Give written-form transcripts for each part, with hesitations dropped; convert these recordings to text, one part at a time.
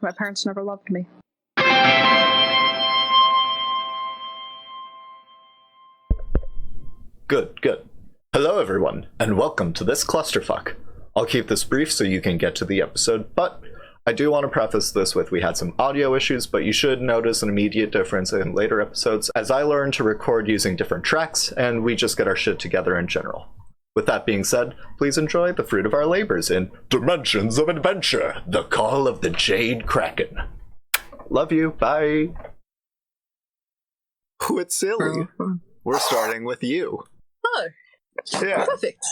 My parents never loved me. Good. Hello everyone, and welcome to this clusterfuck. I'll keep this brief so you can get to the episode, but I do want to preface this with we had some audio issues, but you should notice an immediate difference in later episodes as I learn to record using different tracks, and we just get our shit together in general. With that being said, please enjoy the fruit of our labors in Dimensions of Adventure, The Call of the Jade Kraken. Love you, bye! It's silly. We're starting with you. Oh, Yeah. perfect.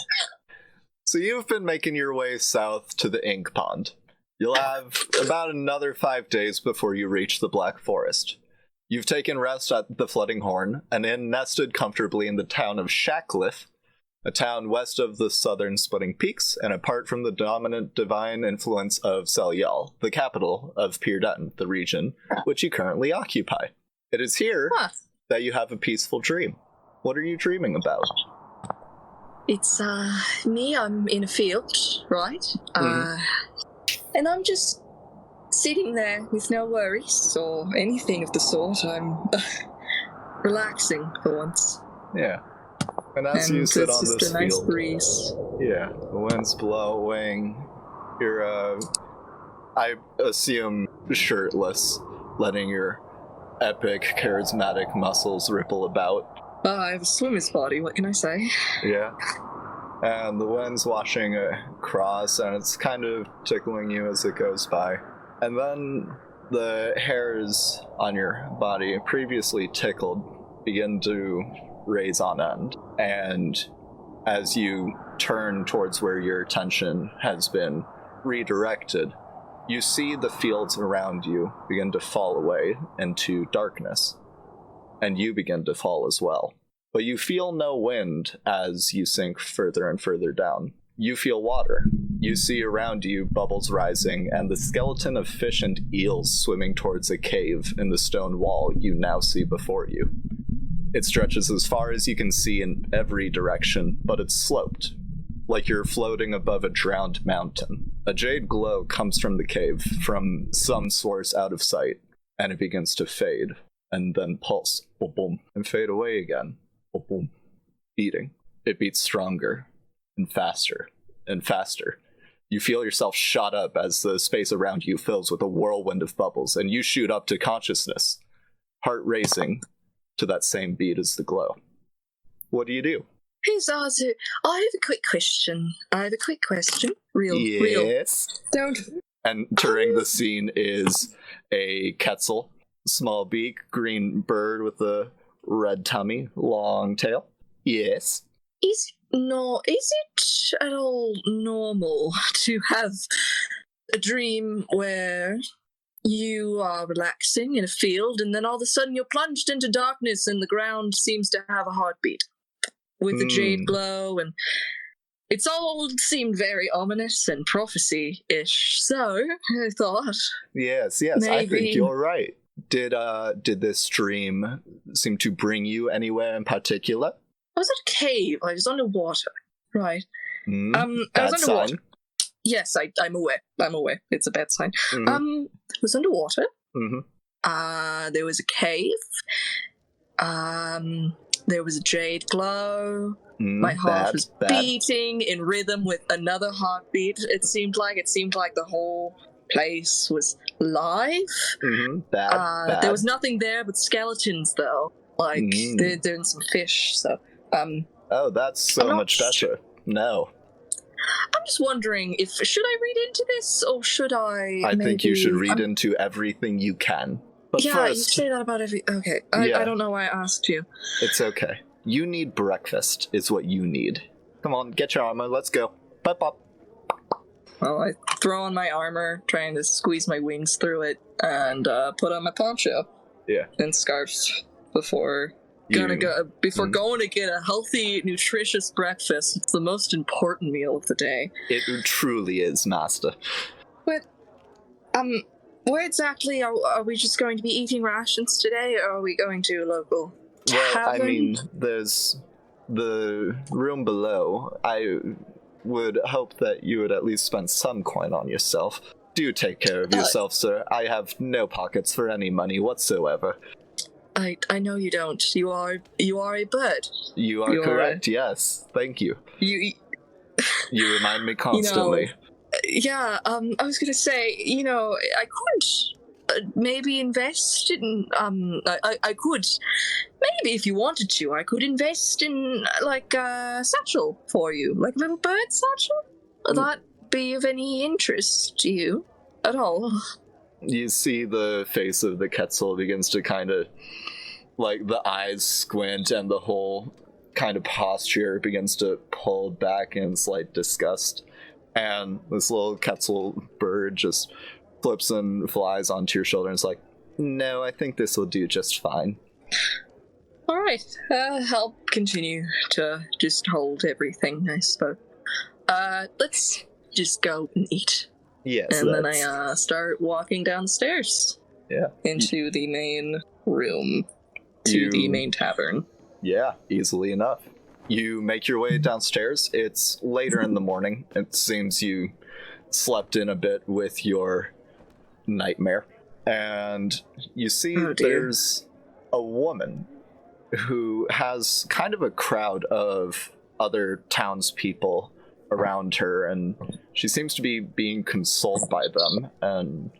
So you've been making your way south to the ink pond. You'll have about another 5 days before you reach the Black Forest. You've taken rest at the Flooding Horn, and nested comfortably in the town of Shackliff, a town west of the southern Splitting Peaks, and apart from the dominant divine influence of Selyal, the capital of Peerden, the region which you currently occupy. It is here that you have a peaceful dream. What are you dreaming about? It's, me, I'm in a field, right? And I'm just sitting there with no worries or anything of the sort. I'm relaxing for once. Yeah. And as you sit on this just a nice field, breeze. yeah, the wind's blowing. You're, I assume, shirtless, letting your epic, charismatic muscles ripple about. I have a swimmer's body, what can I say? Yeah. And the wind's washing across, and it's kind of tickling you as it goes by. And then the hairs on your body, previously tickled, begin to raise on end. And as you turn towards where your attention has been redirected, you see the fields around you begin to fall away into darkness. And you begin to fall as well. But you feel no wind as you sink further and further down. You feel water. You see around you bubbles rising, and the skeleton of fish and eels swimming towards a cave in the stone wall you now see before you. It stretches as far as you can see in every direction, but it's sloped, like you're floating above a drowned mountain. A jade glow comes from the cave, from some source out of sight, and it begins to fade. And then pulse, boom, boom, and fade away again, boom, boom, beating. It beats stronger, and faster, and faster. You feel yourself shot up as the space around you fills with a whirlwind of bubbles, and you shoot up to consciousness, heart racing to that same beat as the glow. What do you do? Hey, Zazu, I have a quick question. Real. Yes. Don't... Entering the scene is a Quetzal. Small beak, green bird with a red tummy, long tail. Yes. Is it at all normal to have a dream where you are relaxing in a field and then all of a sudden you're plunged into darkness and the ground seems to have a heartbeat with a jade glow, and it's all seemed very ominous and prophecy-ish, so I thought... Yes, maybe... I think you're right. Did this dream seem to bring you anywhere in particular? I was at a cave. I was underwater. Right. Bad I was underwater. sign. Yes, I'm aware. It's a bad sign. Mm-hmm. I was underwater. Mm-hmm. There was a cave. There was a jade glow. My heart was beating in rhythm with another heartbeat. It seemed like the whole place was live. Mm-hmm. Bad. There was nothing there but skeletons, though. Like, they're doing some fish, so, Oh, that's so much better. No. I'm just wondering should I read into this, or should I think you should read into everything you can. But yeah, first, you say that about every... Okay, I don't know why I asked you. It's okay. You need breakfast, is what you need. Come on, get your armor, let's go. Pop, pop. Well, I throw on my armor, trying to squeeze my wings through it, and put on my poncho. Yeah. And scarves before going to get a healthy, nutritious breakfast. It's the most important meal of the day. It truly is, Master. But, where exactly are we just going to be eating rations today, or are we going to a local Well, tavern? I mean, there's the room below. I would hope that you would at least spend some coin on yourself. Do take care of yourself, sir. I have no pockets for any money whatsoever. I know you don't. You are a bird. You are correct, yes. Thank you. You remind me constantly. I was gonna say, I could maybe invest in, I could, maybe if you wanted to, I could invest in, like, a satchel for you, like a little bird satchel. Would that be of any interest to you at all? You see the face of the Quetzal begins to kind of, like, the eyes squint and the whole kind of posture begins to pull back in slight disgust. And this little Quetzal bird just flips and flies onto your shoulder and is like, no, I think this will do just fine. All right, I'll continue to just hold everything, I suppose. Let's just go and eat. Yes, and then I start walking downstairs. Yeah. Into the main room, to the main tavern. Yeah, easily enough. You make your way downstairs. It's later in the morning. It seems you slept in a bit with your nightmare. And you see there's a woman who has kind of a crowd of other townspeople around her, and she seems to be being consoled by them, and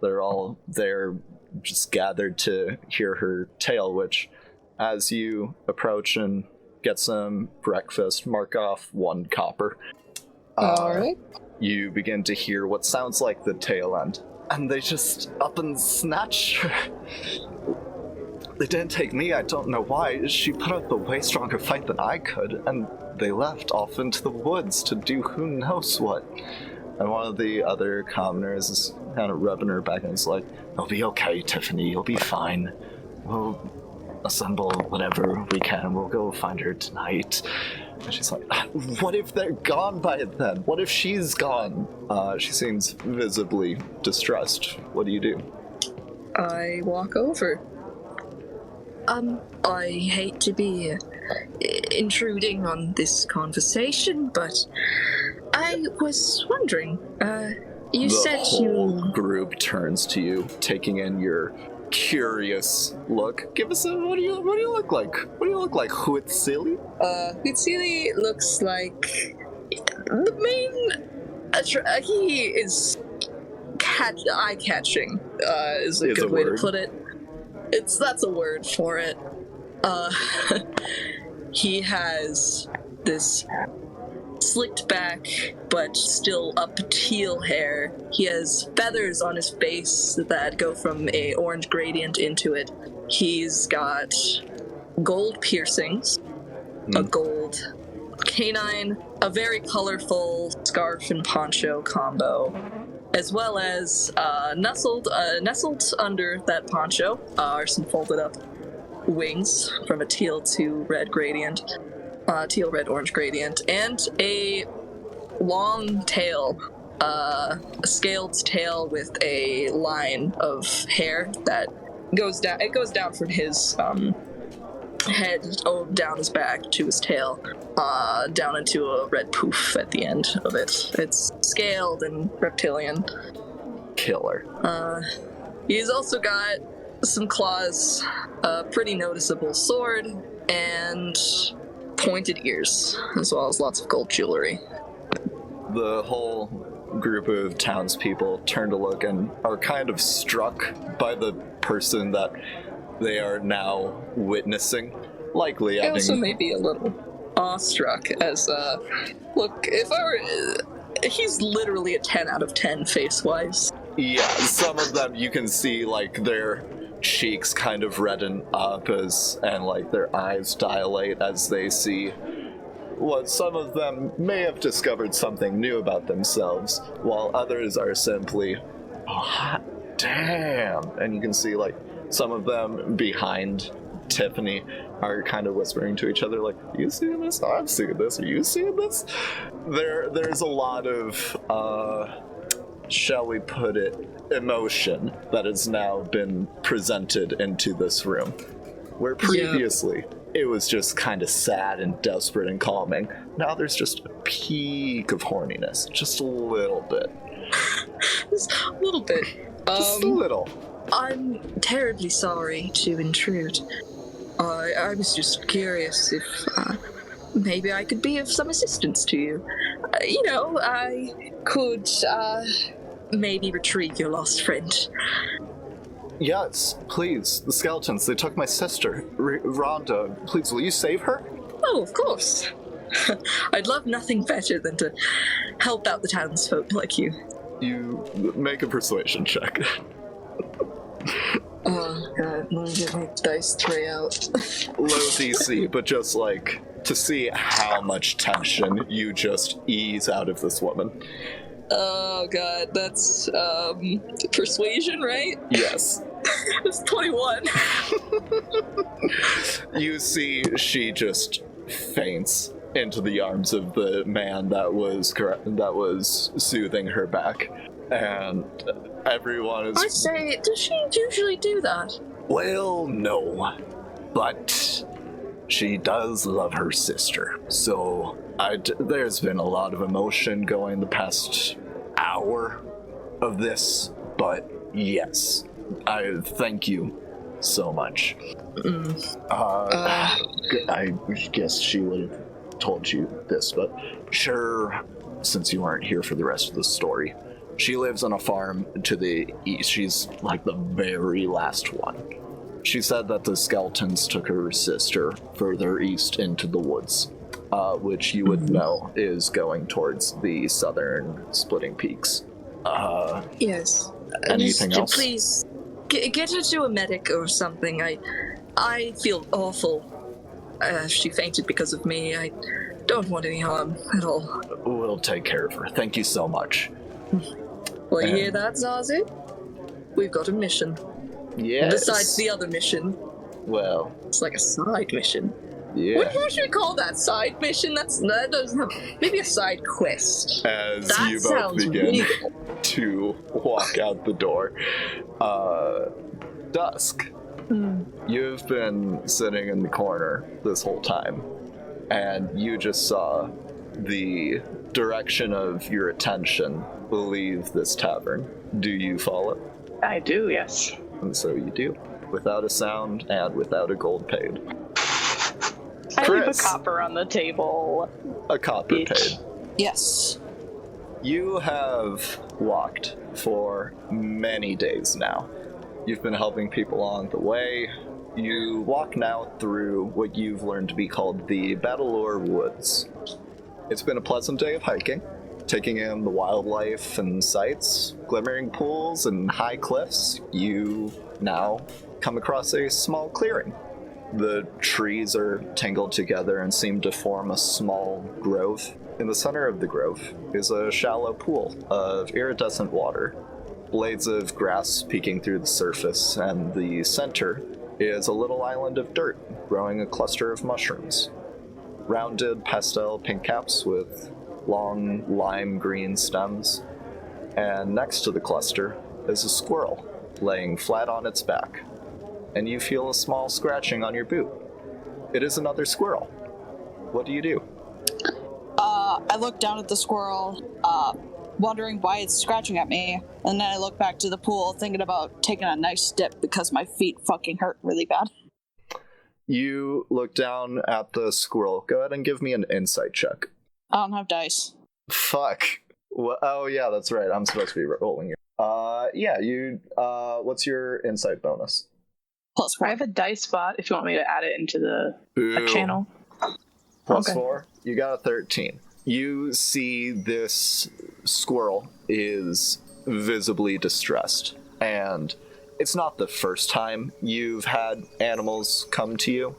they're all there just gathered to hear her tale, which, as you approach and get some breakfast, mark off 1 copper. All right. You begin to hear what sounds like the tail end, and they just up and snatch her. They didn't take me, I don't know why. She put up a way stronger fight than I could, and they left off into the woods to do who knows what. And one of the other commoners is kind of rubbing her back and is like, "It'll be okay, Tiffany, you'll be fine. We'll assemble whatever we can, we'll go find her tonight." And she's like, "What if they're gone by then? What if she's gone?" She seems visibly distressed. What do you do? I walk over. I hate to be intruding on this conversation, but I was wondering, you said you... The whole group turns to you, taking in your curious look. Give us a, what do you look like? What do you look like, Huitzili? Huitzili looks like the main, he is eye-catching, is a good way to put it. That's a word for it. He has this slicked back, but still up teal hair. He has feathers on his face that go from a orange gradient into it. He's got gold piercings, a gold canine, a very colorful scarf and poncho combo, as well as nestled under that poncho are some folded up wings from a teal to red gradient, teal red orange gradient, and a long tail, a scaled tail with a line of hair that goes down. It goes down from his head down his back to his tail, down into a red poof at the end of it. It's scaled and reptilian. Killer. He's also got some claws, a pretty noticeable sword, and pointed ears, as well as lots of gold jewelry. The whole group of townspeople turn to look and are kind of struck by the person that they are now witnessing. Likely I also may be a little awestruck as, look, if I were... he's literally a 10 out of 10 face-wise. Yeah, some of them you can see, like, their cheeks kind of redden up and, like, their eyes dilate as they see what some of them may have discovered something new about themselves, while others are simply, oh, hot damn. And you can see, like, some of them behind Tiffany are kind of whispering to each other, like, "Are you seeing this? I'm seeing this. Are you seeing this?" There's a lot of, shall we put it, emotion that has now been presented into this room, where previously it was just kind of sad and desperate and calming. Now there's just a peak of horniness, just a little bit. Just a little bit. Just a little. I'm terribly sorry to intrude. I was just curious if maybe I could be of some assistance to you. I could maybe retrieve your lost friend. Yes, please. The skeletons, they took my sister, Rhonda. Please, will you save her? Oh, of course. I'd love nothing better than to help out the townsfolk like you. You make a persuasion check. Oh, God, let me get my dice tray out. Low DC, but just to see how much tension you just ease out of this woman. Oh, God, that's, persuasion, right? Yes. It's 21. You see she just faints into the arms of the man that was soothing her back, and everyone is... I say, does she usually do that? Well, no, but she does love her sister, so there's been a lot of emotion going the past hour of this, but yes, I thank you so much. I guess she would have told you this, but sure, since you aren't here for the rest of the story, she lives on a farm to the east. She's like the very last one. She said that the skeletons took her sister further east into the woods, which you would know is going towards the southern splitting peaks. Yes. Anything else? Please, get her to a medic or something. I feel awful. She fainted because of me. I don't want any harm at all. We'll take care of her. Thank you so much. Well, you hear that, Zazu? We've got a mission. Yes. Besides the other mission. Well. It's like a side mission. Yeah. What should we call that? Side mission? That doesn't have... Maybe a side quest. As that you both begin real. to walk out the door. Dusk. You've been sitting in the corner this whole time, and you just saw the direction of your attention leave this tavern. Do you follow? I do, yes. And so you do, without a sound and without a gold paid. I leave a Chris. copper on the table. A copper Each. paid. Yes. You have walked for many days now. You've been helping people along the way. You walk now through what you've learned to be called the Battlelore Woods. It's been a pleasant day of hiking, taking in the wildlife and sights, glimmering pools and high cliffs. You now come across a small clearing. The trees are tangled together and seem to form a small grove. In the center of the grove is a shallow pool of iridescent water, blades of grass peeking through the surface, and the center is a little island of dirt growing a cluster of mushrooms. Rounded pastel pink caps with long lime green stems, and next to the cluster is a squirrel laying flat on its back, and you feel a small scratching on your boot. It is another squirrel. What do you do? I look down at the squirrel, wondering why it's scratching at me, and then I look back to the pool, thinking about taking a nice dip because my feet fucking hurt really bad. You look down at the squirrel. Go ahead and give me an insight check. I don't have dice. Fuck. Oh yeah, that's right. I'm supposed to be rolling it. What's your insight bonus? +4. I have a dice spot if you want me to add it into the channel. +4. You got a 13. You see this squirrel is visibly distressed, and it's not the first time you've had animals come to you.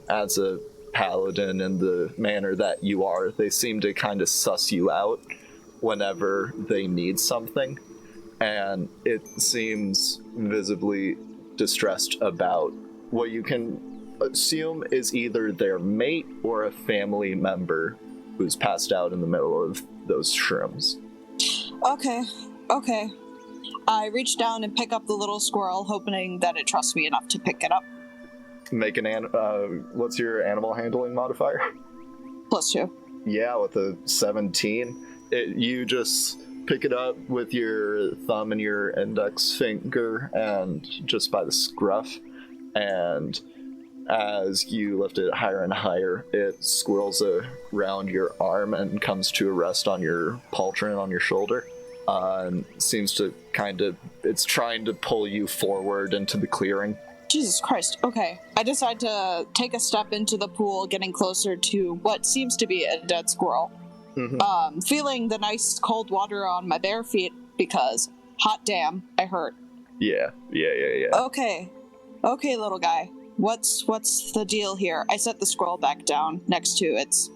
As a paladin in the manner that you are, they seem to kind of suss you out whenever they need something, and it seems visibly distressed about what you can assume is either their mate or a family member who's passed out in the middle of those shrooms. Okay. I reach down and pick up the little squirrel, hoping that it trusts me enough to pick it up. Make what's your animal handling modifier? +2. Yeah, with a 17. You just pick it up with your thumb and your index finger, and just by the scruff, and as you lift it higher and higher, it swirls around your arm and comes to a rest on your pauldron on your shoulder. And seems to it's trying to pull you forward into the clearing. Jesus Christ. Okay. I decide to take a step into the pool, getting closer to what seems to be a dead squirrel. Mm-hmm. Feeling the nice cold water on my bare feet because, hot damn, I hurt. Yeah. Okay, little guy. What's the deal here? I set the squirrel back down next to its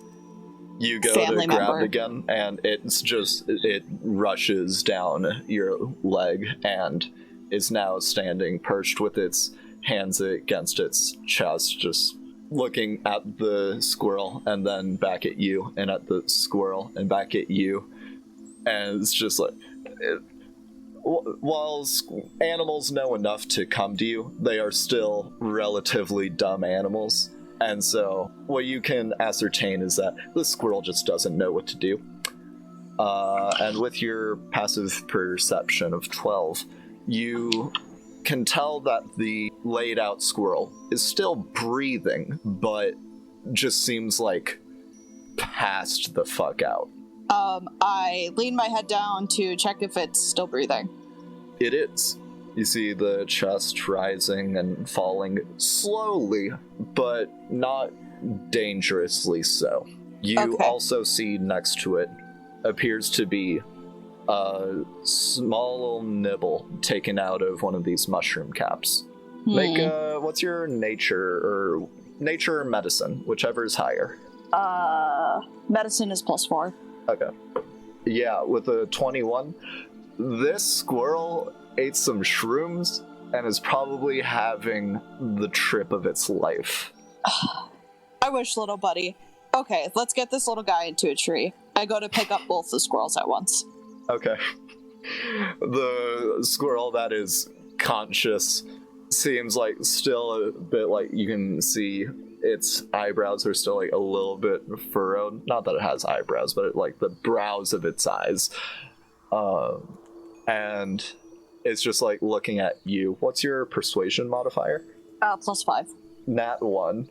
You go family to grab member. it again, and it rushes down your leg and is now standing perched with its hands against its chest, just looking at the squirrel and then back at you and at the squirrel and back at you. And it's just like, while animals know enough to come to you, they are still relatively dumb animals. And so what you can ascertain is that the squirrel just doesn't know what to do. And with your passive perception of 12, you can tell that the laid out squirrel is still breathing, but just seems like passed the fuck out. I lean my head down to check if it's still breathing. It is. You see the chest rising and falling slowly, but not dangerously so. You also see next to it appears to be a small nibble taken out of one of these mushroom caps. Make what's your nature or medicine, whichever is higher. Medicine is +4. Okay. Yeah, with a 21, this squirrel ate some shrooms and is probably having the trip of its life. I wish, little buddy. Okay, let's get this little guy into a tree. I go to pick up both the squirrels at once. Okay. The squirrel that is conscious seems like still a bit like you can see its eyebrows are still like a little bit furrowed. Not that it has eyebrows, but like the brows of its eyes. And it's just like looking at you. What's your persuasion modifier? +5. Nat 1.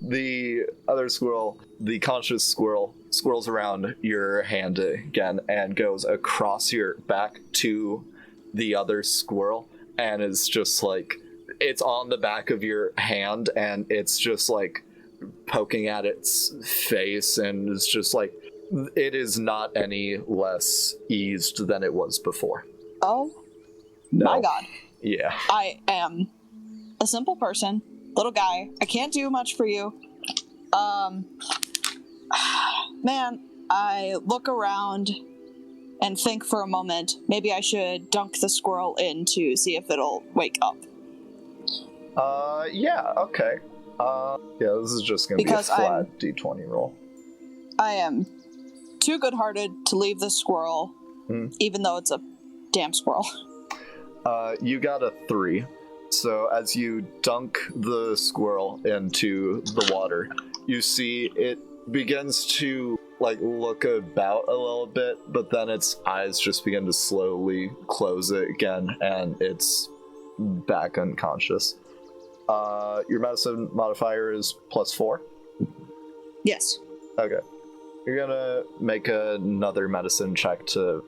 The other squirrel, the conscious squirrel, swirls around your hand again and goes across your back to the other squirrel and is just like, it's on the back of your hand and it's just like poking at its face, and it's just like, it is not any less eased than it was before. Oh, no. My God. Yeah. I am a simple person, little guy. I can't do much for you. Man, I look around and think for a moment, maybe I should dunk the squirrel in to see if it'll wake up. Yeah, okay. Yeah, this is just gonna be a flat D20 roll. I am too good-hearted to leave the squirrel, even though it's a damn squirrel. You got a 3. So as you dunk the squirrel into the water, you see it begins to like look about a little bit, but then its eyes just begin to slowly close again, and it's back unconscious. Your medicine modifier is +4? Yes. Okay. You're gonna make another medicine check to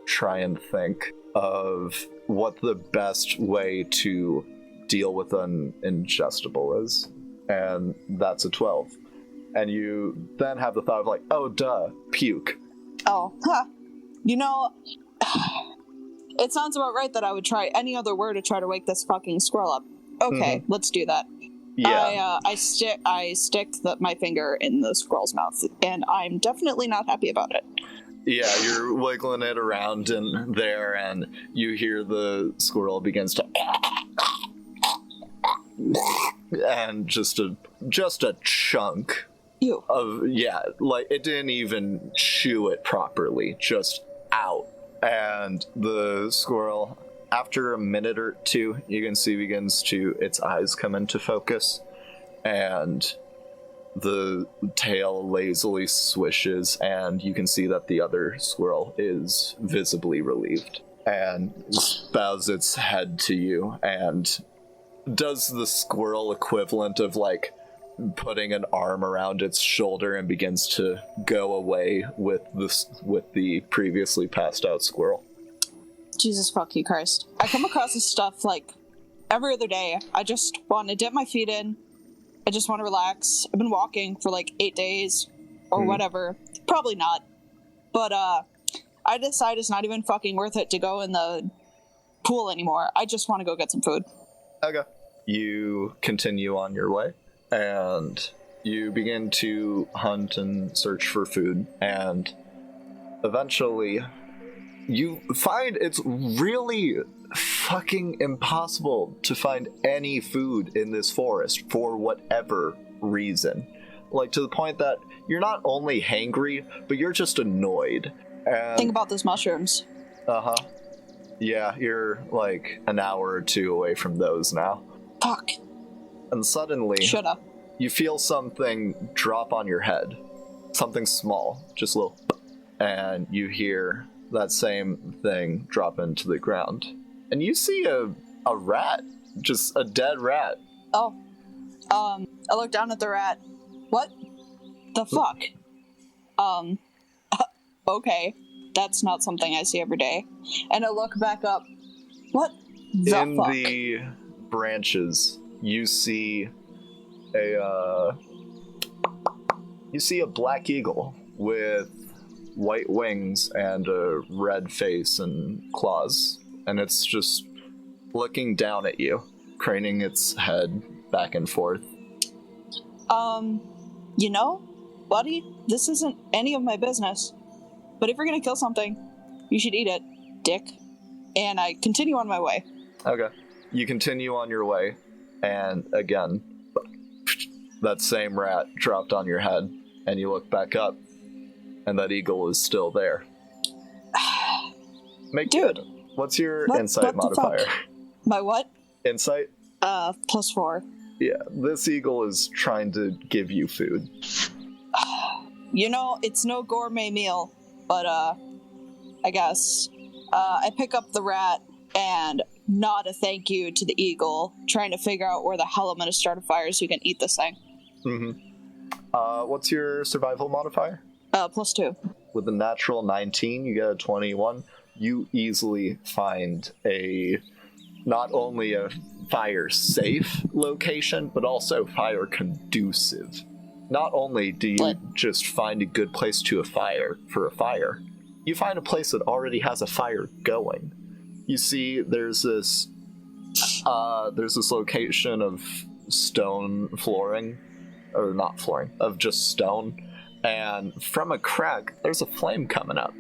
try and think of what the best way to deal with an ingestible is. And that's a 12. And you then have the thought of like, oh duh, puke. Oh, huh. You know, it sounds about right that I would try any other word to try to wake this fucking squirrel up. Okay, let's do that. Yeah. I stick my finger in the squirrel's mouth, and I'm definitely not happy about it. Yeah, you're wiggling it around in there, and you hear the squirrel begins to and just a chunk Ew. of, yeah, like it didn't even chew it properly, just out. And the squirrel, after a minute or two, you can see its eyes come into focus, and the tail lazily swishes, and you can see that the other squirrel is visibly relieved and bows its head to you and does the squirrel equivalent of like putting an arm around its shoulder and begins to go away with the previously passed out squirrel. Jesus fucking Christ. I come across this stuff like every other day. I just want to dip my feet in. I just want to relax. I've been walking for like 8 days or whatever. Probably not. But I decide it's not even fucking worth it to go in the pool anymore. I just want to go get some food. Okay. You continue on your way, and you begin to hunt and search for food, and eventually you find it's really fucking impossible to find any food in this forest for whatever reason. Like, to the point that you're not only hangry, but you're just annoyed. And think about those mushrooms. Uh-huh. Yeah, you're like an hour or two away from those now. Fuck. And suddenly, shoulda, you feel something drop on your head. Something small, just a little. And you hear that same thing drop into the ground. And you see a rat, just a dead rat. Oh. I look down at the rat. What the fuck? Okay. That's not something I see every day. And I look back up. What the fuck? In the branches, you see a black eagle with white wings and a red face and claws, and it's just looking down at you, craning its head back and forth. You know, buddy, this isn't any of my business, but if you're gonna kill something, you should eat it, dick. And I continue on my way. Okay. You continue on your way, and again, that same rat dropped on your head, and you look back up, and that eagle is still there. Dude, what's your insight modifier? My what? Insight? +4. Yeah, this eagle is trying to give you food. You know, it's no gourmet meal, but I guess. I pick up the rat and nod a thank you to the eagle, trying to figure out where the hell I'm gonna start a fire so you can eat this thing. What's your survival modifier? +2. With a natural 19, you get a 21. You easily find not only a fire-safe location, but also fire-conducive. Not only do you just find a good place to for a fire, you find a place that already has a fire going. You see, there's this location of stone flooring, or not flooring, of just stone, and from a crack, there's a flame coming up.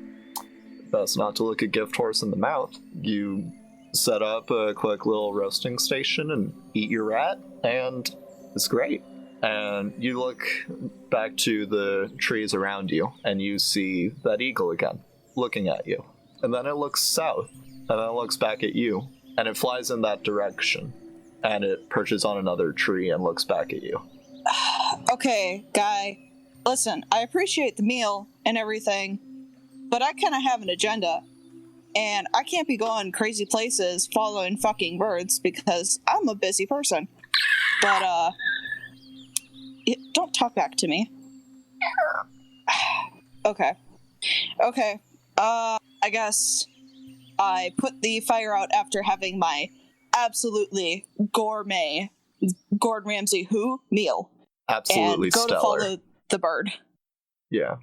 Best not to look a gift horse in the mouth. You set up a quick little roasting station and eat your rat, and it's great. And you look back to the trees around you, and you see that eagle again, looking at you. And then it looks south, and then it looks back at you, and it flies in that direction. And it perches on another tree and looks back at you. Okay, guy. Listen, I appreciate the meal and everything, but I kind of have an agenda. And I can't be going crazy places following fucking birds because I'm a busy person. But, don't talk back to me. Okay. I guess I put the fire out after having my absolutely gourmet Gordon Ramsay meal. Absolutely and go stellar. To follow the bird. Yeah.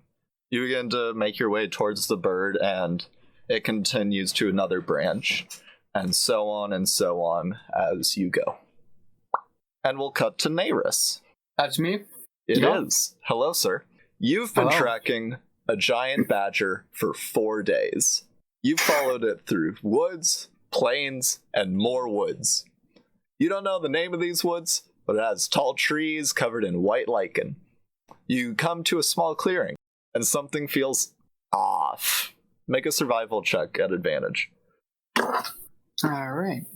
You begin to make your way towards the bird, and it continues to another branch, and so on as you go. And we'll cut to Nairus. That's me? It is. Hello, sir. You've been tracking a giant badger for 4 days. You've followed it through woods, plains, and more woods. You don't know the name of these woods, but it has tall trees covered in white lichen. You come to a small clearing, and something feels off. Make a survival check at advantage. Alright.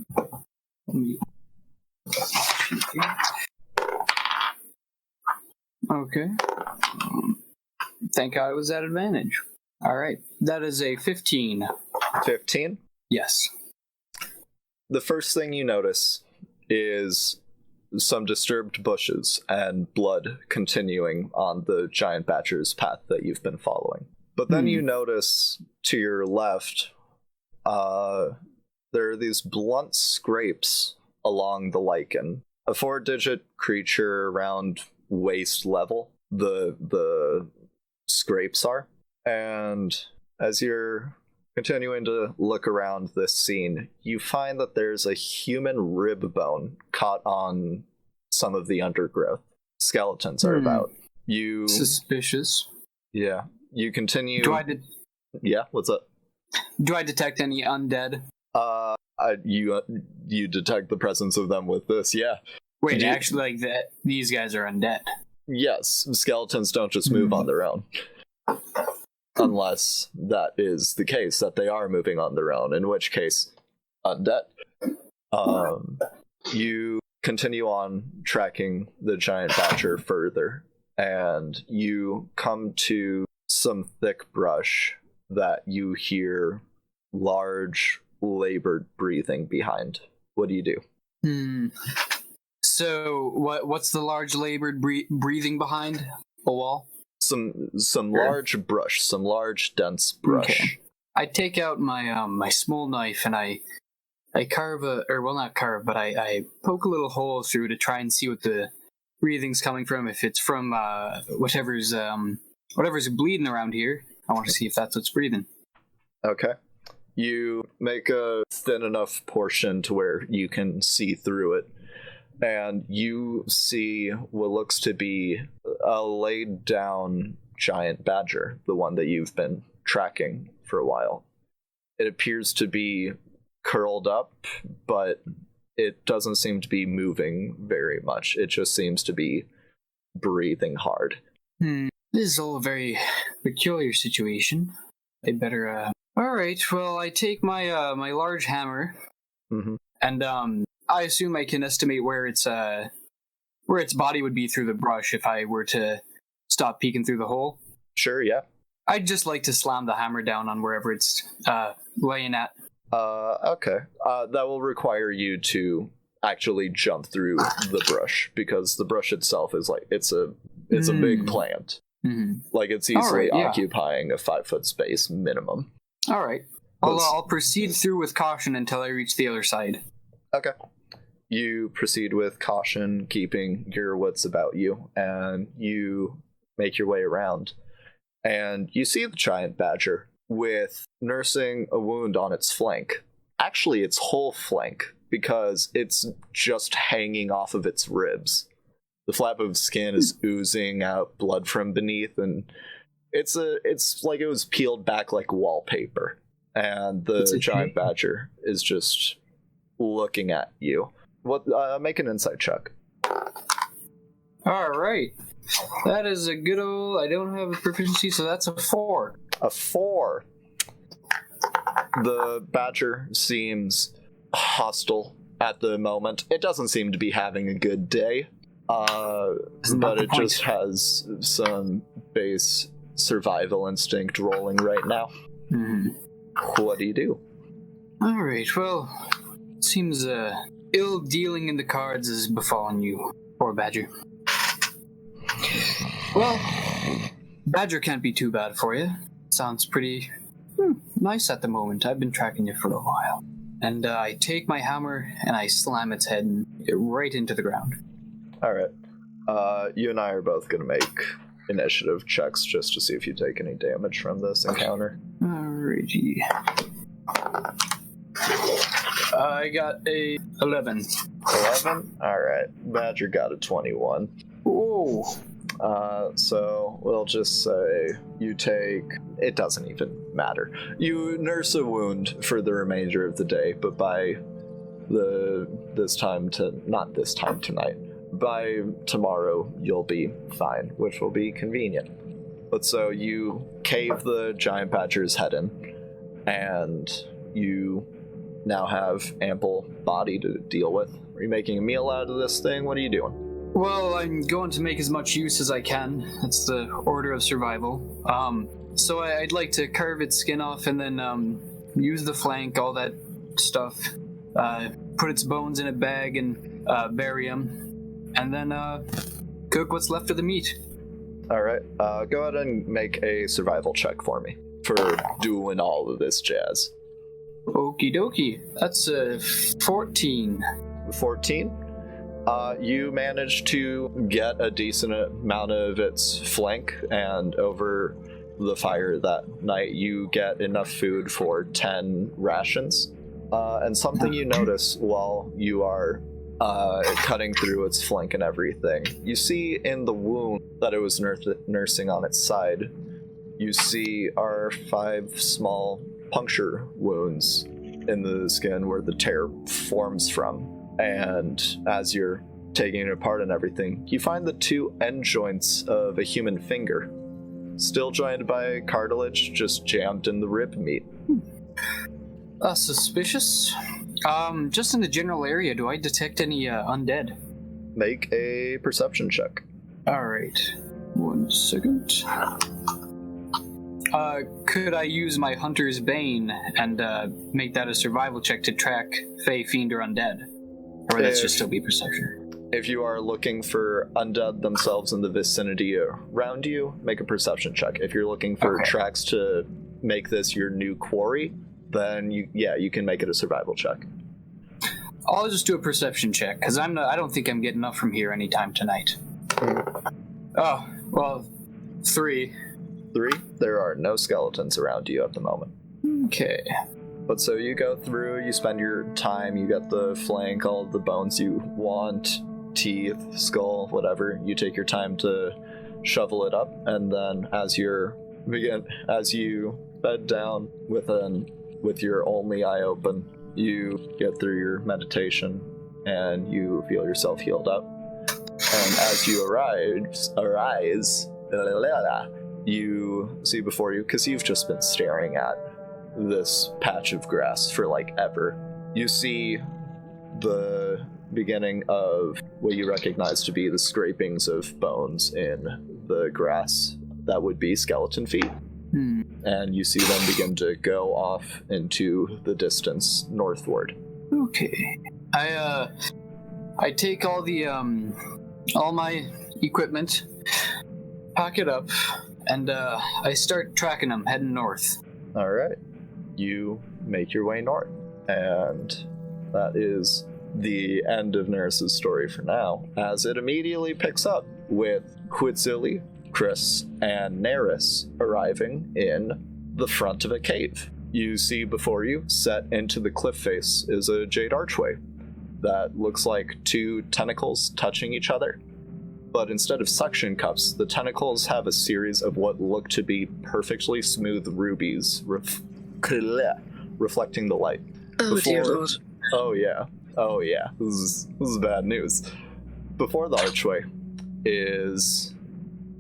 Okay. Thank God it was at advantage. All right. That is a 15. 15? Yes. The first thing you notice is some disturbed bushes and blood continuing on the giant badger's path that you've been following. But then you notice to your left, there are these blunt scrapes along the lichen. A 4-digit creature around waist level, the scrapes are. And as you're continuing to look around this scene, you find that there's a human rib bone caught on some of the undergrowth. Skeletons are about. You Suspicious. Yeah. You continue. Yeah, what's up? Do I detect any undead? You detect the presence of them with this, yeah. Wait, actually, like that, these guys are undead. Yes, skeletons don't just move on their own. Unless that is the case, that they are moving on their own, in which case, undead. You continue on tracking the giant badger further, and you come to some thick brush that you hear large, labored breathing behind. What do you do? So, what's the large, labored breathing behind a wall? Some large brush, some large, dense brush. Okay. I take out my my small knife and I carve I poke a little hole through to try and see what the breathing's coming from. If it's from whatever's bleeding around here, I want to see if that's what's breathing. Okay. You make a thin enough portion to where you can see through it, and you see what looks to be a laid down giant badger, the one that you've been tracking for a while. It appears to be curled up, but it doesn't seem to be moving very much. It just seems to be breathing hard. This is all a very peculiar situation. I better, Alright, well, I take my my large hammer, and I assume I can estimate where its body would be through the brush if I were to stop peeking through the hole. Sure, yeah. I'd just like to slam the hammer down on wherever it's laying at. Okay. That will require you to actually jump through the brush, because the brush itself is like, it's a big plant. Like, it's easily occupying a 5-foot space minimum. All right. I'll proceed through with caution until I reach the other side. Okay. You proceed with caution, keeping your wits about you, and you make your way around. And you see the giant badger with nursing a wound on its flank. Actually, its whole flank, because it's just hanging off of its ribs. The flap of skin is oozing out blood from beneath, and it's like it was peeled back like wallpaper. And the giant badger is just looking at you. Make an insight check. All right. That is a good old... I don't have a proficiency, so that's a 4. A 4. The badger seems hostile at the moment. It doesn't seem to be having a good day. But it just has some base survival instinct rolling right now. What do you do? All right, well, it seems ill dealing in the cards has befallen you, poor badger. Well, badger can't be too bad for you. Sounds pretty nice at the moment. I've been tracking you for a while. And I take my hammer and I slam its head right into the ground. All right. You and I are both going to make initiative checks just to see if you take any damage from this encounter. Alrighty. I got a 11. 11? Alright. Badger got a 21. Oh. So we'll just say you take... It doesn't even matter. You nurse a wound for the remainder of the day, but by not this time tonight, by tomorrow you'll be fine, which will be convenient. But so you cave the giant badger's head in, and you now have ample body to deal with. Are you making a meal out of this thing? What are you doing? Well, I'm going to make as much use as I can. That's the order of survival. So I'd like to carve its skin off and then use the flank, all that stuff. Put its bones in a bag and bury them, and then cook what's left of the meat. All right. Go ahead and make a survival check for me for doing all of this jazz. Okie dokie. That's 14. 14. You manage to get a decent amount of its flank, and over the fire that night, you get enough food for 10 rations. And something you notice while you are cutting through its flank and everything, you see in the wound that it was nursing on its side, you see are 5 small puncture wounds in the skin where the tear forms from. And as you're taking it apart and everything, you find the 2 end joints of a human finger, still joined by cartilage, just jammed in the rib meat. Suspicious. Just in the general area, do I detect any undead? Make a perception check. Alright. 1 second. Could I use my Hunter's Bane and make that a survival check to track Fey, Fiend, or Undead? Or would that just still be perception? If you are looking for undead themselves in the vicinity around you, make a perception check. If you're looking for tracks to make this your new quarry, then you can make it a survival check. I'll just do a perception check, because I don't think I'm getting up from here anytime tonight. Oh, well, 3. 3? There are no skeletons around you at the moment. Okay. But so you go through, you spend your time, you get the flank, all of the bones you want, teeth, skull, whatever. You take your time to shovel it up, and then as you bed down with your only eye open, you get through your meditation and you feel yourself healed up. And as you arise, you see before you, because you've just been staring at this patch of grass for like ever, you see the beginning of what you recognize to be the scrapings of bones in the grass that would be skeleton feet. And you see them begin to go off into the distance northward. Okay. I take all the all my equipment, pack it up, and I start tracking them heading north. All right. You make your way north, and that is the end of Neris's story for now, as it immediately picks up with Huitzili, Chris, and Neris arriving in the front of a cave. You see before you, set into the cliff face, is a jade archway that looks like 2 tentacles touching each other. But instead of suction cups, the tentacles have a series of what look to be perfectly smooth rubies reflecting the light. Dear Lord. Oh yeah. This is bad news. Before the archway is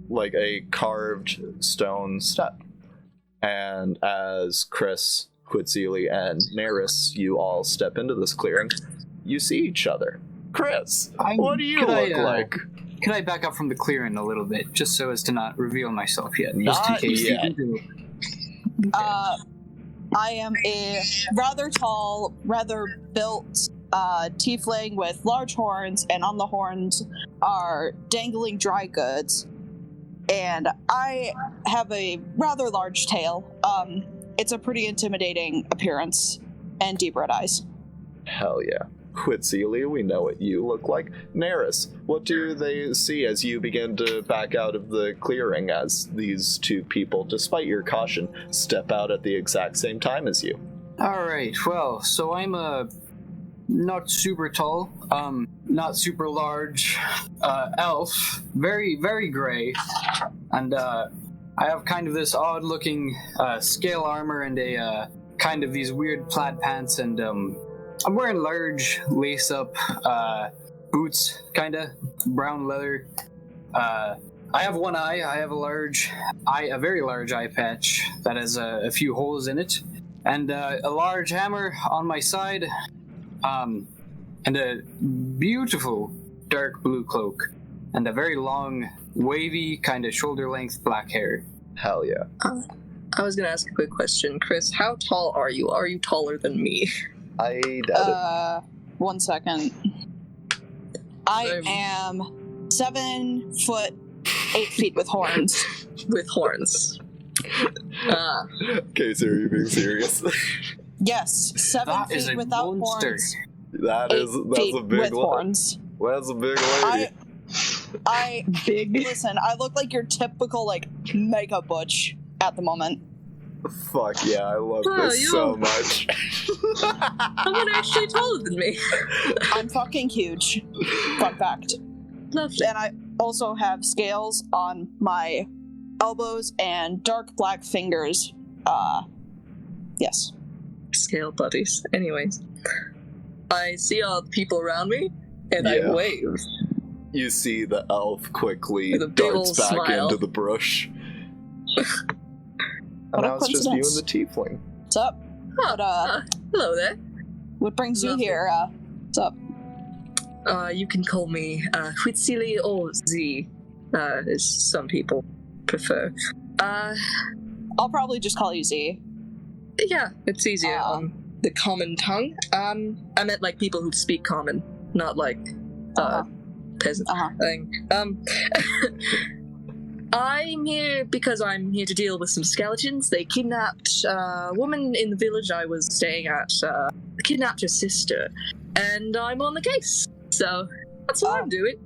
like a carved stone step. And as Chris, Huitzili, and Neris, you all step into this clearing, you see each other. Chris, what do you look like? Can I back up from the clearing a little bit, just so as to not reveal myself yet? Not just in case yet. I am a rather tall, rather built tiefling with large horns, and on the horns are dangling dry goods. And I have a rather large tail. It's a pretty intimidating appearance and deep red eyes. Hell yeah. Huitzili, we know what you look like. Neris, what do they see as you begin to back out of the clearing as these 2 people, despite your caution, step out at the exact same time as you? Alright, well, so I'm not super tall, not super large, elf, very, very gray, and I have kind of this odd-looking scale armor and a kind of these weird plaid pants, and I'm wearing large lace-up boots, kinda brown leather. I have one eye. I have a very large eye patch that has a few holes in it, and a large hammer on my side, and a beautiful dark blue cloak. and a very long, wavy, kind of shoulder-length black hair. Hell yeah. I was gonna ask a quick question, Chris. How tall are you? Are you taller than me? I doubt 1 second. I am 7 foot 8 feet with horns. With horns. Okay, so are you being serious? Yes, 7 That is feet a without monster. horns. That's a big with one. horns. That's a big lady. I Big. listen. I look like your typical like mega butch at the moment. Fuck yeah, I love Oh, this you- so much. Someone actually taller than me. I'm fucking huge. Fun fact. Lovely. And I also have scales on my elbows and dark black fingers. Yes. Scale buddies. Anyways, I see all the people around me, and Yeah. I wave. You see the elf quickly With a big darts ol' back smile. into the brush. What And a now it's just you and coincidence. the tiefling. What's up? Hello there. What brings you Nothing. here? What's up? You can call me Huitzili or Z, as some people prefer. I'll probably just call you Z. Yeah, it's easier on the common tongue. I meant like people who speak common, not like peasant thing. I'm here because I'm here to deal with some skeletons. They kidnapped a woman in the village I was staying at. Kidnapped her sister, and I'm on the case. So that's what I'm doing.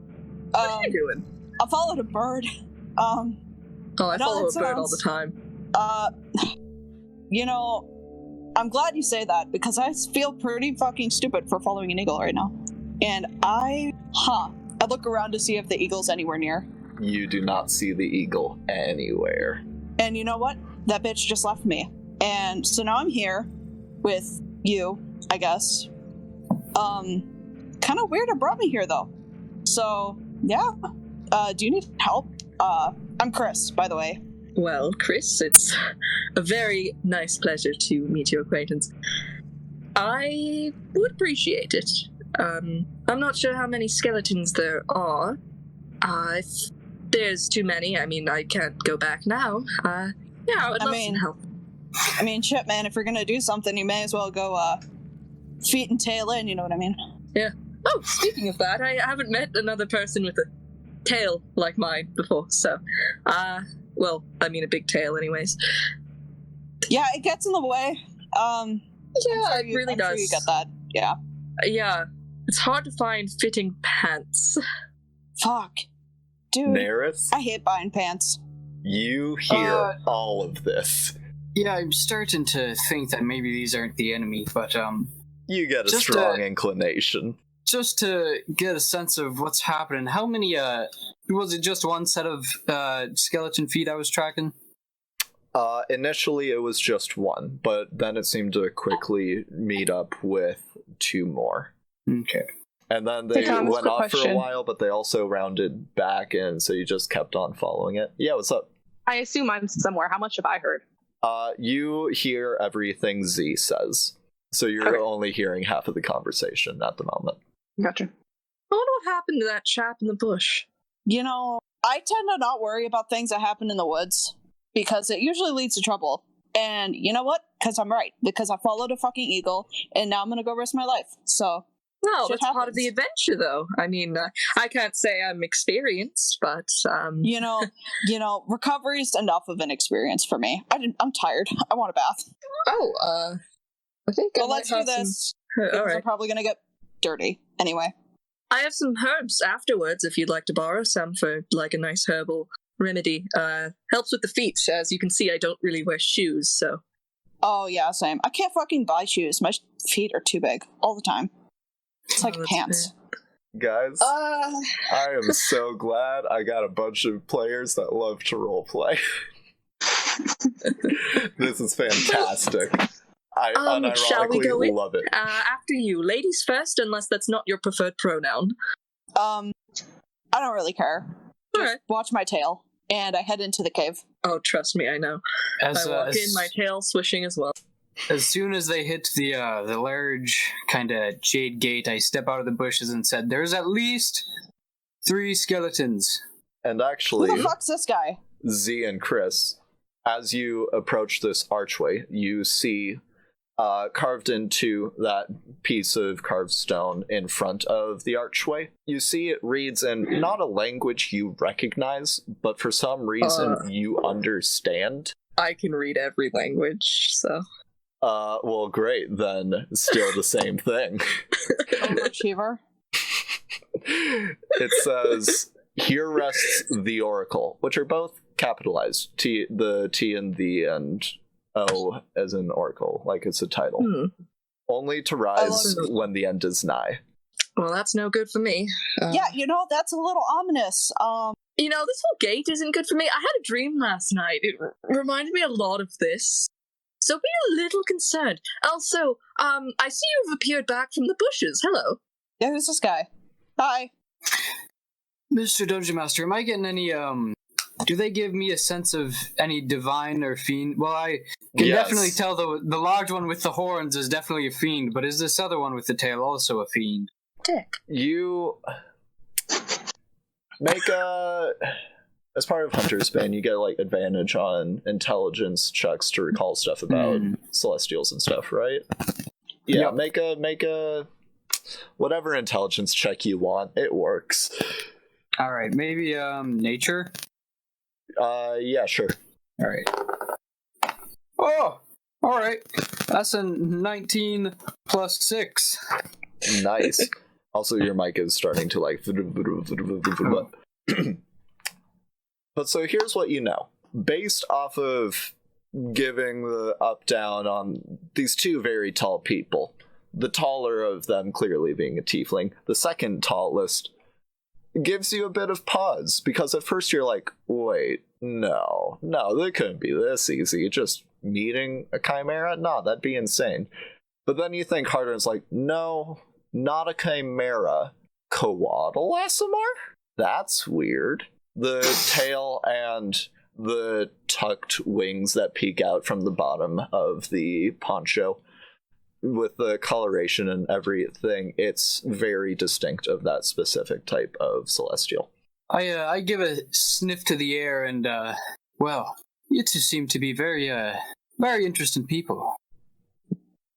What are you doing? I followed a bird. Oh, I no, follow a that bird all the sounds- time. You know, I'm glad you say that because I feel pretty fucking stupid for following an eagle right now. And I look around to see if the eagle's anywhere near. You do not see the eagle anywhere. And you know what? That bitch just left me. And so now I'm here with you, I guess. Kind of weird it brought me here though. So, yeah. Do you need help? I'm Chris, by the way. Well, Chris, it's a very nice pleasure to meet your acquaintance. I would appreciate it. I'm not sure how many skeletons there are. If there's too many, I mean, I can't go back now. Yeah, I would love some help. I mean, shit, man, if you're gonna do something, you may as well go, feet and tail in, you know what I mean? Yeah. Oh, speaking of that, I haven't met another person with a tail like mine before, so, well, I mean a big tail anyways. Yeah, it gets in the way. Yeah, it really I'm does. sure you get that. Yeah. Yeah, it's hard to find fitting pants. Fuck. Dude, Neris, I hate buying pants. you hear all of this. Yeah, I'm starting to think that maybe these aren't the enemy, but You get a Just, strong inclination. just to get a sense of what's happening, how many, was it just one set of skeleton feet I was tracking? Initially it was just one, but then it seemed to quickly meet up with 2 more. Okay. And then they Hey, Thomas, went quick off for a question. while, but they also rounded back in, so you just kept on following it. Yeah, what's up? I assume I'm somewhere. How much have I heard? You hear everything Z says, so you're Okay. only hearing half of the conversation at the moment. Gotcha. I wonder what happened to that chap in the bush. You know, I tend to not worry about things that happen in the woods because it usually leads to trouble. And you know what? Because I'm right. Because I followed a fucking eagle, and now I'm gonna go risk my life. So, No, Shit that's part of the happens. adventure, though. I mean, I can't say I'm experienced, but you know, recovery's enough of an experience for me. I'm tired. I want a bath. I think Well, I might let's do have this. All Because I'm right, probably gonna get dirty anyway. I have some herbs afterwards. If you'd like to borrow some for like a nice herbal remedy, helps with the feet. As you can see, I don't really wear shoes, so Oh yeah, same. I can't fucking buy shoes. My feet are too big all the time. It's like that's pants. Guys, I am so glad I got a bunch of players that love to roleplay. This is fantastic. I shall we go unironically in? love it. After you, ladies first, unless that's not your preferred pronoun. I don't really care. All Just right. watch my tail, and I head into the cave. Oh, trust me, I know. As, I walk in, my tail swishing as well. as soon as they hit the large kind of jade gate, I step out of the bushes and said, "There's at least 3 skeletons. And actually, Who the fuck's this guy? Z and Chris, as you approach this archway, you see carved into that piece of carved stone in front of the archway. You see it reads in not a language you recognize, but for some reason you understand. I can read every language, so... Well, great, then still the same thing. Overachiever. It says, "Here rests the Oracle," which are both capitalized. The T and the and O as in Oracle, like it's a title. Only to rise when the end is nigh. Well, that's no good for me. Yeah, that's a little ominous. This whole gate isn't good for me. I had a dream last night. It reminded me a lot of this. So be a little concerned. Also, I see you've appeared back from the bushes. Hello. Yeah, who's this guy? Hi. Mr. Dungeon Master, am I getting any, do they give me a sense of any divine or fiend? Well, I can definitely tell the large one with the horns is definitely a fiend, but is this other one with the tail also a fiend? Dick. You make as part of Hunter's Bane, you get advantage on intelligence checks to recall stuff about celestials and stuff, right? Yeah, make a whatever intelligence check you want. It works. All right, maybe nature. Yeah, sure. All right. Oh, all right. That's a 19 plus 6. Nice. Also, your mic is starting to But so here's what you know. Based off of giving the up-down on these 2 very tall people, the taller of them clearly being a tiefling, the second tallest gives you a bit of pause, because at first you're like, wait, no, they couldn't be this easy. Just meeting a chimera? No, that'd be insane. But then you think harder and it's like, no, not a chimera. Coatl ASMR? That's weird. The tail and the tucked wings that peek out from the bottom of the poncho, with the coloration and everything, it's very distinct of that specific type of celestial. I give a sniff to the air and, well, you 2 seem to be very interesting people.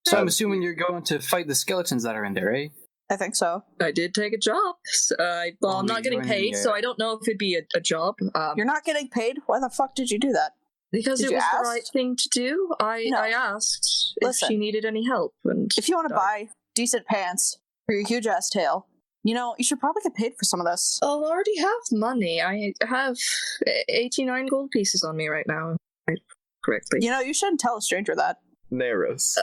So I'm assuming you're going to fight the skeletons that are in there, eh? I think so. I did take a job. I'm not getting paid, so I don't know if it'd be a job. You're not getting paid? Why the fuck did you do that? Because Did it you was ask? the right thing to do. I asked if she needed any help. And if you want to buy decent pants for your huge ass tail, you should probably get paid for some of this. I already have money. I have 89 gold pieces on me right now, correctly. You shouldn't tell a stranger that. Neros.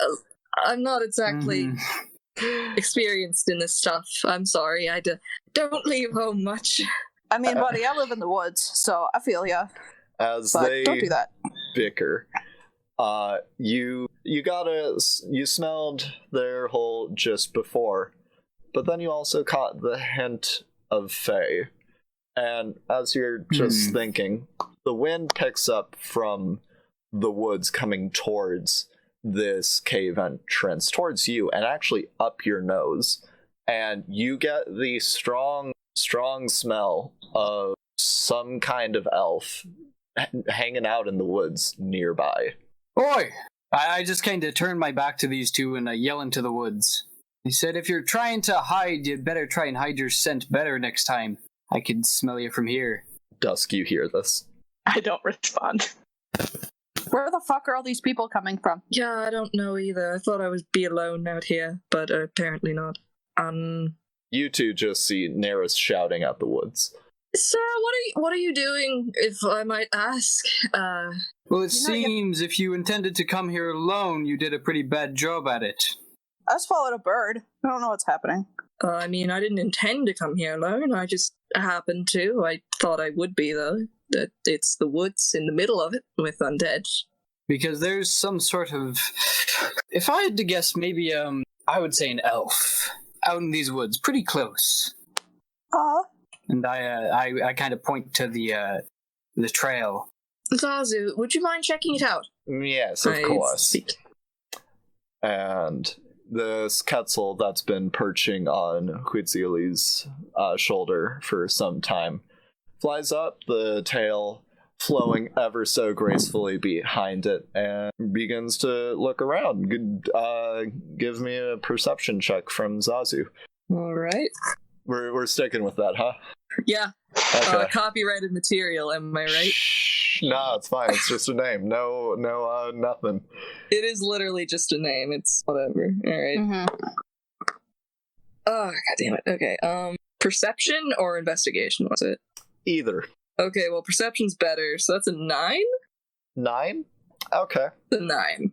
I'm not exactly experienced in this stuff. I'm sorry. I don't leave home much. I mean, buddy, I live in the woods, so I feel ya. As but they don't do that. bicker, you smelled their hole just before, but then you also caught the hint of Fae. And as you're just thinking, the wind picks up from the woods coming towards this cave entrance, towards you, and actually up your nose. And you get the strong smell of some kind of elf hanging out in the woods nearby. Oi! I just kind of turned my back to these 2 and I yell into the woods. He said, if you're trying to hide, you'd better try and hide your scent better next time. I can smell you from here. Dusk, you hear this. I don't respond. Where the fuck are all these people coming from? Yeah, I don't know either. I thought I would be alone out here, but apparently not. You 2 just see Neris shouting out the woods. Sir, what are you doing, if I might ask? Well, it seems if you intended to come here alone, you did a pretty bad job at it. I just followed a bird. I don't know what's happening. I mean, I didn't intend to come here alone. I just happened to. I thought I would be, though. That it's the woods in the middle of it with undead. Because there's some sort of... If I had to guess, maybe, I would say an elf. Out in these woods, pretty close. And I kind of point to the trail. Zazu, would you mind checking it out? Yes, of course. And this Quetzal that's been perching on Huitzili's shoulder for some time flies up, the tail flowing ever so gracefully behind it, and begins to look around. Give me a perception check from Zazu. All right. We're sticking with that, huh? Yeah. Okay. Copyrighted material, am I right? No, it's fine. It's just a name. No, nothing. It is literally just a name. It's whatever. All right. Mm-hmm. Oh, god damn it. Okay. Perception or investigation was it? Either. Okay, well, perception's better, so that's a 9? 9? Okay. A 9.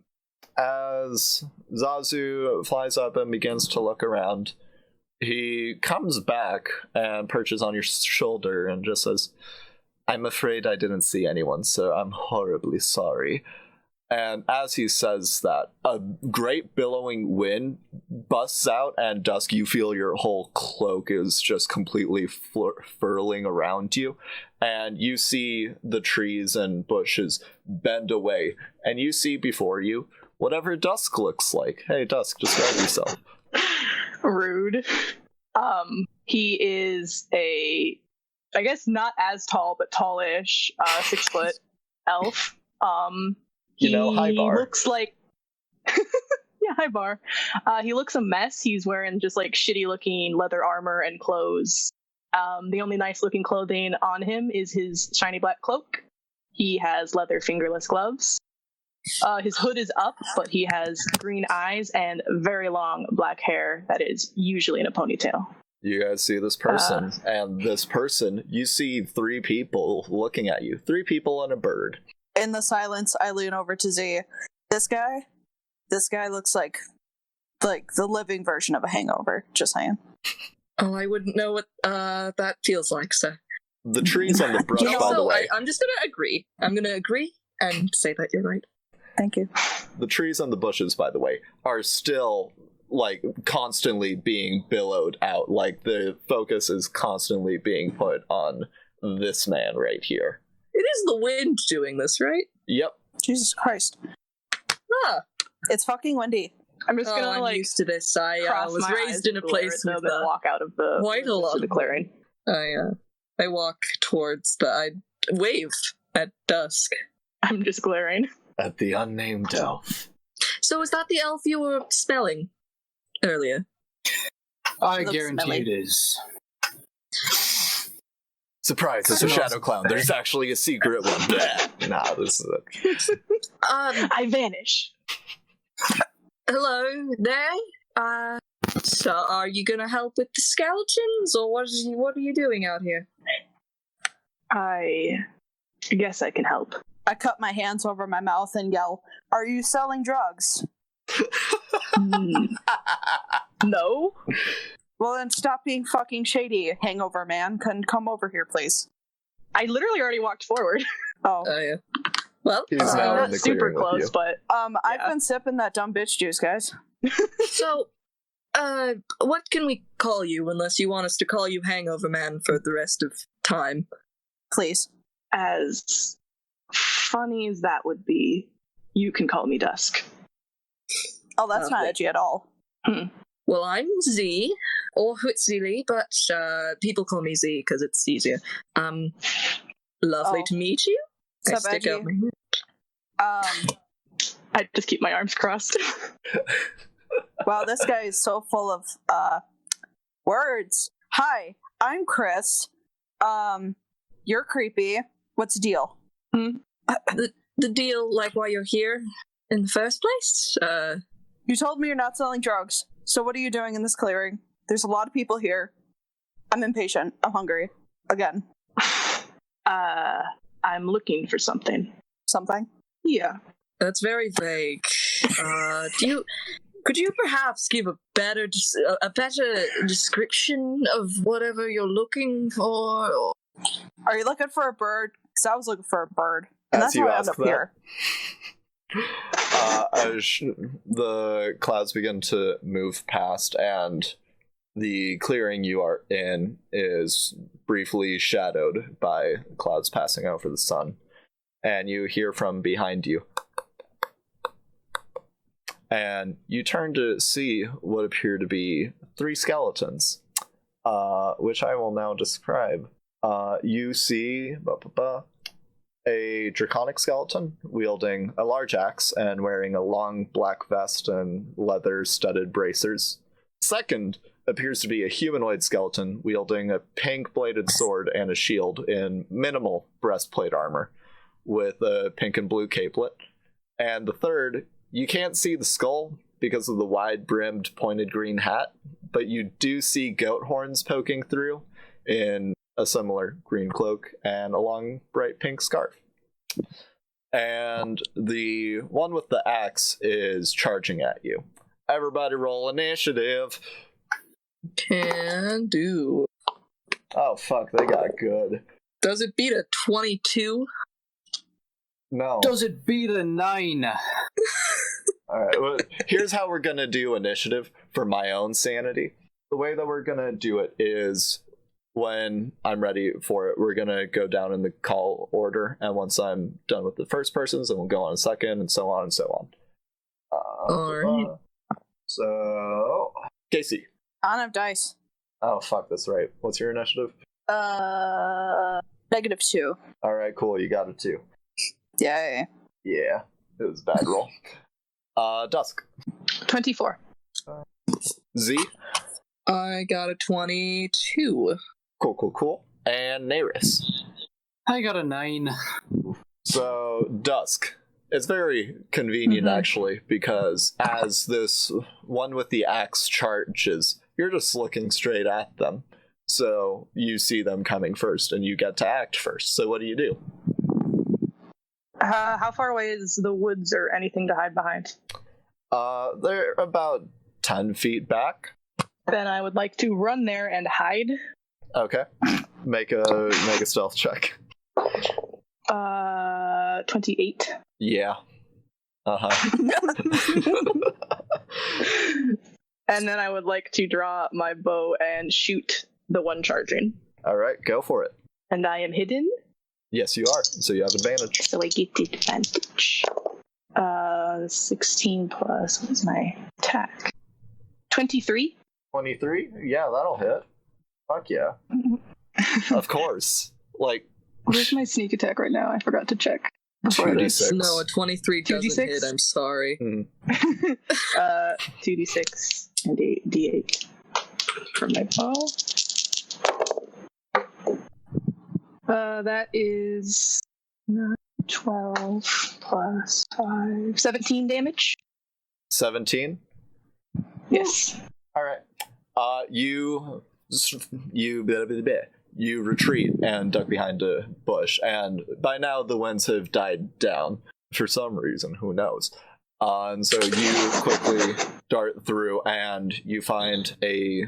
As Zazu flies up and begins to look around, he comes back and perches on your shoulder and just says, "I'm afraid I didn't see anyone, so I'm horribly sorry." And as he says that, a great billowing wind busts out, and Dusk, you feel your whole cloak is just completely furling around you. And you see the trees and bushes bend away, and you see before you whatever Dusk looks like. Hey, Dusk, describe yourself. Rude. He is I guess not as tall, but tallish, 6 foot elf. High bar. Looks like yeah, high bar. He looks a mess. He's wearing just like shitty looking leather armor and clothes. The only nice looking clothing on him is his shiny black cloak. He has leather fingerless gloves. His hood is up, but he has green eyes and very long black hair that is usually in a ponytail. You guys see this person, and this person, you see 3 people looking at you. 3 people and a bird. In the silence, I lean over to Z. This guy looks like the living version of a hangover. Just saying. Oh, I wouldn't know what that feels like, sir. The trees on the brush, by the way. I'm just gonna agree. I'm gonna agree and say that you're right. Thank you. The trees on the bushes, by the way, are still like constantly being billowed out. Like the focus is constantly being put on this man right here. It is the wind doing this, right? Yep. Jesus Christ. It's fucking windy. I'm just gonna I'm used to this. I was raised in a place with walk out of the quite a lot of the clearing. I walk towards I wave at Dusk. I'm just glaring at the unnamed elf. So is that the elf you were smelling earlier? I guarantee it is. Surprise, it's a shadow clown. There's actually a secret one. Nah, this is it. I vanish. Hello there. So are you gonna help with the skeletons, or what are you doing out here? I guess I can help. I cut my hands over my mouth and yell, "Are you selling drugs?" No. Well, then stop being fucking shady, hangover man. Come over here, please. I literally already walked forward. Oh. Yeah. Well, he's now not super close, but I've been sipping that dumb bitch juice, guys. So, what can we call you unless you want us to call you Hangover Man for the rest of time? Please. As funny as that would be, you can call me Dusk. Oh, that's not edgy at all. Well, I'm Z, or Huitzili, but people call me Z because it's easier. Lovely to meet you. I stick out my hand. I just keep my arms crossed. Wow, this guy is so full of words. Hi, I'm Chris. You're creepy. What's the deal? The deal, like why you're here in the first place? You told me you're not selling drugs. So what are you doing in this clearing? There's a lot of people here. I'm impatient. I'm hungry. Again. I'm looking for something. Something? Yeah. That's very vague. Could you perhaps give a better description of whatever you're looking for? Are you looking for a bird? Because I was looking for a bird. And that's how I ended up here. As the clouds begin to move past, and the clearing you are in is briefly shadowed by clouds passing over the sun, and you hear from behind you, and you turn to see what appear to be 3 skeletons, which I will now describe. You see a draconic skeleton wielding a large axe and wearing a long black vest and leather-studded bracers. Second appears to be a humanoid skeleton wielding a pink-bladed sword and a shield in minimal breastplate armor with a pink and blue capelet. And the third, you can't see the skull because of the wide-brimmed pointed green hat, but you do see goat horns poking through in a similar green cloak and a long bright pink scarf. And the one with the axe is charging at you. Everybody roll initiative. Can do. Oh fuck, they got good. Does it beat a 22? No. Does it beat a 9? Alright, well, here's how we're gonna do initiative for my own sanity. The way that we're gonna do it is, when I'm ready for it, we're gonna go down in the call order, and once I'm done with the first persons, then we'll go on a second, and so on and so on. Alright. So, Casey. I don't have dice. Oh fuck, that's right. What's your initiative? -2. Alright, cool, you got it too. Yay. Yeah, it was a bad roll. Dusk. 24. Z. I got a 22. Cool. And Neris. I got a 9. So, Dusk. It's very convenient, actually, because as this one with the axe charges, you're just looking straight at them. So, you see them coming first, and you get to act first. So, what do you do? How far away is the woods or anything to hide behind? They're about 10 feet back. Then I would like to run there and hide. Okay. Make a stealth check. 28. Yeah. And then I would like to draw my bow and shoot the one charging. All right, go for it. And I am hidden. Yes, you are. So you have advantage. So I get the advantage. 16 plus, what is my attack? 23? 23? Yeah, that'll hit. Fuck yeah. Of course. Like, where's my sneak attack right now? I forgot to check. 2d6. No, a 23 doesn't 2d6? hit, I'm sorry. 2d6 and a d8 for my bow. That is 12 plus 5. 17 damage? 17? Yes. All right. You retreat and duck behind a bush, and by now the winds have died down for some reason. Who knows? And so you quickly dart through, and you find a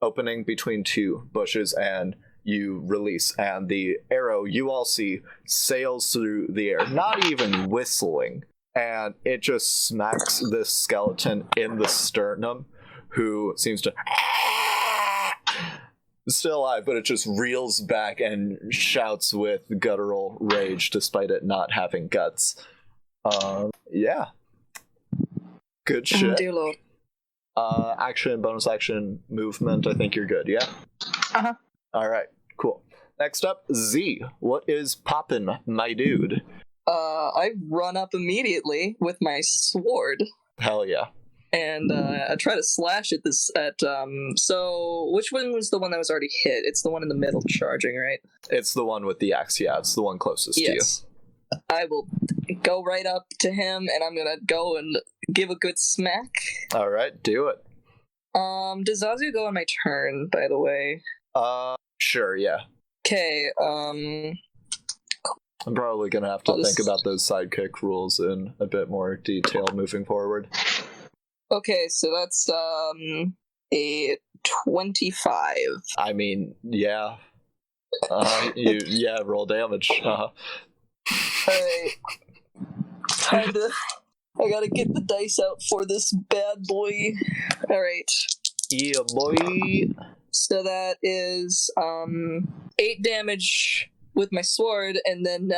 opening between 2 bushes, and you release, and the arrow you all see sails through the air, not even whistling, and it just smacks this skeleton in the sternum, who seems to still alive, but it just reels back and shouts with guttural rage despite it not having guts. Yeah. Good shit. Oh, dear Lord. Action, bonus action, movement, I think you're good, yeah? Uh-huh. Alright, cool. Next up, Z. What is poppin', my dude? I run up immediately with my sword. Hell yeah. And I try to slash at this so which one was the one that was already hit? It's the one in the middle charging, right? It's the one with the axe, yeah, it's the one closest to you. I will go right up to him, and I'm gonna go and give a good smack. Alright, do it. Does Zazu go on my turn, by the way? Sure, yeah. Okay, I'm probably gonna have to think about those sidekick rules in a bit more detail moving forward. Okay, so that's a 25. I mean, yeah. Roll damage. Alright. I gotta get the dice out for this bad boy. Alright. Yeah, boy. So that is 8 damage with my sword, and then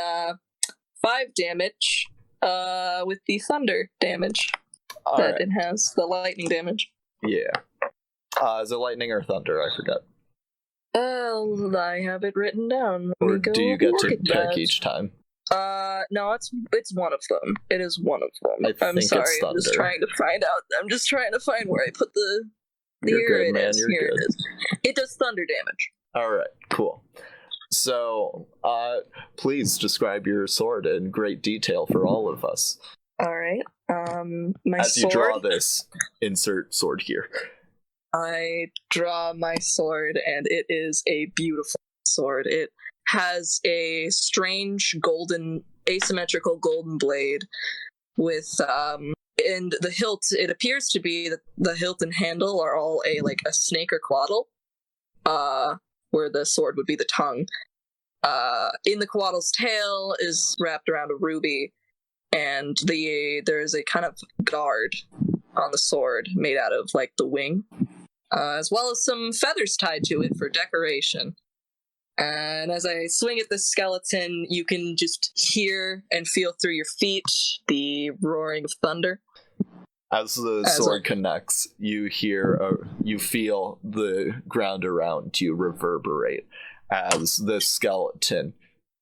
5 damage with the thunder damage. that it has, the lightning damage. Yeah. Is it lightning or thunder? I forget. I have it written down. Or do you get to pick each time? No, it's one of them. It is one of them. I'm sorry. It's thunder. I'm just trying to find out. I'm just trying to find where I put the. You're good, man. Here it is. It does thunder damage. All right, cool. So, please describe your sword in great detail for all of us. All right. My As sword. you draw this, insert sword here. I draw my sword, and it is a beautiful sword. It has a strange asymmetrical golden blade with, and the hilt, it appears to be that the hilt and handle are all a snake or quaddle, where the sword would be the tongue. In the quaddle's tail is wrapped around a ruby, and there's a kind of guard on the sword made out of the wing, as well as some feathers tied to it for decoration. And as I swing at the skeleton, you can just hear and feel through your feet the roaring of thunder. As the sword connects, you feel the ground around you reverberate as the skeleton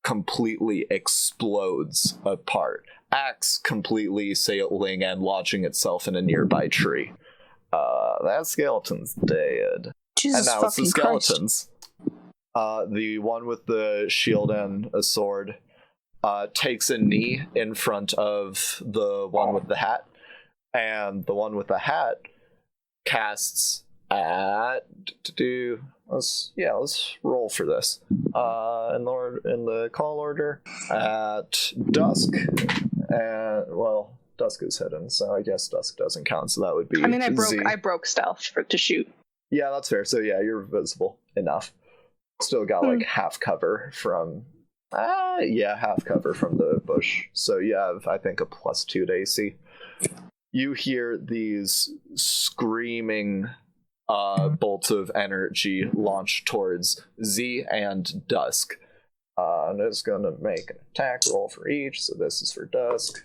completely explodes apart. Axe completely sailing and lodging itself in a nearby tree. That skeleton's dead. Jesus and now it's the fucking skeletons. The one with the shield and a sword takes a knee in front of the one with the hat, and the one with the hat casts at let's roll for this. In the call order at dusk, and dusk is hidden, so I guess dusk doesn't count. So that would be. I mean, I broke stealth to shoot. Yeah, that's fair. So yeah, you're visible enough. Still got half cover from. Half cover from the bush. So you have, I think, a +2 to AC. You hear these screaming bolts of energy launch towards Z and Dusk. I'm just going to make an attack roll for each. So this is for Dusk.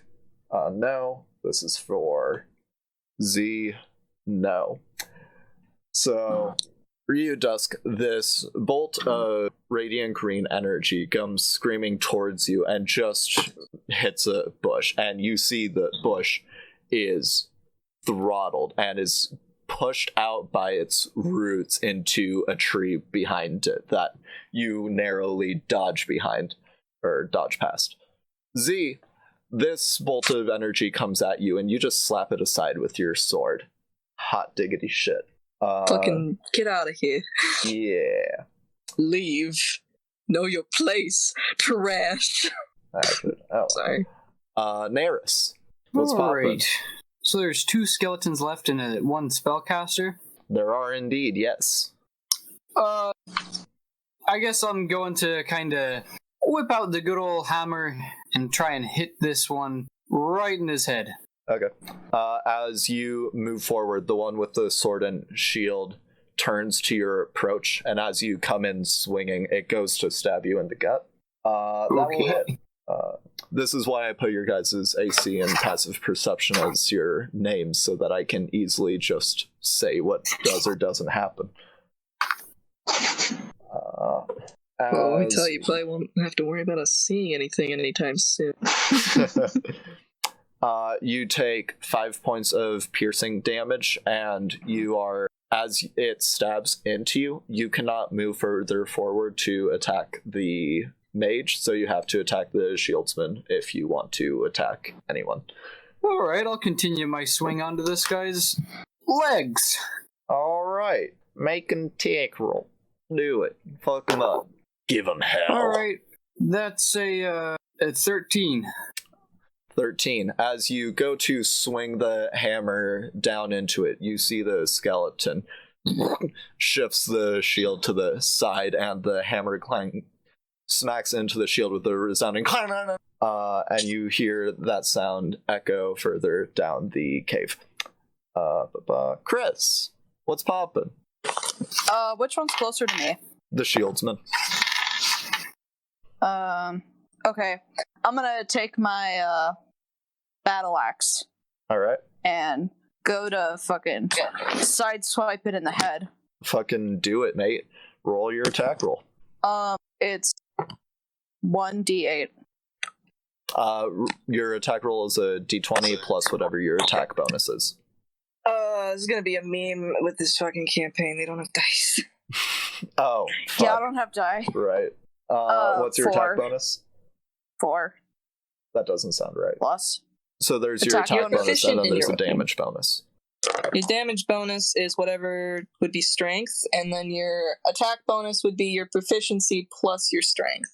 No. This is for Z. No. So, for you, Dusk, this bolt of radiant green energy comes screaming towards you and just hits a bush. And you see the bush is throttled and is pushed out by its roots into a tree behind it that you narrowly dodge past. Z, this bolt of energy comes at you and you just slap it aside with your sword. Hot diggity shit. Fucking get out of here. Yeah. Leave. Know your place. Trash. Sorry. Neris. What's poppin'? So there's 2 skeletons left and 1 spellcaster? There are indeed, yes. I guess I'm going to kind of whip out the good old hammer and try and hit this one right in his head. Okay. As you move forward, the one with the sword and shield turns to your approach, and as you come in swinging, it goes to stab you in the gut. That will hit. This is why I put your guys' AC and passive perception as your names, so that I can easily just say what does or doesn't happen. Let me tell you, you probably won't have to worry about us seeing anything anytime soon. You take 5 points of piercing damage, and you are, as it stabs into you, you cannot move further forward to attack the mage, so you have to attack the shieldsman if you want to attack anyone. Alright, I'll continue my swing onto this guy's legs. Alright, make an attack roll. Do it. Fuck him up. Give him hell. Alright, that's a 13. 13. As you go to swing the hammer down into it, you see the skeleton shifts the shield to the side, and the hammer clang smacks into the shield with a resounding clang, and you hear that sound echo further down the cave. Chris, what's poppin'? Which one's closer to me? The shieldsman. Okay. I'm gonna take my battle axe. All right. and go to fucking sideswipe it in the head. Fucking do it, mate. Roll your attack roll. It's 1d8. Your attack roll is a d20 plus whatever your attack bonus is. This is gonna be a meme with this fucking campaign. They don't have dice. Oh, fuck. Yeah, I don't have die. Right. What's your 4. attack bonus? 4 That doesn't sound right. plus. So there's your Attack attack bonus, proficient and then in there's a your weapon. damage bonus. Your damage bonus is whatever would be strength, and then your attack bonus would be your proficiency plus your strength.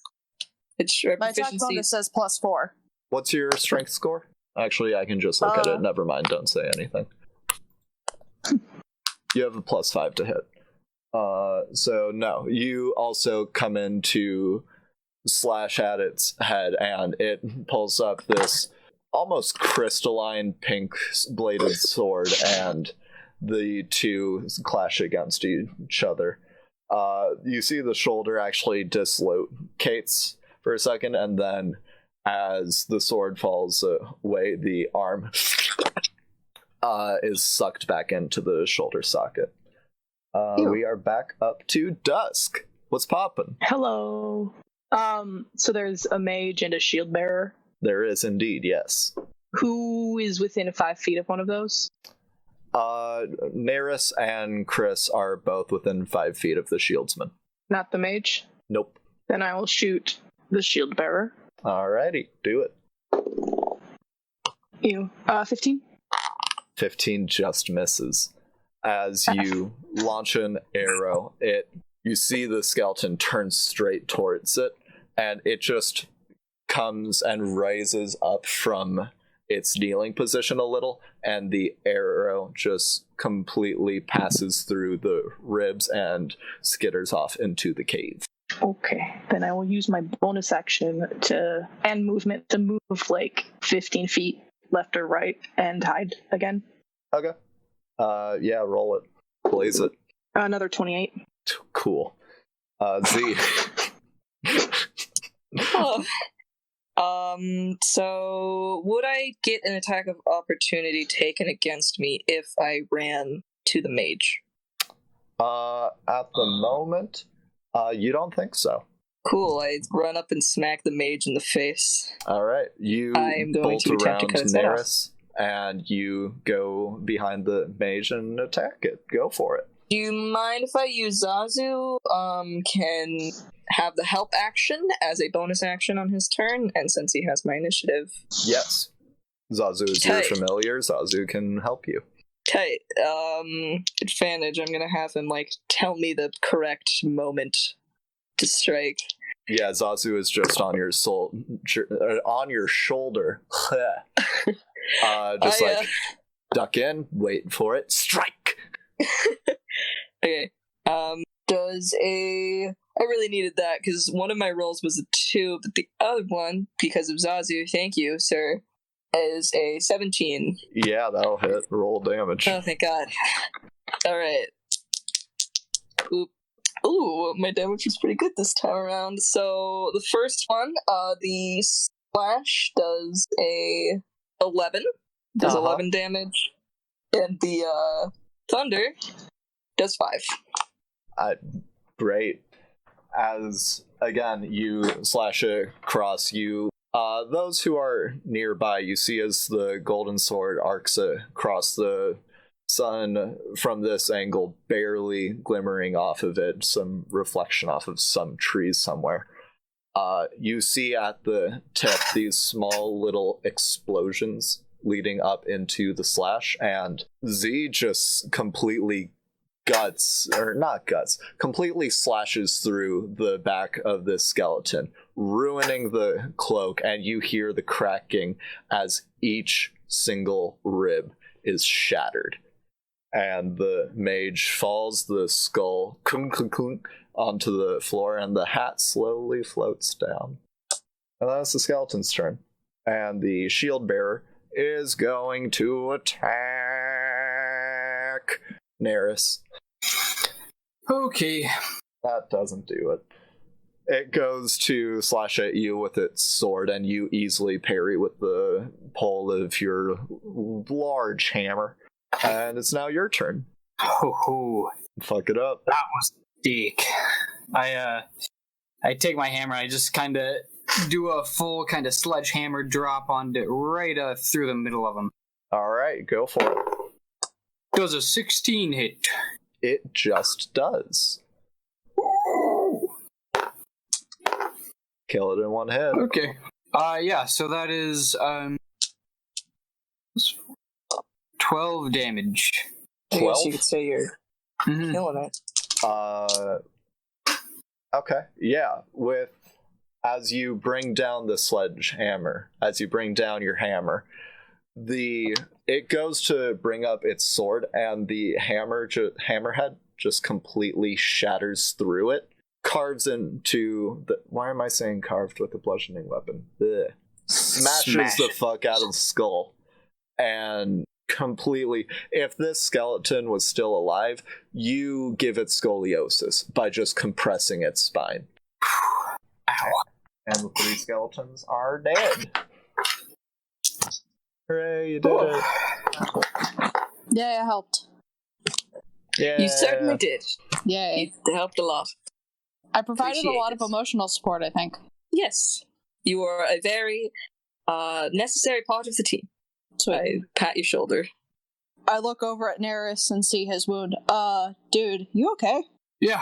It's your My attack proficiency. bonus says +4. What's your strength score? Actually, I can just look at it. Never mind, don't say anything. You have a +5 to hit. So no, you also come in to slash at its head, and it pulls up this almost crystalline pink bladed sword, and the two clash against each other. You see the shoulder actually dislocates for a second, and then as the sword falls away, the arm is sucked back into the shoulder socket. We are back up to dusk. What's poppin'? Hello. So there's a mage and a shield bearer. There is indeed, yes. Who is within 5 feet of one of those? Neris and Chris are both within 5 feet of the shieldsman. Not the mage? Nope. Then I will shoot the shield bearer. Alrighty, do it. 15? 15 just misses. As you launch an arrow, you see the skeleton turn straight towards it, and it just comes and rises up from its kneeling position a little, and the arrow just completely passes through the ribs and skitters off into the cave. Okay, then I will use my bonus action and movement to move like 15 feet left or right and hide again. Okay. Yeah, roll it. Blaze it. Another 28. Cool. Z. So would I get an attack of opportunity taken against me if I ran to the mage? At the moment, you don't think so. Cool, I run up and smack the mage in the face. Alright, you I am going bolt to attempt to around cut its head off. Neris, and you go behind the mage and attack it. Go for it. Do you mind if I use Zazu? Can have the help action as a bonus action on his turn, and since he has my initiative. Yes. Zazu is your Tight. familiar. Zazu can help you. Tight. Advantage. I'm gonna have him tell me the correct moment to strike. Yeah, Zazu is just on your on your shoulder. Duck in, wait for it, strike. Okay. I really needed that because one of my rolls was a 2, but the other one, because of Zazu, thank you, sir, is a 17. Yeah, that'll hit. Roll damage. Oh, thank God. Alright. Ooh, my damage was pretty good this time around. So, the first one, the slash does a 11. Does 11 damage. And the thunder does 5. Great. As, again, you slash across, those who are nearby, you see as the golden sword arcs across the sun from this angle, barely glimmering off of it, some reflection off of some trees somewhere. You see at the tip these small little explosions leading up into the slash, and Z just completely completely slashes through the back of this skeleton, ruining the cloak, and you hear the cracking as each single rib is shattered. And the mage falls, the skull onto the floor, and the hat slowly floats down. And that's the skeleton's turn. And the shield bearer is going to attack Neris. Okay. That doesn't do it. It goes to slash at you with its sword, and you easily parry with the pole of your large hammer. And it's now your turn. Ho. Fuck it up. That was dick. I take my hammer, I just kind of do a full kind of sledgehammer drop on it right through the middle of him. Alright, go for it. Does a 16 hit? It just does. Kill it in one hit. Okay. Yeah, so that is 12 damage. I 12? guess you could say you're killing it. Okay, yeah. As you bring down the sledgehammer, as you bring down your hammer, it goes to bring up its sword, and the hammerhead just completely shatters through it, carves into the. Why am I saying carved with a bludgeoning weapon? Ugh. Smashes the fuck out of the skull, and completely. If this skeleton was still alive, you give it scoliosis by just compressing its spine. Ow. And the 3 skeletons are dead. Hooray, you did it. Yeah, it helped. Yeah. You certainly did. Yay. It helped a lot. I provided a lot of Appreciate it. emotional support, I think. Yes. You are a very necessary part of the team. So I pat your shoulder. I look over at Neris and see his wound. Dude, you okay? Yeah,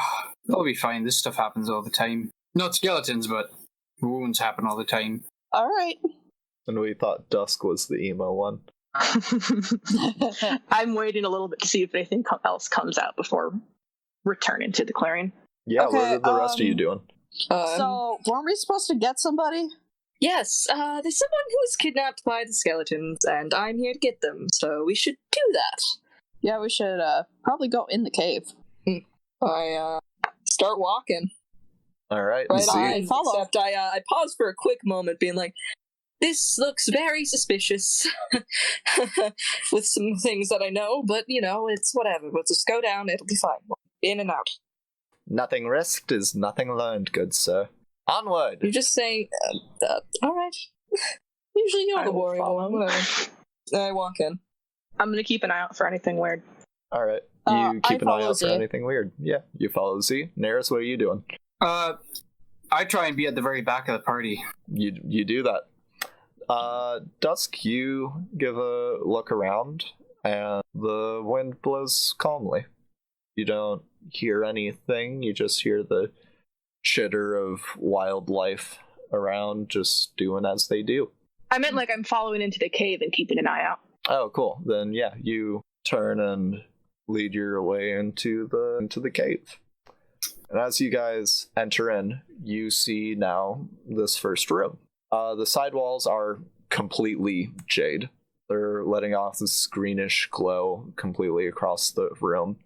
I'll be fine. This stuff happens all the time. Not skeletons, but wounds happen all the time. Alright. And we thought Dusk was the emo one. I'm waiting a little bit to see if anything else comes out before returning to the clearing. Yeah, Okay, what are the rest of you doing? So, weren't we supposed to get somebody? Yes, there's someone who was kidnapped by the skeletons, and I'm here to get them, so we should do that. Yeah, we should probably go in the cave. I start walking. Alright, Right see. on. Follow. Except I pause for a quick moment, being like, this looks very suspicious. With some things that I know, but, it's whatever. We'll just go down, it'll be fine. In and out. Nothing risked is nothing learned, good sir. Onward! You're just saying, alright. Usually you're I the will warrior follow. one, whatever. I walk in. I'm gonna keep an eye out for anything weird. Alright, you keep an eye follow out for Z. anything weird. Yeah, you follow Z. Neris, what are you doing? I try and be at the very back of the party. You do that. Dusk, you give a look around, and the wind blows calmly. You don't hear anything, you just hear the chitter of wildlife around, just doing as they do. I meant like I'm following into the cave and keeping an eye out. Oh, cool. Then yeah, you turn and lead your way into the cave. And as you guys enter in, you see now this first room. The side walls are completely jade. They're letting off this greenish glow completely across the room.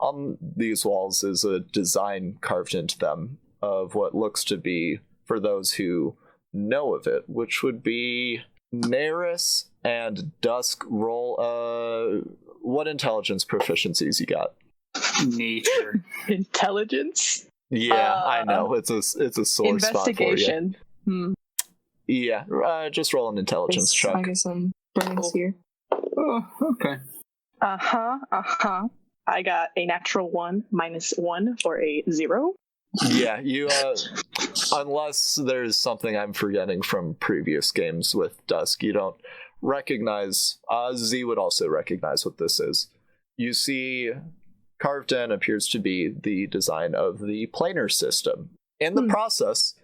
On these walls is a design carved into them of what looks to be, for those who know of it, which would be Neris and Dusk. Roll what intelligence proficiencies you got? Nature. Intelligence? Yeah, I know. It's a sore spot for you. Investigation. Yeah, just roll an intelligence check. I guess I'm burning here. Oh, okay. I got a natural 1 minus 1 for a 0. Yeah, you, unless there's something I'm forgetting from previous games with Dusk, you don't recognize, Z would also recognize what this is. You see, carved in appears to be the design of the planar system, in the process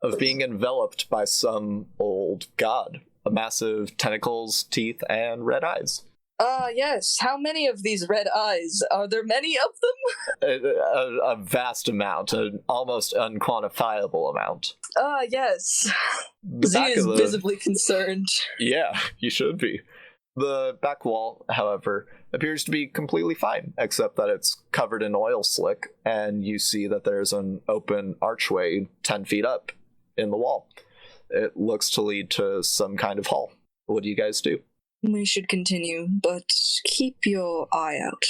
of being enveloped by some old god. A massive tentacles, teeth, and red eyes. Yes. How many of these red eyes? Are there many of them? A vast amount, an almost unquantifiable amount. Yes. The Z back is of the- visibly concerned. Yeah, you should be. The back wall, however, appears to be completely fine, except that it's covered in oil slick, and you see that there's an open archway 10 feet up in the wall. It looks to lead to some kind of hall. What do you guys do? We should continue, but keep your eye out.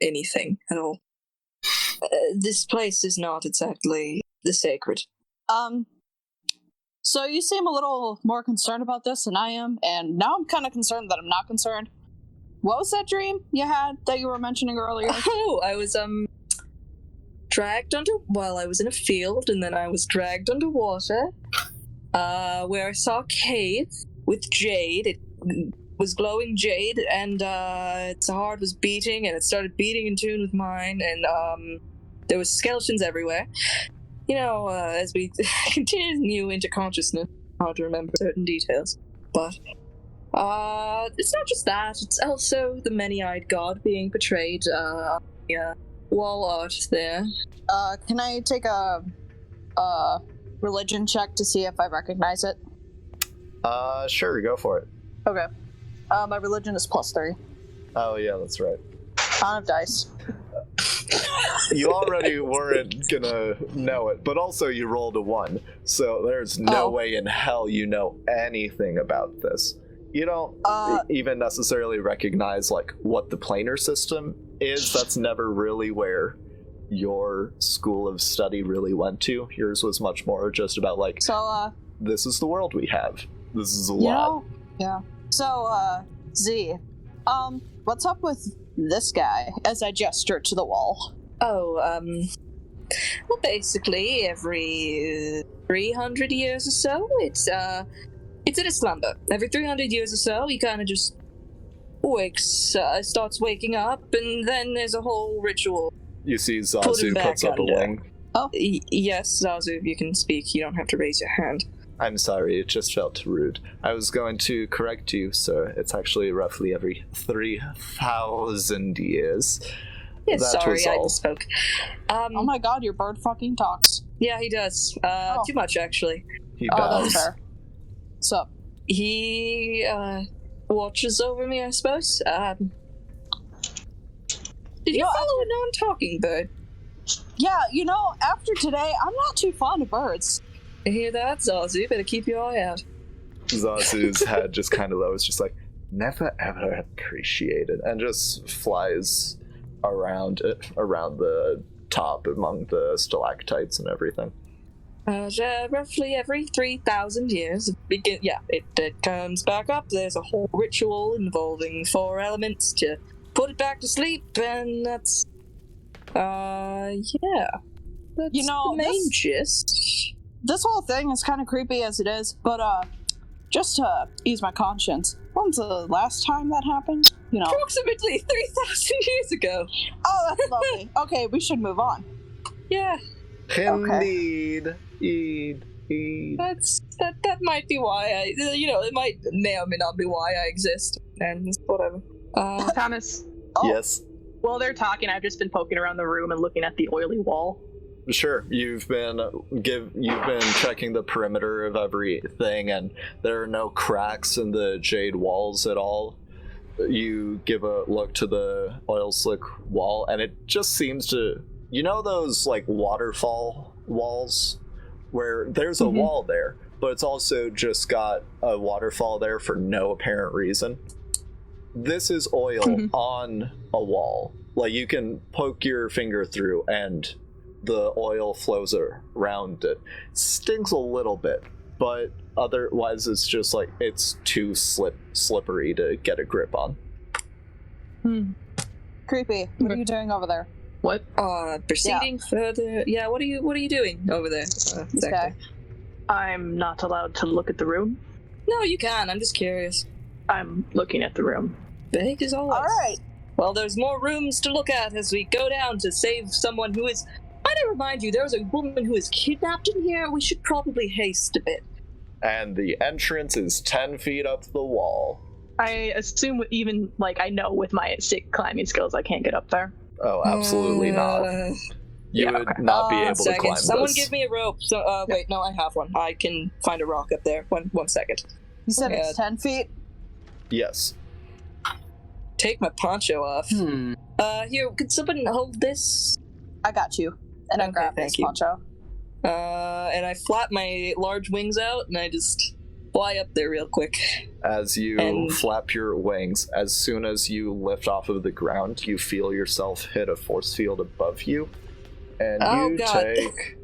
Anything at all. This place is not exactly the sacred. So you seem a little more concerned about this than I am, and now I'm kind of concerned that I'm not concerned. What was that dream you had that you were mentioning earlier? Oh, I was, I was in a field, and then I was dragged underwater, where I saw a cave with Jade. It was glowing jade, and, its heart was beating, and it started beating in tune with mine, and, there was skeletons everywhere. You know, as we continue into consciousness, hard to remember certain details. But, it's not just that, it's also the many-eyed god being portrayed, on the, wall art there. Can I take a religion check to see if I recognize it? Sure, go for it. Okay. My religion is +3. Oh, yeah, that's right. On of dice. You already weren't gonna know it, but also you rolled a 1, so there's no way in hell you know anything about this. You don't even necessarily recognize, like, what the planar system is. That's never really where your school of study really went to. Yours was much more just about, like, this is the world we have. This is a lot. Yeah. So, Z, what's up with this guy, as I gesture to the wall? Oh, well, basically, every 300 years or so, it's in a slumber. Every 300 years or so, he kind of just starts waking up, and then there's a whole ritual. You see Zazu puts up a wing. Oh, yes, Zazu, if you can speak, you don't have to raise your hand. I'm sorry, it just felt rude. I was going to correct you, sir. It's actually roughly every 3,000 years. Yeah, sorry, I misspoke. Oh my god, your bird fucking talks. Yeah, he does. Too much, actually. He does. That's fair. What's up? He, watches over me, I suppose. Did you follow a non-talking bird? Yeah, you know, after today, I'm not too fond of birds. I hear that, Zazu. Better keep your eye out. Zazu's head just kind of lowers, just like, never ever appreciated, and just flies around the top among the stalactites and everything. Roughly every 3,000 years, it comes back up. There's a whole ritual involving 4 elements to put it back to sleep, and that's, That's you know, the main gist. This whole thing is kind of creepy as it is, but, just to ease my conscience, when's the last time that happened? You know. Approximately 3,000 years ago. Oh, that's lovely. Okay, we should move on. Yeah. Indeed. That might be why it may or may not be why I exist, and whatever. Thomas. Yes. While they're talking, I've just been poking around the room and looking at the oily wall. Sure, you've been checking the perimeter of everything, and there are no cracks in the jade walls at all. You give a look to the oil slick wall, and it just seems to, you know, those like waterfall walls where there's a wall there, but it's also just got a waterfall there for no apparent reason. This is oil on a wall. Like, you can poke your finger through and the oil flows around it. Stinks a little bit, but otherwise it's just like, it's too slippery to get a grip on. Creepy. What are you doing over there? What? Proceeding further. Yeah, what are you doing over there? Exactly. I'm not allowed to look at the room. No, you can. I'm just curious. I'm looking at the room. Big as always. All right. Well, there's more rooms to look at as we go down to save someone who is... Might I remind you, there was a woman who was kidnapped in here. We should probably haste a bit. And the entrance is 10 feet up the wall. I assume even, like, I know with my sick climbing skills I can't get up there. Oh, absolutely not. You would not be able to climb Someone this. give me a rope. So, wait, no, I have one. I can find a rock up there. One second. You said it's 10 feet? Yes. Take my poncho off. Here, could someone hold this? I got you. And I grab this poncho. And I flap my large wings out, and I just fly up there real quick. As you flap your wings, as soon as you lift off of the ground, you feel yourself hit a force field above you, and take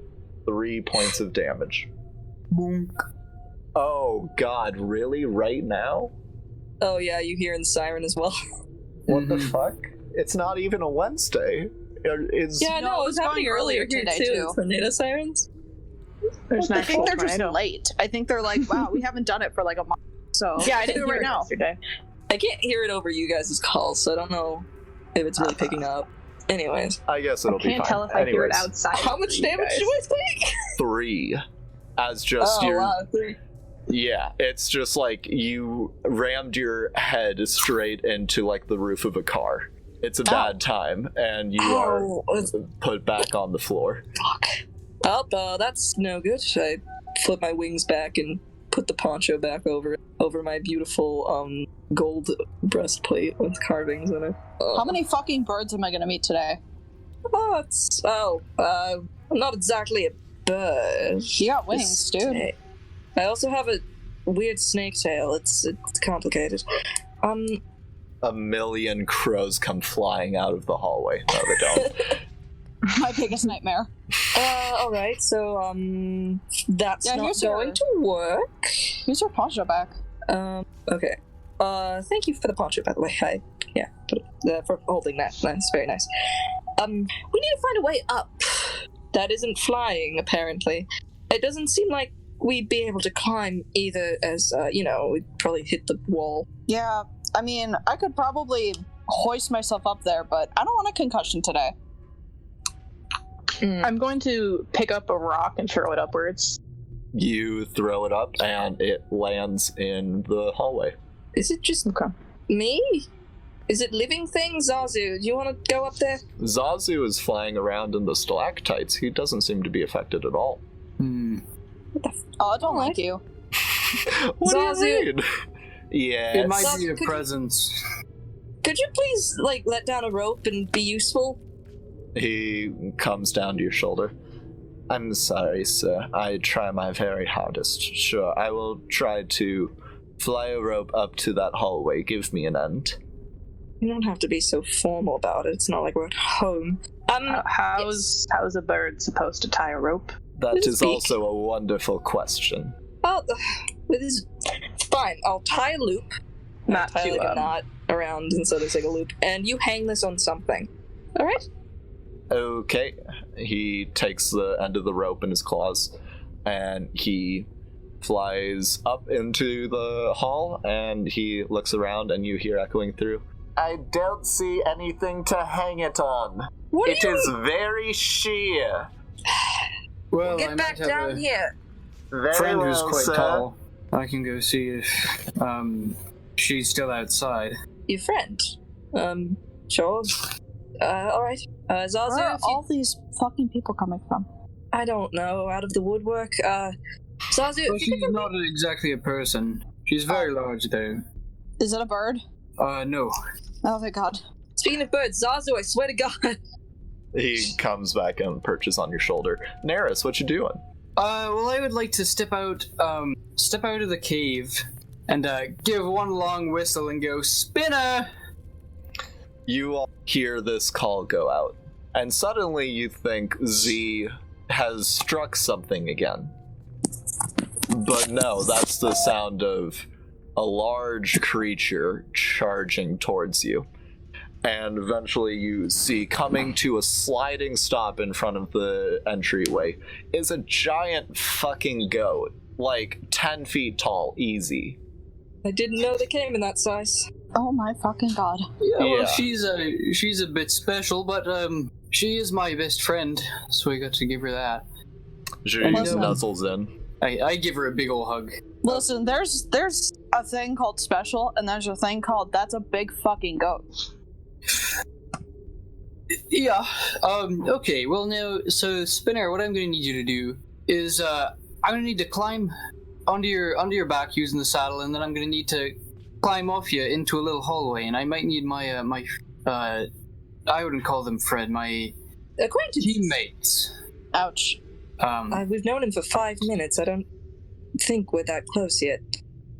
3 points of damage. Boom. Oh god, really? Right now? Oh yeah, you hear the siren as well. What the fuck? It's not even a Wednesday. It's Yeah, no, it was happening earlier today, today too. Tornado sirens. There's an I think actual they're just tornado. late. I think they're like, wow, we haven't done it for like a month. So Yeah, I do didn't it hear right it now. yesterday. I can't hear it over you guys' calls, so I don't know if it's really picking up. Anyways, I guess it'll I be can't fine. tell if I hear it Anyways, outside. how much damage do I take? 3. As just Oh your wow, 3. Yeah, it's just like you rammed your head straight into like the roof of a car. It's a bad time, and you are put back on the floor. Fuck. Oh, that's no good. I flip my wings back and put the poncho back over my beautiful gold breastplate with carvings in it. How many fucking birds am I gonna meet today? I'm not exactly a bird. You got wings, dude. I also have a weird snake tail. It's complicated. A million crows come flying out of the hallway. No, they don't. My biggest nightmare. Alright, so, that's Yeah, not here's going to work. Here's your poncho back. Okay. Thank you for the poncho, by the way. For holding that. That's very nice. We need to find a way up. That isn't flying, apparently. It doesn't seem like we'd be able to climb either, as, we'd probably hit the wall. Yeah, I mean, I could probably hoist myself up there, but I don't want a concussion today. I'm going to pick up a rock and throw it upwards. You throw it up, and it lands in the hallway. Is it just me? Is it living things, Zazu? Do you want to go up there? Zazu is flying around in the stalactites. He doesn't seem to be affected at all. Oh, I don't like you. What do Zazu. you mean? Yeah. It might Zazu, be a could you- presence. Could you please, let down a rope and be useful? He comes down to your shoulder. I'm sorry, sir. I try my very hardest. Sure, I will try to fly a rope up to that hallway. Give me an end. You don't have to be so formal about it. It's not like we're at home. How's a bird supposed to tie a rope? That With his is beak. also a wonderful question. Well, with his... Fine, I'll tie a loop. Not tie to a knot around, and so there's like a loop. And you hang this on something. Alright? Okay. He takes the end of the rope in his claws, and he flies up into the hall, and he looks around, and you hear echoing through, I don't see anything to hang it on. What It is very sheer. Well, I Get might back have down a here. Very friend who's well, quite sir. tall. I can go see if she's still outside. Your friend? Sure. Alright. Zazu, Where are if you- all these fucking people coming from? I don't know, out of the woodwork. Zazu, Well, if you she's could not exactly a person. She's very large, though. Is it a bird? No. Oh, thank God. Speaking of birds, Zazu, I swear to God. He comes back and perches on your shoulder. Neris, what you doing? Well, I would like to step out of the cave and give one long whistle and go, Spinner! You all hear this call go out, and suddenly you think Z has struck something again. But no, that's the sound of a large creature charging towards you. And eventually you see, coming to a sliding stop in front of the entryway, is a giant fucking goat. Like 10 feet tall, easy. I didn't know they came in that size. Oh my fucking God. Yeah, well, Yeah. she's a bit special, but she is my best friend, so I got to give her that. She Listen. nuzzles in. I give her a big ol' hug. Listen, there's a thing called special, and there's a thing called that's a big fucking goat. Yeah. Okay. Well, now, so Spinner, what I'm going to need you to do is, I'm going to need to climb onto your back using the saddle, and then I'm going to need to climb off you into a little hallway, and I might need my I wouldn't call them friend, my Acquaintance. teammates. Ouch. We've known him for 5 minutes. I don't think we're that close yet.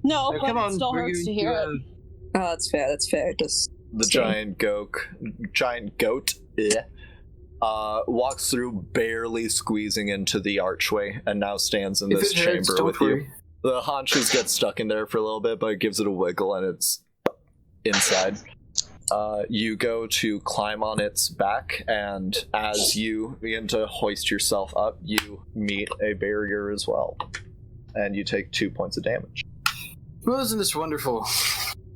No, So but come it on, still we're hurts to going hear it. Oh, that's fair. It does. The giant goat walks through, barely squeezing into the archway, and now stands in this chamber with you. The haunches get stuck in there for a little bit, but it gives it a wiggle, and it's inside. You go to climb on its back, and as you begin to hoist yourself up, you meet a barrier as well. And you take 2 points of damage. Well, isn't this wonderful?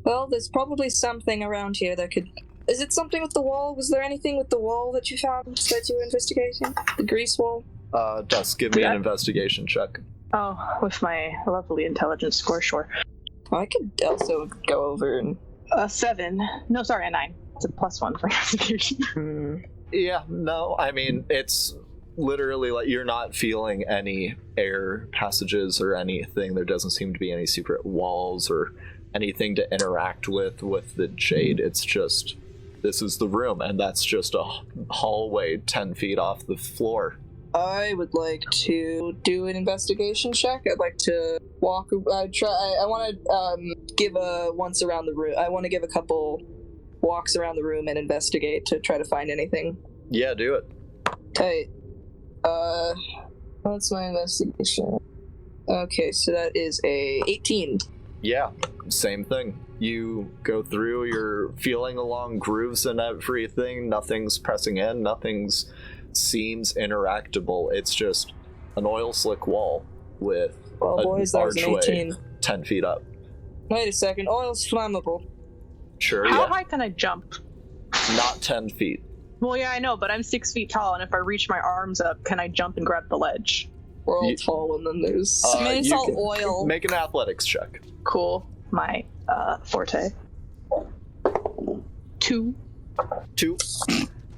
Well, there's probably something around here that could... Is it something with the wall? Was there anything with the wall that you found that you were investigating? The grease wall? Dust, give me an investigation check. Oh, with my lovely intelligence score, sure. I could also go over and... 7. No, sorry, a 9. It's a +1 for investigation. Yeah, no, I mean, it's literally like you're not feeling any air passages or anything. There doesn't seem to be any secret walls or anything to interact with the Jade. It's just, this is the room, and that's just a hallway 10 feet off the floor. I would like to do an investigation check. I'd like to walk. I want to give a once around the room. I want to give a couple walks around the room and investigate to try to find anything. Yeah, do it. Okay. What's my investigation? Okay, so that is a 18. Yeah, same thing. You go through, you're feeling along grooves and everything. Nothing's pressing in, nothing's seems interactable. It's just an oil slick wall with an archway 10 feet up. Wait a second, oil's flammable. Sure, How high can I jump? Not 10 feet. Well, yeah, I know, but I'm 6 feet tall, and if I reach my arms up, can I jump and grab the ledge? We're all tall, and then there's... I mean, it's all oil. Make an athletics check. Cool. My forte. 2.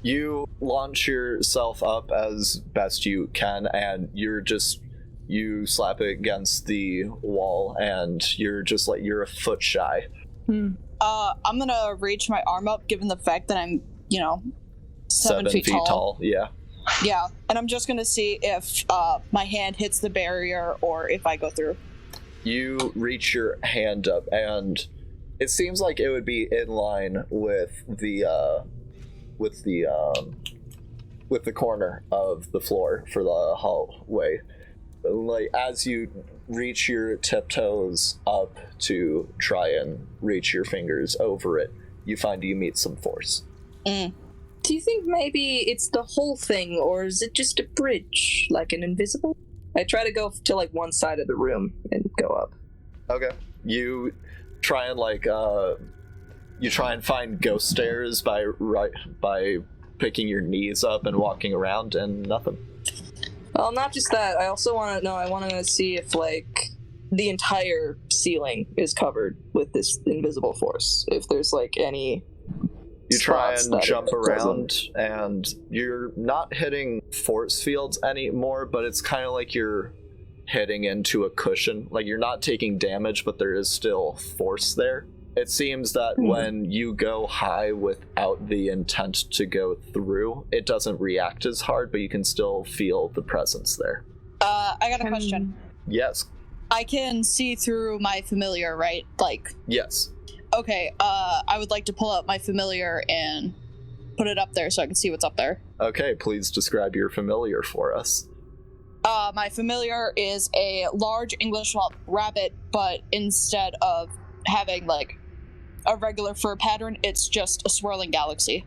You launch yourself up as best you can, and you slap it against the wall, and you're just like, you're a foot shy. I'm gonna reach my arm up, given the fact that I'm, 7 feet tall. Yeah. Yeah, and I'm just gonna see if my hand hits the barrier or if I go through. You reach your hand up, and it seems like it would be in line with the corner of the floor for the hallway. Like, as you reach your tiptoes up to try and reach your fingers over it, you find you meet some force. Do you think maybe it's the whole thing, or is it just a bridge, like an invisible? I try to go to one side of the room and go up. Okay. You try and find ghost stairs by picking your knees up and walking around, and nothing. Well, not just that. I also want to know. I want to see if the entire ceiling is covered with this invisible force. If there's any. You try and jump around, and you're not hitting force fields anymore, but it's kind of like you're hitting into a cushion. Like, you're not taking damage, but there is still force there. It seems that when you go high without the intent to go through, it doesn't react as hard, but you can still feel the presence there. I got a question. Yes. I can see through my familiar, right? Yes. Okay, I would like to pull out my familiar and put it up there so I can see what's up there. Okay, please describe your familiar for us. My familiar is a large English rabbit, but instead of having a regular fur pattern, it's just a swirling galaxy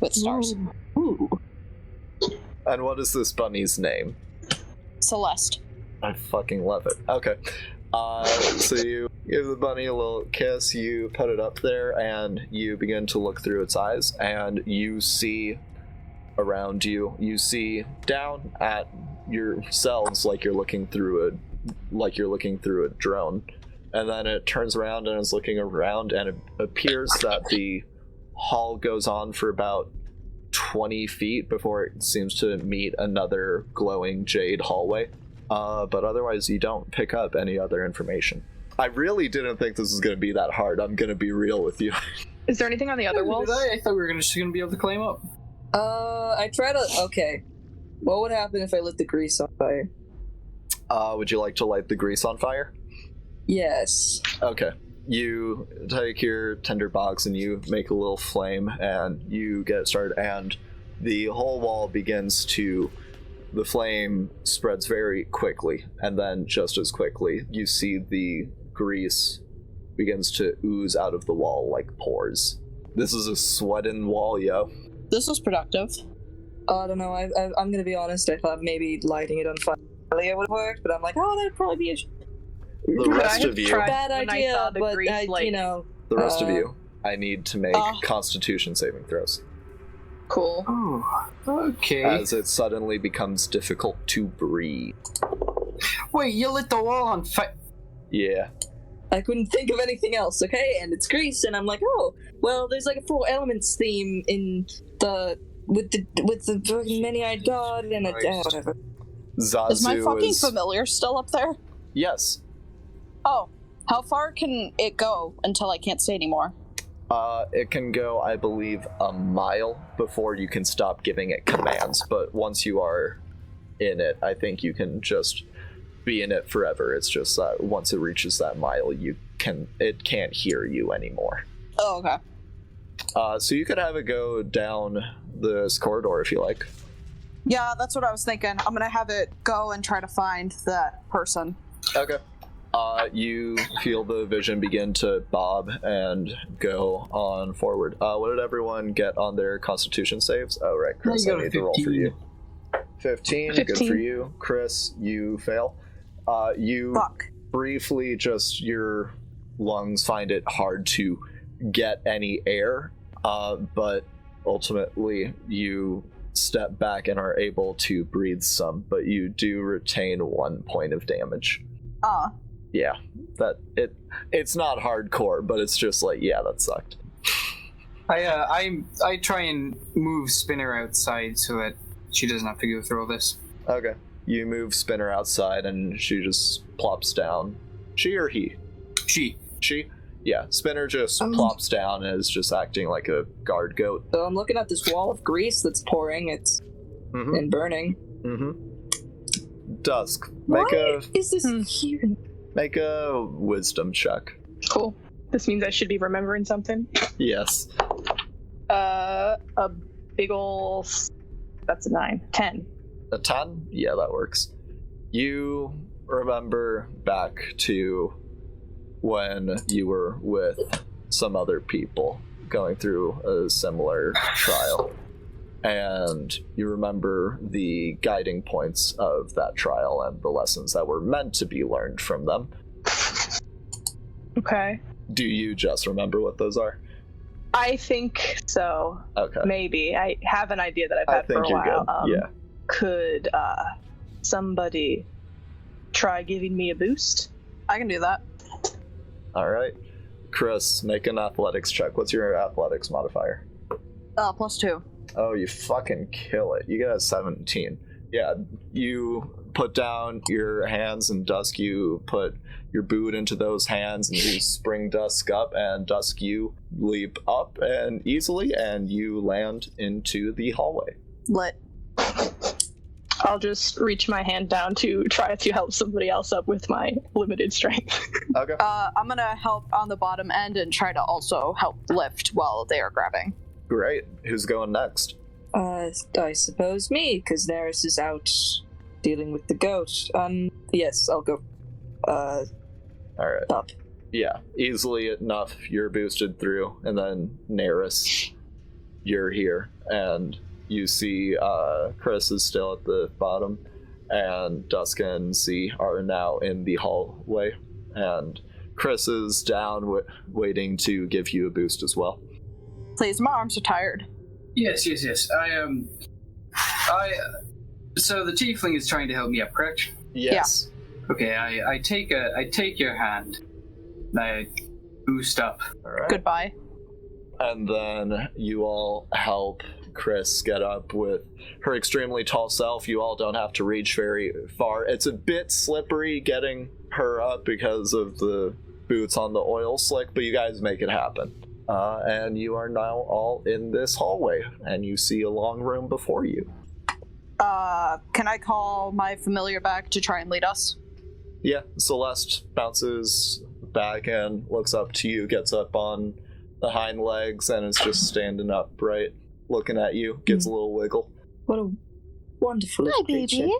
with stars. Ooh. And what is this bunny's name? Celeste. I fucking love it. Okay. So you give the bunny a little kiss, you put it up there, and you begin to look through its eyes, and you see around you, you see down at yourselves like you're looking through a drone. And then it turns around and is looking around, and it appears that the hall goes on for about 20 feet before it seems to meet another glowing jade hallway. But otherwise, you don't pick up any other information. I really didn't think this was going to be that hard. I'm going to be real with you. Is there anything on the other walls? I thought we were just going to be able to climb up. I try to... Okay. What would happen if I lit the grease on fire? Would you like to light the grease on fire? Yes. Okay. You take your tinderbox and you make a little flame, and you get started, and the whole wall begins to... The flame spreads very quickly, and then just as quickly, you see the grease begins to ooze out of the wall like pores. This is a sweating wall, yo. This was productive. I don't know, I'm gonna be honest, I thought maybe lighting it on fire would work, but I'm like, oh, that'd probably be a The rest of you... bad idea, but, you know... The rest of you, I need to make Constitution saving throws. Cool. Oh, okay. As it suddenly becomes difficult to breathe. Wait, you lit the wall on fire? Yeah. I couldn't think of anything else, okay? And it's grease, and I'm like, oh, well, there's like a Four Elements theme in the... With the fucking many-eyed god, and whatever. Zazu is my fucking familiar still up there? Yes. Oh, how far can it go until I can't say anymore? It can go, I believe, a mile before you can stop giving it commands, but once you are in it, I think you can just be in it forever. It's just that once it reaches that mile, it can't hear you anymore. Oh, okay. So you could have it go down this corridor if you like. Yeah, that's what I was thinking. I'm gonna have it go and try to find that person. Okay. You feel the vision begin to bob and go on forward. What did everyone get on their Constitution saves? Oh, right, Chris, I need to roll for you. 15, good for you. Chris, you fail. You briefly your lungs find it hard to get any air, but ultimately you step back and are able to breathe some, but you do retain 1 point of damage. Yeah, it's not hardcore, but it's just like, yeah, that sucked. I try and move Spinner outside so that she doesn't have to go through all this. Okay. You move Spinner outside and she just plops down. She or he? She. She? Yeah, Spinner just plops down and is just acting like a guard goat. So I'm looking at this wall of grease that's pouring, it's and burning. Dusk. Is this here? Make a wisdom check. Cool. This means I should be remembering something. Yes. A big ol'... That's a 9. 10. A 10? Yeah, that works. You remember back to when you were with some other people going through a similar trial. And you remember the guiding points of that trial and the lessons that were meant to be learned from them. Okay. Do you just remember what those are? I think so. Okay. Maybe. I have an idea that I've had for a while. Yeah. Could somebody try giving me a boost? I can do that. All right. Chris, make an athletics check. What's your athletics modifier? +2. Oh, you fucking kill it. You get a 17. Yeah, you put down your hands, and Dusk, you put your boot into those hands, and you spring Dusk up, and Dusk, you leap up and easily, and you land into the hallway. Lit. I'll just reach my hand down to try to help somebody else up with my limited strength. Okay. I'm gonna help on the bottom end and try to also help lift while they are grabbing. Great. Who's going next? I suppose me, because Neris is out dealing with the goat. Yes, I'll go. All right. Up. Yeah, easily enough. You're boosted through, and then Neris, you're here, and you see Chris is still at the bottom, and Dusk and Z are now in the hallway, and Chris is down waiting to give you a boost as well. Please, my arms are tired. Yes. So the tiefling is trying to help me up, correct? Yes. Yeah. Okay, I take your hand. I boost up. All right. Goodbye. And then you all help Chris get up with her extremely tall self. You all don't have to reach very far. It's a bit slippery getting her up because of the boots on the oil slick, but you guys make it happen. And you are now all in this hallway, and you see a long room before you. Can I call my familiar back to try and lead us? Yeah, Celeste bounces back and looks up to you, gets up on the hind legs, and is just standing upright. looking at you, gives a little wiggle. What a wonderful Hi, creature. baby.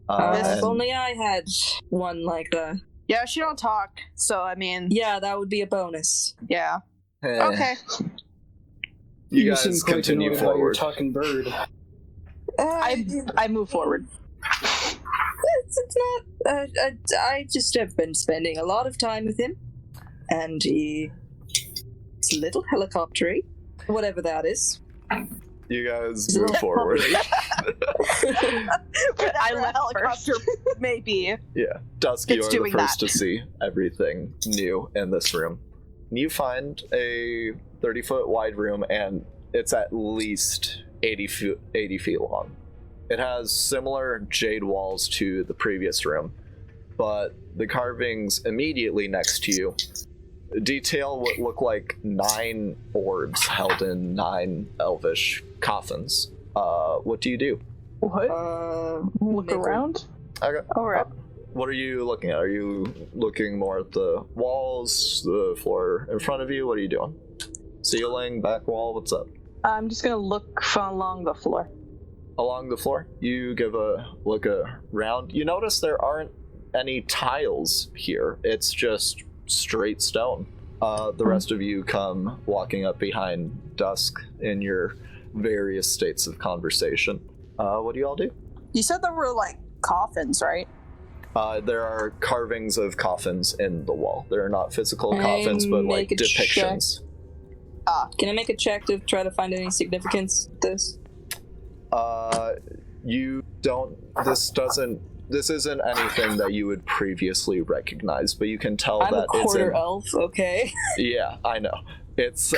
If only I had one like that. Yeah, she don't talk, so I mean, Yeah, that would be a bonus. yeah. Eh, Okay. You seem guys quite continue annoyed by your forward. talking bird. I move forward. It's not. I just have been spending a lot of time with him, and it's a little helicoptery, whatever that is. You guys It's a move little forward. I Whatever a left helicopter may be. Yeah, Dusky, It's you're the doing first that. to see everything new in this room. You find a 30-foot wide room, and it's at least 80 feet long. It has similar jade walls to the previous room, but the carvings immediately next to you detail what look like 9 orbs held in 9 elvish coffins. What do you do? What? Look Make a- around? Okay. Alright. What are you looking at? Are you looking more at the walls, the floor in front of you? What are you doing? Ceiling, back wall, what's up? I'm just gonna look along the floor. Along the floor, you give a look around. You notice there aren't any tiles here. It's just straight stone. The rest of you come walking up behind Dusk in your various states of conversation. What do you all do? You said there were like coffins, right? There are carvings of coffins in the wall. They're not physical Can I coffins, but like make a depictions. Can I make a check to try to find any significance with this? You don't. This isn't anything that you would previously recognize, but you can tell I'm that a quarter it's in, elf, okay? Yeah, I know. It's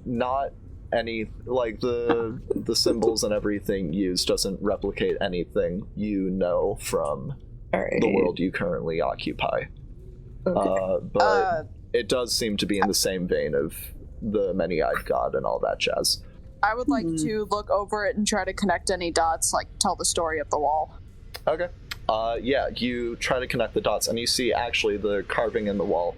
not any like the symbols and everything used doesn't replicate anything you know from Alright. the world you currently occupy. Okay. But it does seem to be in the same vein of the many-eyed god and all that jazz. I would like to look over it and try to connect any dots, like tell the story of the wall. Okay. Yeah, you try to connect the dots, and you see actually the carving in the wall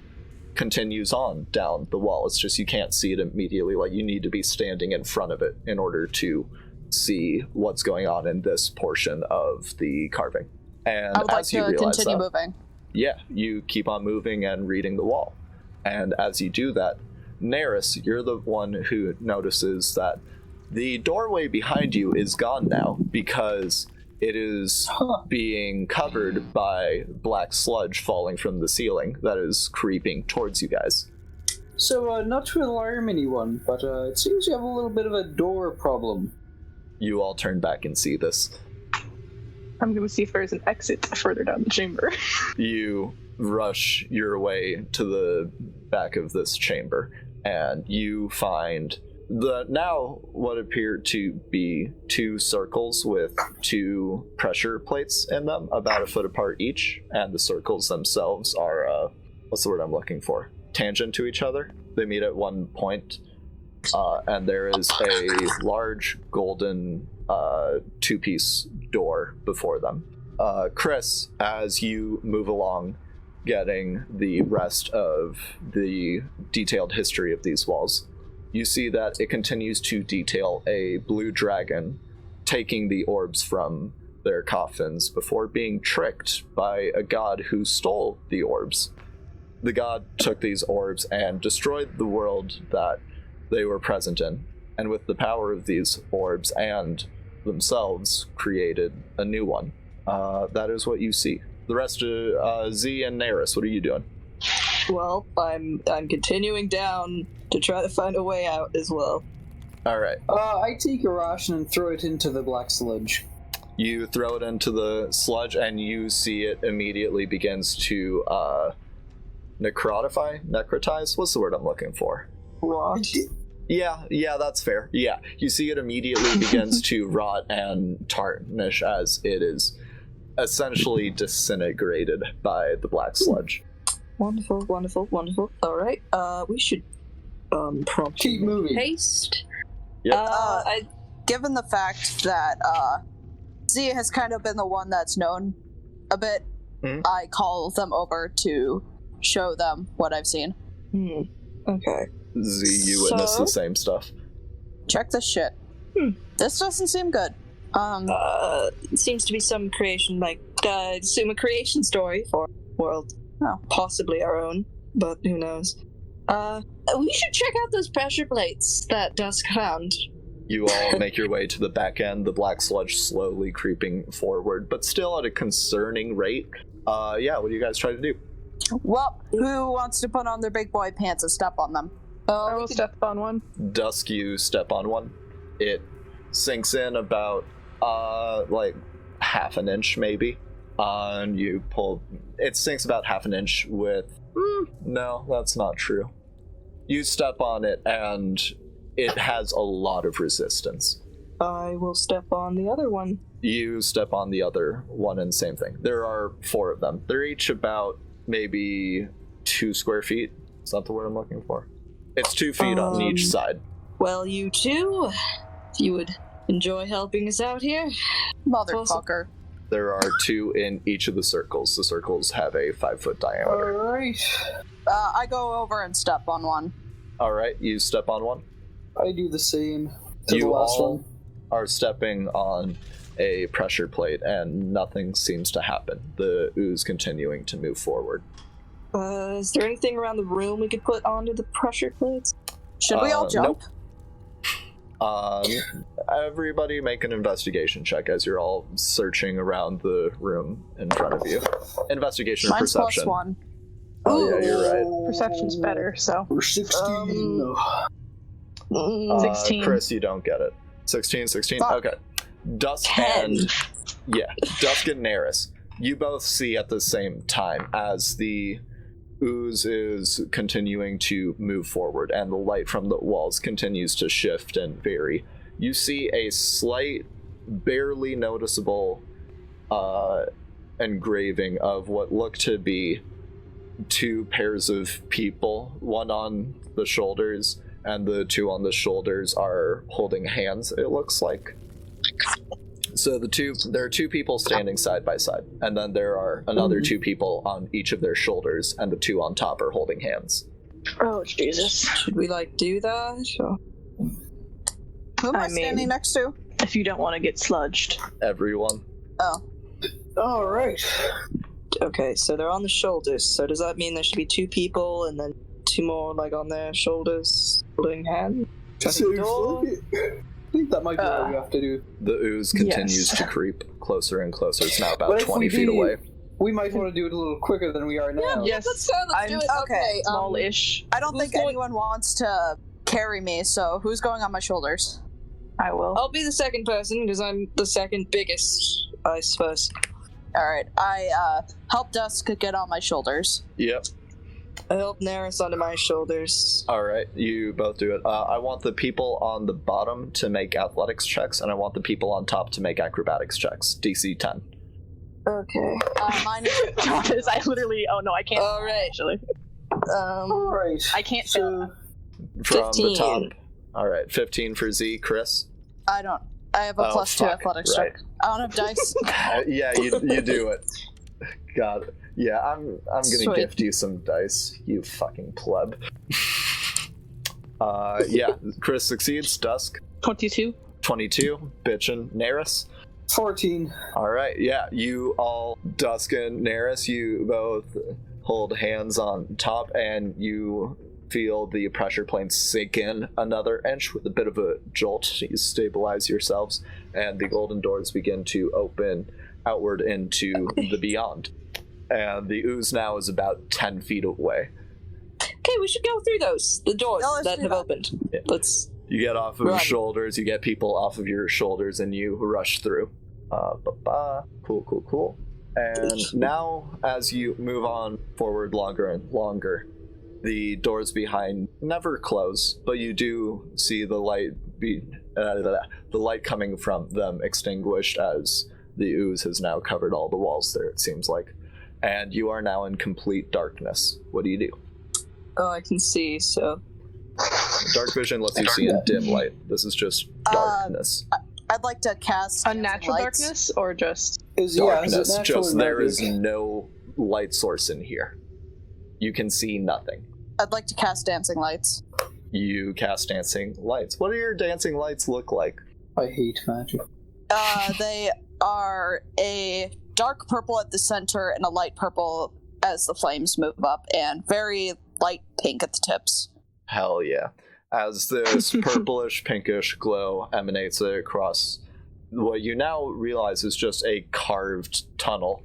continues on down the wall. It's just you can't see it immediately. Like, you need to be standing in front of it in order to see what's going on in this portion of the carving. And I would like as you to realize continue that, moving. yeah, you keep on moving and reading the wall. And as you do that, Neris, you're the one who notices that the doorway behind you is gone now because it is being covered by black sludge falling from the ceiling that is creeping towards you guys. So, not to alarm anyone, but it seems you have a little bit of a door problem. You all turn back and see this. I'm gonna see if there's an exit further down the chamber. You rush your way to the back of this chamber, and you find now what appear to be 2 circles with 2 pressure plates in them, about a foot apart each, and the circles themselves are, what's the word I'm looking for? Tangent to each other. They meet at one point, and there is a large golden 2-piece door before them. Chris, as you move along, getting the rest of the detailed history of these walls, you see that it continues to detail a blue dragon taking the orbs from their coffins before being tricked by a god who stole the orbs. The god took these orbs and destroyed the world that they were present in, and with the power of these orbs and themselves created a new one. That is what you see. The rest of Z and Neris, what are you doing? Well, I'm continuing down to try to find a way out as well. All right. I take a ration and throw it into the black sludge. You throw it into the sludge, and you see it immediately begins to necrotize? What's the word I'm looking for? Rot. Yeah, that's fair. Yeah, you see it immediately begins to rot and tarnish as it is essentially disintegrated by the black sludge. Wonderful. All right. We should prompt Keep moving. haste. Yep. Given the fact that Zia has kind of been the one that's known a bit, I call them over to show them what I've seen. Okay. Z, you witness the same stuff. check this shit. This doesn't seem good. It seems to be some creation, assume a creation story for world. Oh. Possibly our own, but who knows. We should check out those pressure plates that Dusk found. You all make your way to the back end, the black sludge slowly creeping forward, but still at a concerning rate. What do you guys try to do? Well, who wants to put on their big boy pants and step on them? I will step on one. Dusk, you step on one. It sinks in about, half an inch, maybe. And you pull... It sinks about half an inch with... no, that's not true. You step on it, and it has a lot of resistance. I will step on the other one. You step on the other one, and same thing. There are 4 of them. They're each about maybe 2 square feet. Is that the word I'm looking for? It's 2 feet on each side. Well, you two, if you would enjoy helping us out here. Motherfucker. There are 2 in each of the circles. The circles have a 5-foot diameter. Alright. I go over and step on one. Alright, you step on one. I do the same to the You last all one. are stepping on a pressure plate, and nothing seems to happen. The ooze continuing to move forward. Is there anything around the room we could put onto the pressure plates? Should we all jump? Nope. Everybody make an investigation check as you're all searching around the room in front of you. Investigation or Mine's perception. +1. Oh, yeah, you're right. Perception's better, so. We're 16. 16. Chris, you don't get it. 16? Fuck. Okay. Dusk 10. Dusk and Neris, you both see at the same time as the ooze is continuing to move forward and the light from the walls continues to shift and vary. You see a slight, barely noticeable engraving of what look to be 2 pairs of people, one on the shoulders, and the 2 on the shoulders are holding hands, it looks like. So there are 2 people standing side by side, and then there are another 2 people on each of their shoulders, and the 2 on top are holding hands. Oh, Jesus. Should we, do that? Or... Who am I I mean- standing next to? If you don't want to get sludged. Everyone. Oh. Alright. Okay, so they're on the shoulders, so does that mean there should be 2 people and then 2 more, on their shoulders, holding hands? I think that might be what we have to do. The ooze continues Yes. to creep closer and closer. It's now about But if 20 we feet do- away. We might want to do it a little quicker than we are now. Yes, let's go, let's do I'm it. Okay, small-ish. I don't Who's think going- anyone wants to carry me, so who's going on my shoulders? I will. I'll be the second person, because I'm the second biggest, I suppose. Alright, I help Dusk get on my shoulders. Yep. I help Neris onto my shoulders. Alright, you both do it. I want the people on the bottom to make athletics checks, and I want the people on top to make acrobatics checks. DC 10. Okay. Mine is Because I literally... Oh, no, I can't. All right. Actually. Alright. I can't fail. From 15. the top. Alright, 15 for Z. Chris? I have a Oh, +2 fuck, athletics right. check. I don't have dice. Yeah, you do it. God. Yeah, I'm gonna Sweet. gift you some dice, you fucking pleb. Chris succeeds. Dusk? 22. 22. Bitchin'. Neris? 14. Alright, yeah, you all, Dusk and Neris, you both hold hands on top, and you feel the pressure plane sink in another inch with a bit of a jolt. You stabilize yourselves, and the golden doors begin to open outward into the beyond. And the ooze now is about 10 feet away. Okay, we should go through those. The doors Yeah, let's that do have that. opened. Yeah. Let's... You get off of Run. shoulders, you get people off of your shoulders, and you rush through. Cool. And now, as you move on forward longer and longer, the doors behind never close, but you do see the light the light coming from them extinguished as the ooze has now covered all the walls there, it seems like. And you are now in complete darkness. What do you do? Oh, I can see, so... Dark vision lets you see in dim light. This is just darkness. I'd like to cast Unnatural lights. darkness or just... Is Darkness, it natural just or there is magic? no light source in here. You can see nothing. I'd like to cast dancing lights. You cast dancing lights. What do your dancing lights look like? I hate magic. They are a dark purple at the center and a light purple as the flames move up, and very light pink at the tips. Hell yeah. As this purplish, pinkish glow emanates across what you now realize is just a carved tunnel.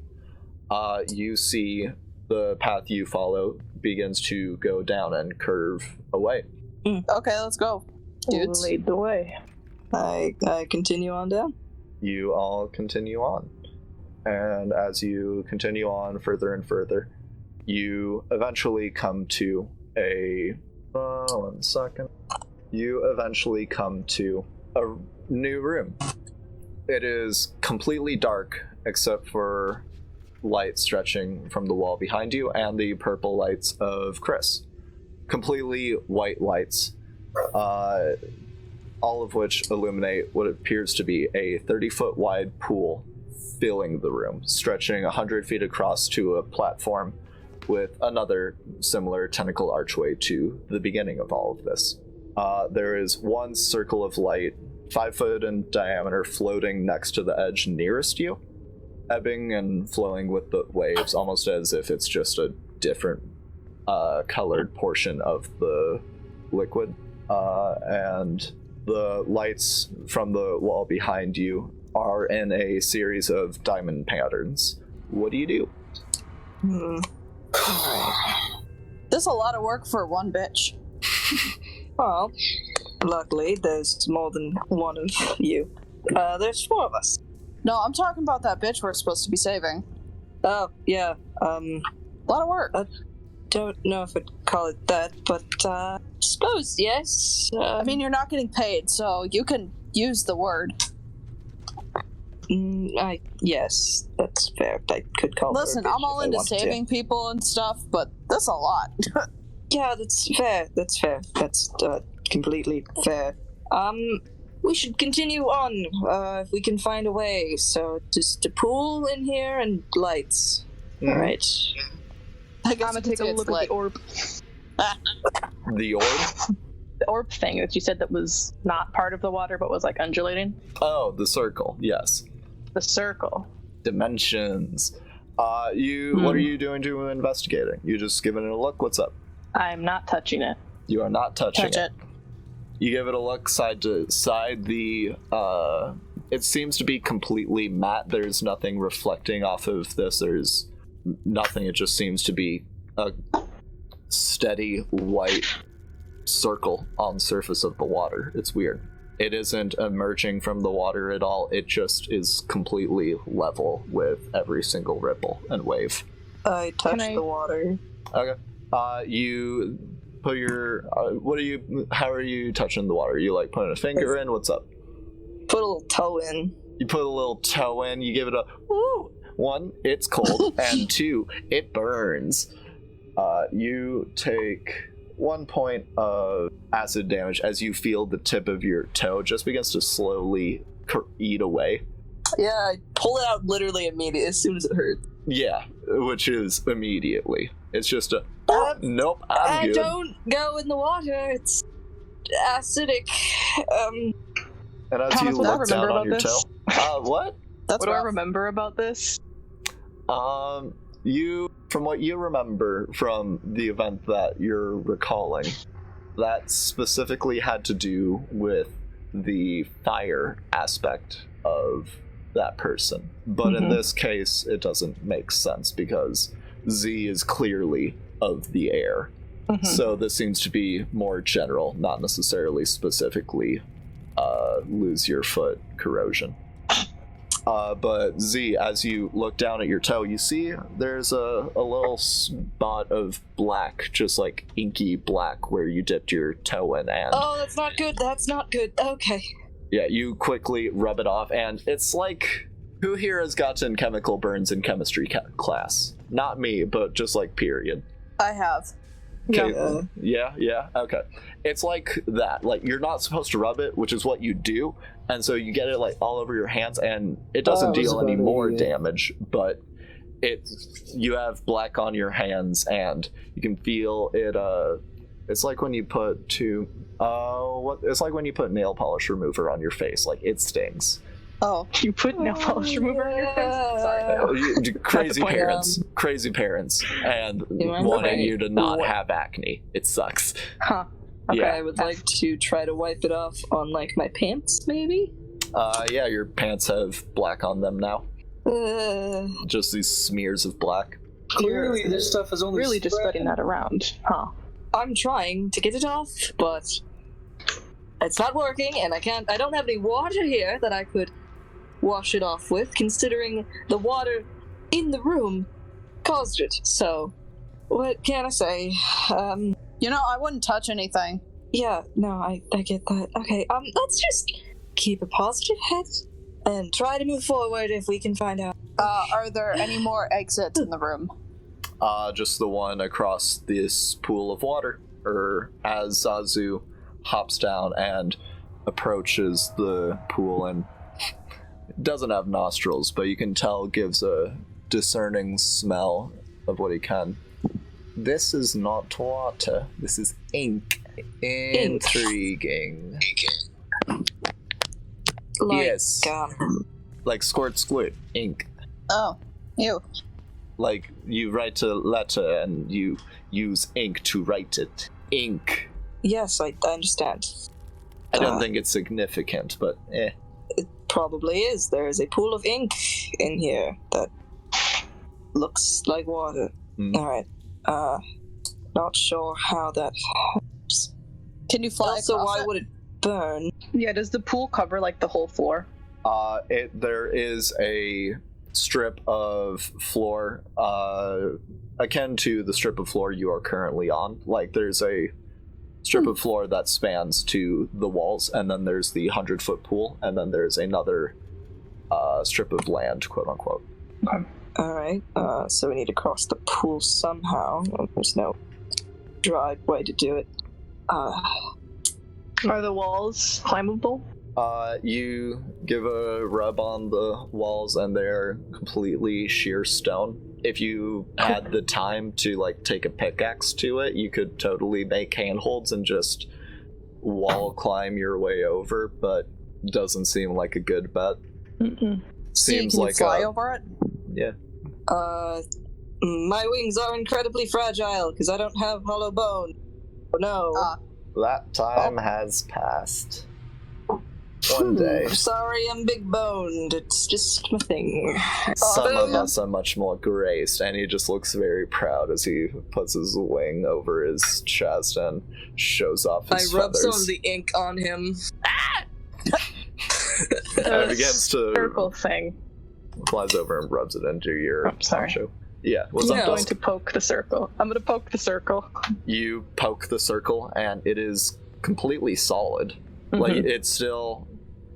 You see the path you follow begins to go down and curve away. Okay, let's go, dudes. Lead the way. I continue on down. You all continue on. And as you continue on further and further, you eventually come to a... one second. You eventually come to a new room. It is completely dark except for light stretching from the wall behind you and the purple lights of Chris. Completely white lights, all of which illuminate what appears to be a 30-foot wide pool filling the room, stretching 100 feet across to a platform with another similar tentacle archway to the beginning of all of this. There is one circle of light, 5 foot in diameter, floating next to the edge nearest you, ebbing and flowing with the waves, almost as if it's just a different colored portion of the liquid. And the lights from the wall behind you are in a series of diamond patterns. What do you do? This is a lot of work for one bitch. Well, luckily there's more than one of you. There's 4 of us. No, I'm talking about that bitch we're supposed to be saving. Oh, yeah. A lot of work. Don't know if I'd call it that, but suppose yes. I mean, you're not getting paid, so you can use the word. Yes, that's fair. I could call her a Listen, bitch I'm all if I into wanted saving people and stuff, but that's a lot. Yeah, that's fair. That's fair. That's completely fair. We should continue on if we can find a way. So just a pool in here and lights. All right. I guess I'm gonna take a look at the orb. The orb? The orb thing that you said that was not part of the water but was like undulating. Oh, the circle, yes. The circle. Dimensions. What are you doing to investigating? You just giving it a look? What's up? I'm not touching it. You are not touching Touch it. You give it a look side to side. It seems to be completely matte. There's nothing reflecting off of this. There's nothing. It just seems to be a steady white circle on the surface of the water. It's weird. It isn't emerging from the water at all. It just is completely level with every single ripple and wave. I touch the water. Okay. You put your how are you touching the water? You like putting a finger in? What's up? Put a little toe in. You put a little toe in, you give it a woo. 1, it's cold, and 2, it burns. You take 1 point of acid damage as you feel the tip of your toe just begins to slowly eat away. Yeah, I pull it out literally immediately as soon as it hurts. Yeah, which is immediately. It's just a nope, I good. don't go in the water. It's acidic. And as Thomas, you what do I look down remember on your about this? toe, what? That's what do I rough. remember about this? From what you remember from the event that you're recalling, that specifically had to do with the fire aspect of that person. But in this case, it doesn't make sense because Z is clearly of the air. So this seems to be more general, not necessarily specifically lose your foot corrosion. But Z, as you look down at your toe, you see there's a little spot of black, just like inky black, where you dipped your toe in. And Oh, that's not good. That's not good. Okay. yeah, you quickly rub it off, and it's like, who here has gotten chemical burns in chemistry class? Not me, but just like period. I have. Okay. Yeah. Okay. It's like that. Like, you're not supposed to rub it, which is what you do, and so you get it like all over your hands, and it doesn't deal any more damage, but you have black on your hands, and you can feel it It's like when you put it's like when you put nail polish remover on your face. Like, it stings. Oh. You put nail polish remover on your face? Sorry. Crazy parents, and wanting you to not have acne. It sucks. Huh. Okay, Yeah. I would like to try to wipe it off on, like, my pants, maybe? Yeah, your pants have black on them now. Just these smears of black. Clearly, this stuff is only Really just spreading that around. Huh. I'm trying to get it off, but it's not working, and I don't have any water here that I could wash it off with, considering the water in the room caused it. So, what can I say? I wouldn't touch anything. Yeah, no, I get that. Okay, let's just keep a positive head and try to move forward if we can find out. Are there any more exits in the room? Just the one across this pool of water. Or as Zazu hops down and approaches the pool, and doesn't have nostrils, but you can tell gives a discerning smell of what he can. This is not water. This is ink. Intriguing. Like, yes. Like squirt, ink. Oh, ew. Like, you write a letter and you use ink to write it. Ink. Yes, I understand. I don't think it's significant, but eh. It probably is. There is a pool of ink in here that looks like water. Alright. Not sure how that helps. Can you fly Also, across why it? would it burn? Yeah, does the pool cover, like, the whole floor? There is a strip of floor, akin to the strip of floor you are currently on. Like, there's a strip of floor that spans to the walls, and then there's the 100-foot pool, and then there's another strip of land, quote-unquote. Okay. Alright, so we need to cross the pool somehow. There's no dry way to do it. Are the walls climbable? You give a rub on the walls, and they're completely sheer stone. If you had the time to, like, take a pickaxe to it, you could totally make handholds and just wall climb your way over, but doesn't seem like a good bet. Seems can like you fly over it? Yeah. My wings are incredibly fragile because I don't have hollow bone. Oh no. That time has passed. One day. Sorry, I'm big boned. It's just my thing. Some of us are much more graced, and he just looks very proud as he puts his wing over his chest and shows off his I rub feathers. some of the ink on him. And begins to circle thing. flies over and rubs it into your sorry. poncho. Yeah, what's I'm up, going Dusk? to poke the circle. I'm going to poke the circle. You poke the circle, and it is completely solid. Like, it still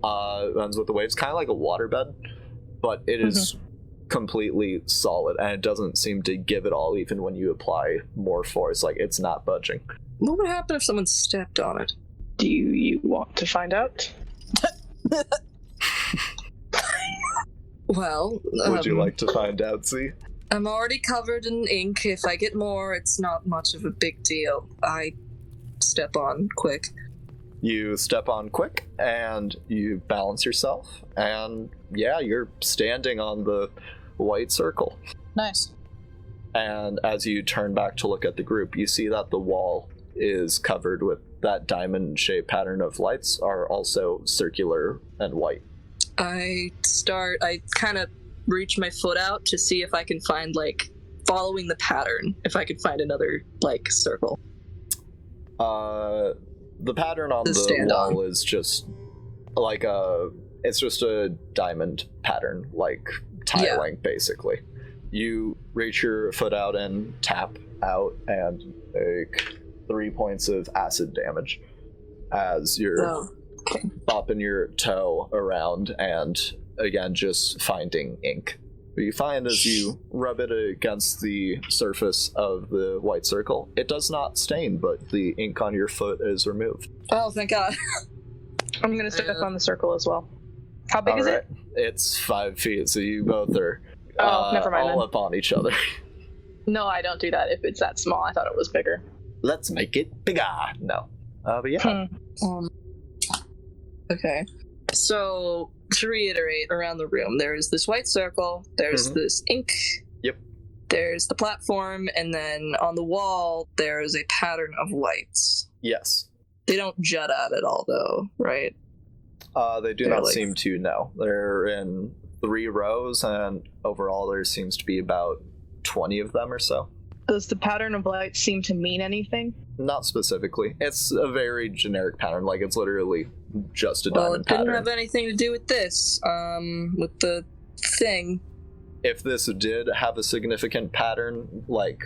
runs with the waves, kind of like a waterbed, but it is completely solid, and it doesn't seem to give it all even when you apply more force. Like, it's not budging. What would happen if someone stepped on it? Do you want to find out? Well, Would you like to find out, Z? I'm already covered in ink. If I get more, it's not much of a big deal. I step on quick. You step on quick, and you balance yourself, and yeah, you're standing on the white circle. Nice. And as you turn back to look at the group, you see that the wall is covered with that diamond-shaped pattern of lights are also circular and white. I kind of reach my foot out to see if I can find, like, following the pattern, if I can find another, like, circle. The pattern on the wall is just like it's just a diamond pattern, like tiling, basically. You reach your foot out and tap out and take 3 points of acid damage as you're bopping your toe around and, again, just finding ink. But you find as you rub it against the surface of the white circle, it does not stain, but the ink on your foot is removed. Oh, thank God. I'm going to step on the circle as well. How big is it? It's 5 feet, so you both are never mind all then. up on each other. No, I don't do that if it's that small. I thought it was bigger. let's make it bigger. No. But yeah. Okay. So, to reiterate, around the room, there's this white circle, there's this ink. Yep. There's the platform, and then on the wall, there's a pattern of lights. Yes. They don't jut out at all, though, right? They do not seem to, no. They're in 3 rows, and overall there seems to be about 20 of them or so. Does the pattern of lights seem to mean anything? Not specifically. It's a very generic pattern, like it's literally just a diamond pattern. Well, it didn't have anything to do with this, with the thing. If this did have a significant pattern, like,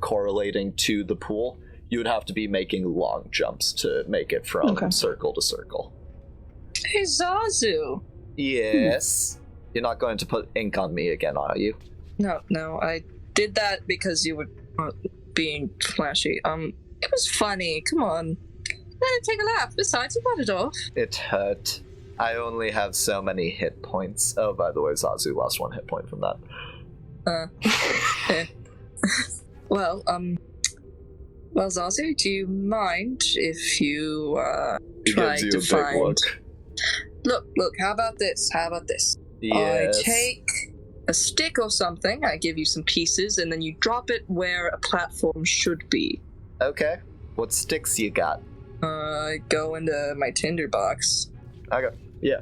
correlating to the pool, you would have to be making long jumps to make it from circle to circle. Hey, Zazu! Yes? You're not going to put ink on me again, are you? No, I did that because you were being flashy. It was funny, come on. Let it take a laugh, besides you got it off. It hurt. I only have so many hit points. Oh, by the way, Zazu lost 1 hit point from that. Well, Zazu, do you mind if you, try to find... Look, how about this? Yes. I take a stick or something, I give you some pieces, and then you drop it where a platform should be. Okay. What sticks you got? I go into my tinderbox. Okay. Yeah.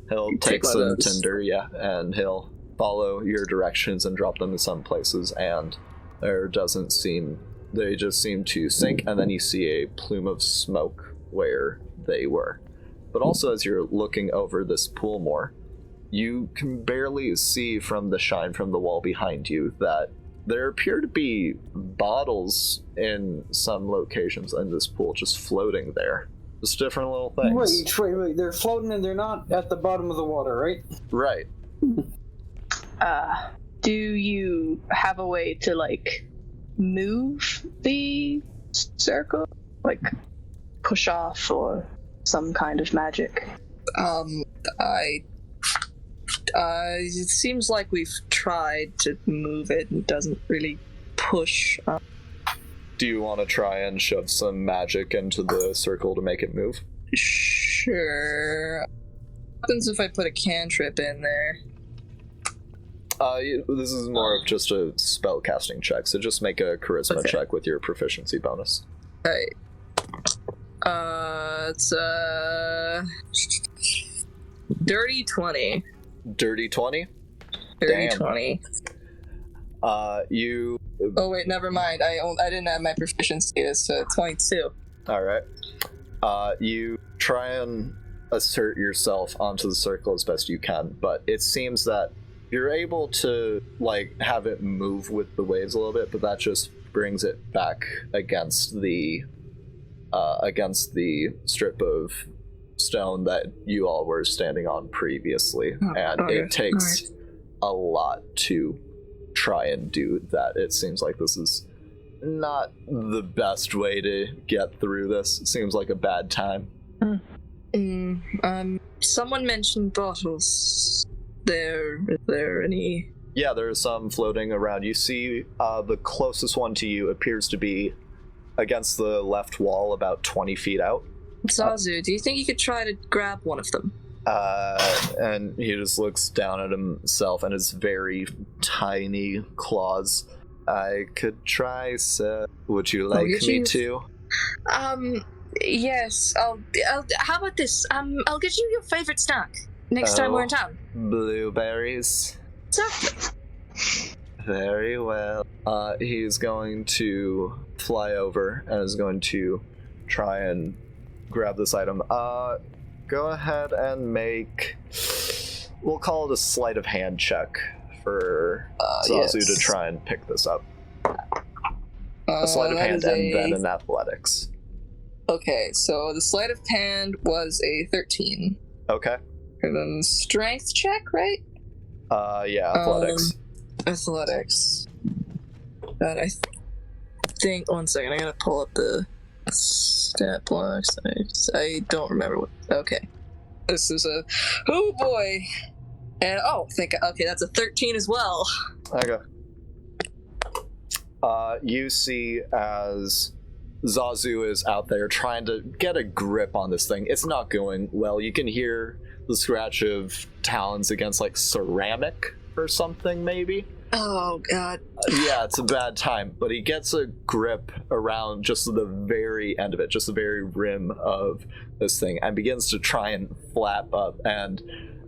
He'll take some tinder, and he'll follow your directions and drop them in some places, and they just seem to sink, and then you see a plume of smoke where they were. But also, as you're looking over this pool more, you can barely see from the shine from the wall behind you that there appear to be bottles in some locations in this pool just floating there. Just different little things. Wait. They're floating and they're not at the bottom of the water, right? Right. Do you have a way to, like, move the circle? Like, push off or some kind of magic? It seems like we've tried to move it and it doesn't really push. Do you want to try and shove some magic into the circle to make it move? Sure. What happens if I put a cantrip in there? This is more of just a spell casting check, so just make a charisma check with your proficiency bonus. Alright. It's dirty 20. Dirty 20? Dirty Damn. 20. You... Oh wait, never mind. I didn't have my proficiency. It's 22. Alright. You try and assert yourself onto the circle as best you can, but it seems that you're able to, like, have it move with the waves a little bit, but that just brings it back against the strip of stone that you all were standing on previously. It takes a lot to try and do that. It seems like this is not the best way to get through this. It seems like a bad time. Someone mentioned bottles. Is there any? Yeah, there are some floating around. You see the closest one to you appears to be against the left wall about 20 feet out. Zazu, do you think you could try to grab one of them? And he just looks down at himself and his very tiny claws. I could try, sir. Would you like me to? Yes. I'll how about this? I'll get you your favorite snack next time we're in town. Blueberries. Exactly. Very well. He's going to fly over and is going to try and grab this item. Go ahead and make... We'll call it a sleight of hand check for Zazu to try and pick this up. A sleight of hand and then an athletics. Okay, so the sleight of hand was a 13. Okay. And then strength check, right? Yeah, athletics. Athletics. But I think... One second, I gotta pull up the stat blocks. I don't remember what... Okay. This is a... Oh boy! And, okay, that's a 13 as well. Okay. You see as Zazu is out there trying to get a grip on this thing. It's not going well. You can hear the scratch of talons against like ceramic or something, maybe. Oh, God. Yeah, it's a bad time, but he gets a grip around just the very end of it, just the very rim of this thing, and begins to try and flap up. And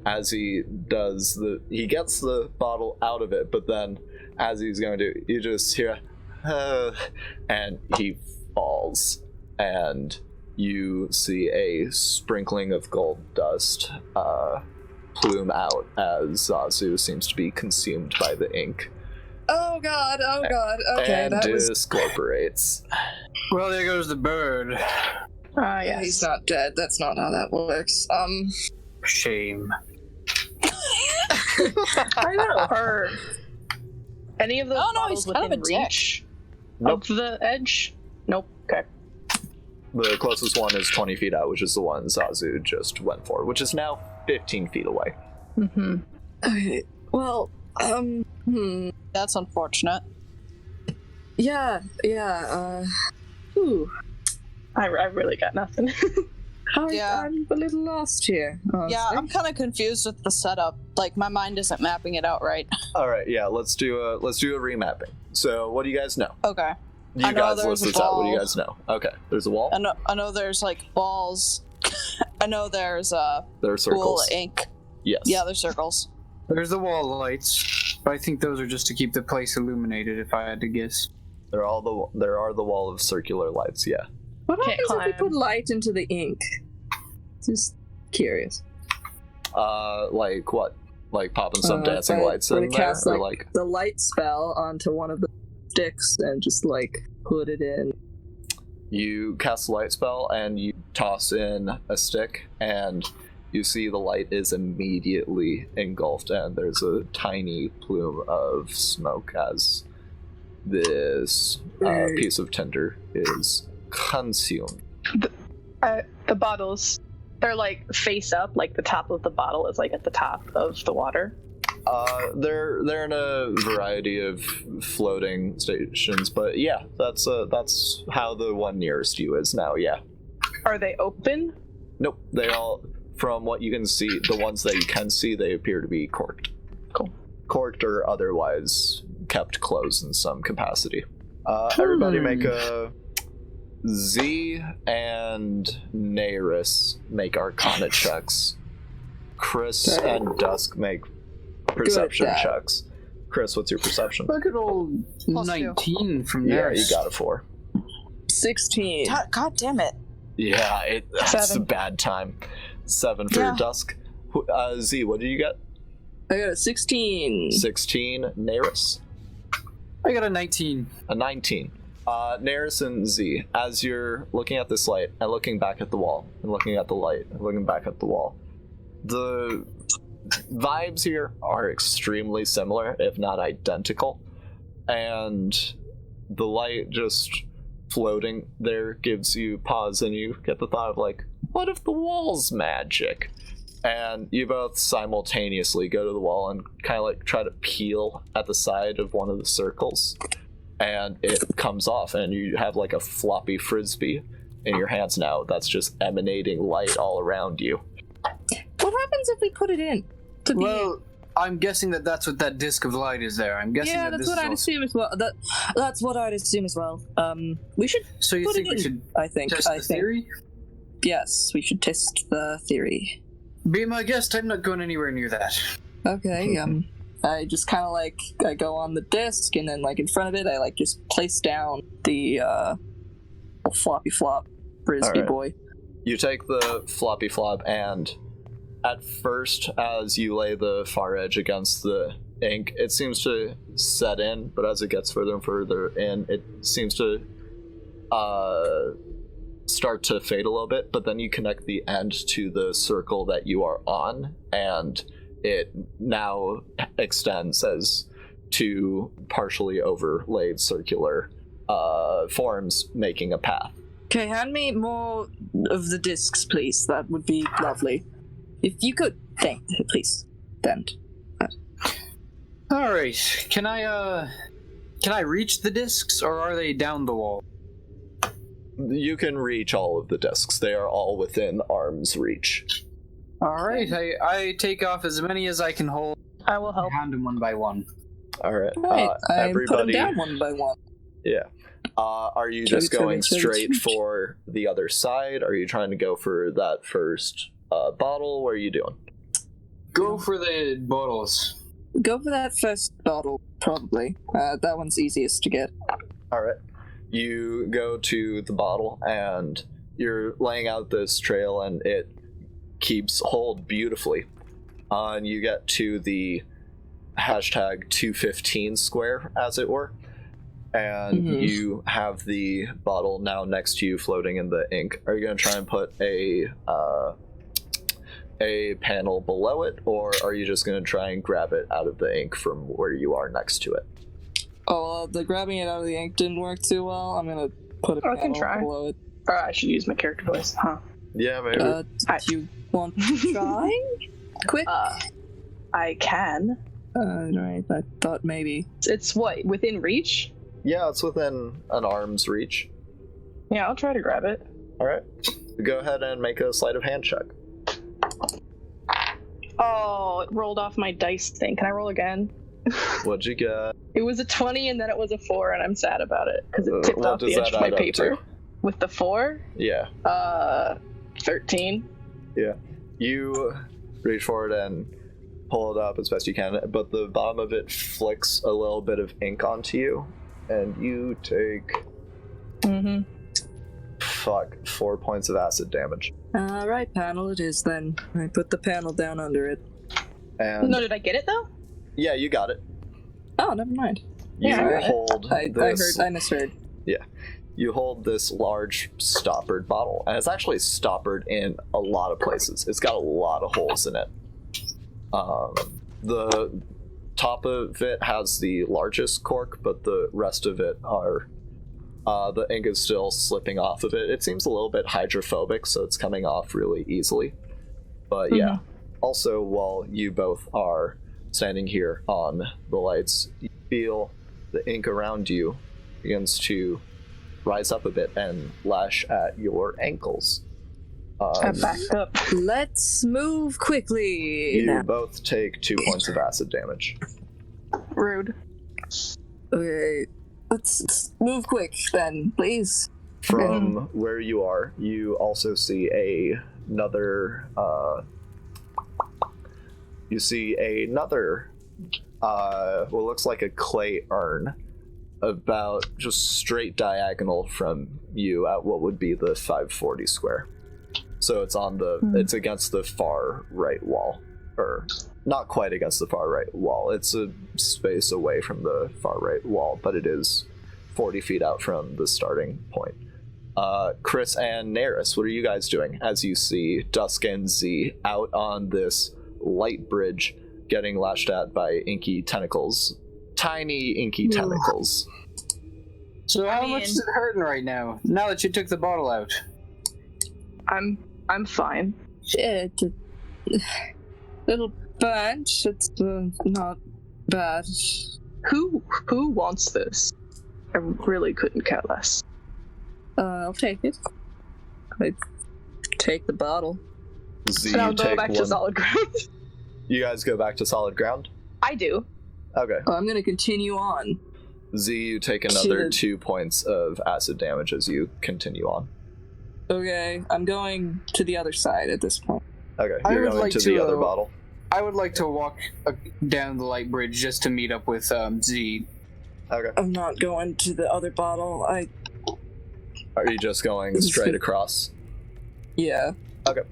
as he does, he gets the bottle out of it, but then as he's going to, you just hear, and he falls, and you see a sprinkling of gold dust plume out as Zazu seems to be consumed by the ink. Oh God, okay, and that was... discorporates. Well, there goes the bird. Yes. He's not dead, that's not how that works. Shame. I know. Are any of those Oh, no, bottles he's kind of within a dick. reach Nope. of the edge? Nope. Okay. The closest one is 20 feet out, which is the one Zazu just went for, which is now 15 feet away. Mm-hmm. Okay, well, That's unfortunate. yeah, ooh. I really got nothing. Yeah. I'm a little lost here. Yeah, I'm kind of confused with the setup. Like, my mind isn't mapping it out right. All right, yeah, let's do a remapping. So, what do you guys know? Okay. You I know guys there's list a this out. What do you ball. guys know? Okay, there's a wall. I know there's, like, balls. I know there's, There are pool circles. ink. Yes. Yeah, there's circles. There's the wall lights, but I think those are just to keep the place illuminated, if I had to guess. There are the wall of circular lights. Yeah. What Can't happens if we climb. put light into the ink? Just curious. Like what? Like popping some dancing if I lights were in to there, cast, or like, like the light spell onto one of the sticks and just like put it in. you cast a light spell and you toss in a stick and you see the light is immediately engulfed and there's a tiny plume of smoke as this piece of tinder is consumed. The bottles, they're like face up, like the top of the bottle is like at the top of the water. They're in a variety of floating stations, but yeah, that's how the one nearest you is now. Yeah. Are they open? Nope. They all, from what you can see, the ones that you can see, they appear to be corked. Cool. Corked or otherwise kept closed in some capacity. Everybody make a Z and Nairus make Arcana checks. Chris and Dusk make perception Dad. checks. Chris, what's your perception? Look at old Plus 19 from Yeah, there. you got a 4. 16. God damn it. Yeah, that's a 7. bad time. 7 for Yeah. Dusk. Z, what did you get? I got a 16. 16. Nairus? I got a 19. A 19. Nairus and Z, as you're looking at this light and looking back at the wall and looking at the light and looking back at the wall, the vibes here are extremely similar, if not identical, and the light just floating there gives you pause and you get the thought of like, what if the wall's magic? And you both simultaneously go to the wall and kind of like try to peel at the side of one of the circles, and it comes off and you have like a floppy frisbee in your hands now that's just emanating light all around you. What happens if we put it in? Well, I'm guessing that's what that disc of light is there. I'm guessing Yeah, that that's this what is I'd also... assume as well. That's what I'd assume as well. We should So you put think it we in, should I think. test the theory? Yes, we should test the theory. Be my guest, I'm not going anywhere near that. Okay, I just kind of like, I go on the disc, and then like in front of it, I like just place down the floppy flop frisbee Alright. boy. You take the floppy flop, and at first, as you lay the far edge against the ink, it seems to set in, but as it gets further and further in, it seems to start to fade a little bit, but then you connect the end to the circle that you are on, and it now extends as two partially overlaid circular forms making a path. Okay, hand me more of the discs, please. That would be lovely. If you could, please. Then. Alright, can I Can I reach the discs, or are they down the wall? You can reach all of the discs. They are all within arm's reach. Alright, I take off as many as I can hold. I will help. Hand them one by one. Alright. I Everybody... put them down one by one. Yeah. Are you just going straight for the other side? Are you trying to go for that first bottle? What are you doing? Go for the bottles. Go for that first bottle, probably. That one's easiest to get. Alright. You go to the bottle, and you're laying out this trail, and it keeps hold beautifully. And you get to the hashtag 215 square, as it were. And you have the bottle now next to you floating in the ink. Are you going to try and put a panel below it, or are you just going to try and grab it out of the ink from where you are next to it? Oh, the grabbing it out of the ink didn't work too well. I'm going to put a panel below it. Or I should use my character voice, huh? Yeah, maybe. Do you want to try? Quick? I can. Right, I thought maybe. It's what, within reach? Yeah, it's within an arm's reach. Yeah, I'll try to grab it. Alright. Go ahead and make a sleight of hand check. Oh, it rolled off my dice thing. Can I roll again? What'd you get? It was a 20 and then it was a 4, and I'm sad about it because it tipped off the edge of my paper. With the 4? Yeah. 13. Yeah. You reach forward and pull it up as best you can, but the bottom of it flicks a little bit of ink onto you, and you take... 4 points of acid damage. Alright, panel it is then. I put the panel down under it. And no, did I get it though? Yeah, you got it. Oh, never mind. You hold this... I misheard. Yeah. You hold this large stoppered bottle, and it's actually stoppered in a lot of places. It's got a lot of holes in it. The top of it has the largest cork, but the rest of it are... the ink is still slipping off of it. It seems a little bit hydrophobic, so it's coming off really easily. But yeah. Also, while you both are standing here on the lights, you feel the ink around you begins to rise up a bit and lash at your ankles. I backed up. Let's move quickly. You both take 2 points of acid damage. Rude. Okay, let's move quick then, please. From where you are, you also see another what looks like a clay urn about just straight diagonal from you at what would be the 540 square. So it's on the it's against the far right wall, or not quite against the far right wall. It's a space away from the far right wall, but it is 40 feet out from the starting point. Chris and Neris, what are you guys doing as you see Dusk and Z out on this light bridge getting lashed at by inky tentacles? Tiny inky tentacles. So how much is it hurting right now that you took the bottle out? I'm fine. Shit. Little bunch. It's not bad. Who wants this? I really couldn't care less. I'll take it. I take the bottle. Z, and I'll go back to solid ground. You guys go back to solid ground? I do. Okay. I'm gonna continue on. Z, you take another 2 points of acid damage as you continue on. Okay, I'm going to the other side at this point. Okay, you're going to the other bottle. I would like to walk down the light bridge just to meet up with Z. Okay. I'm not going to the other bottle. Are you just going straight across? Yeah. Okay.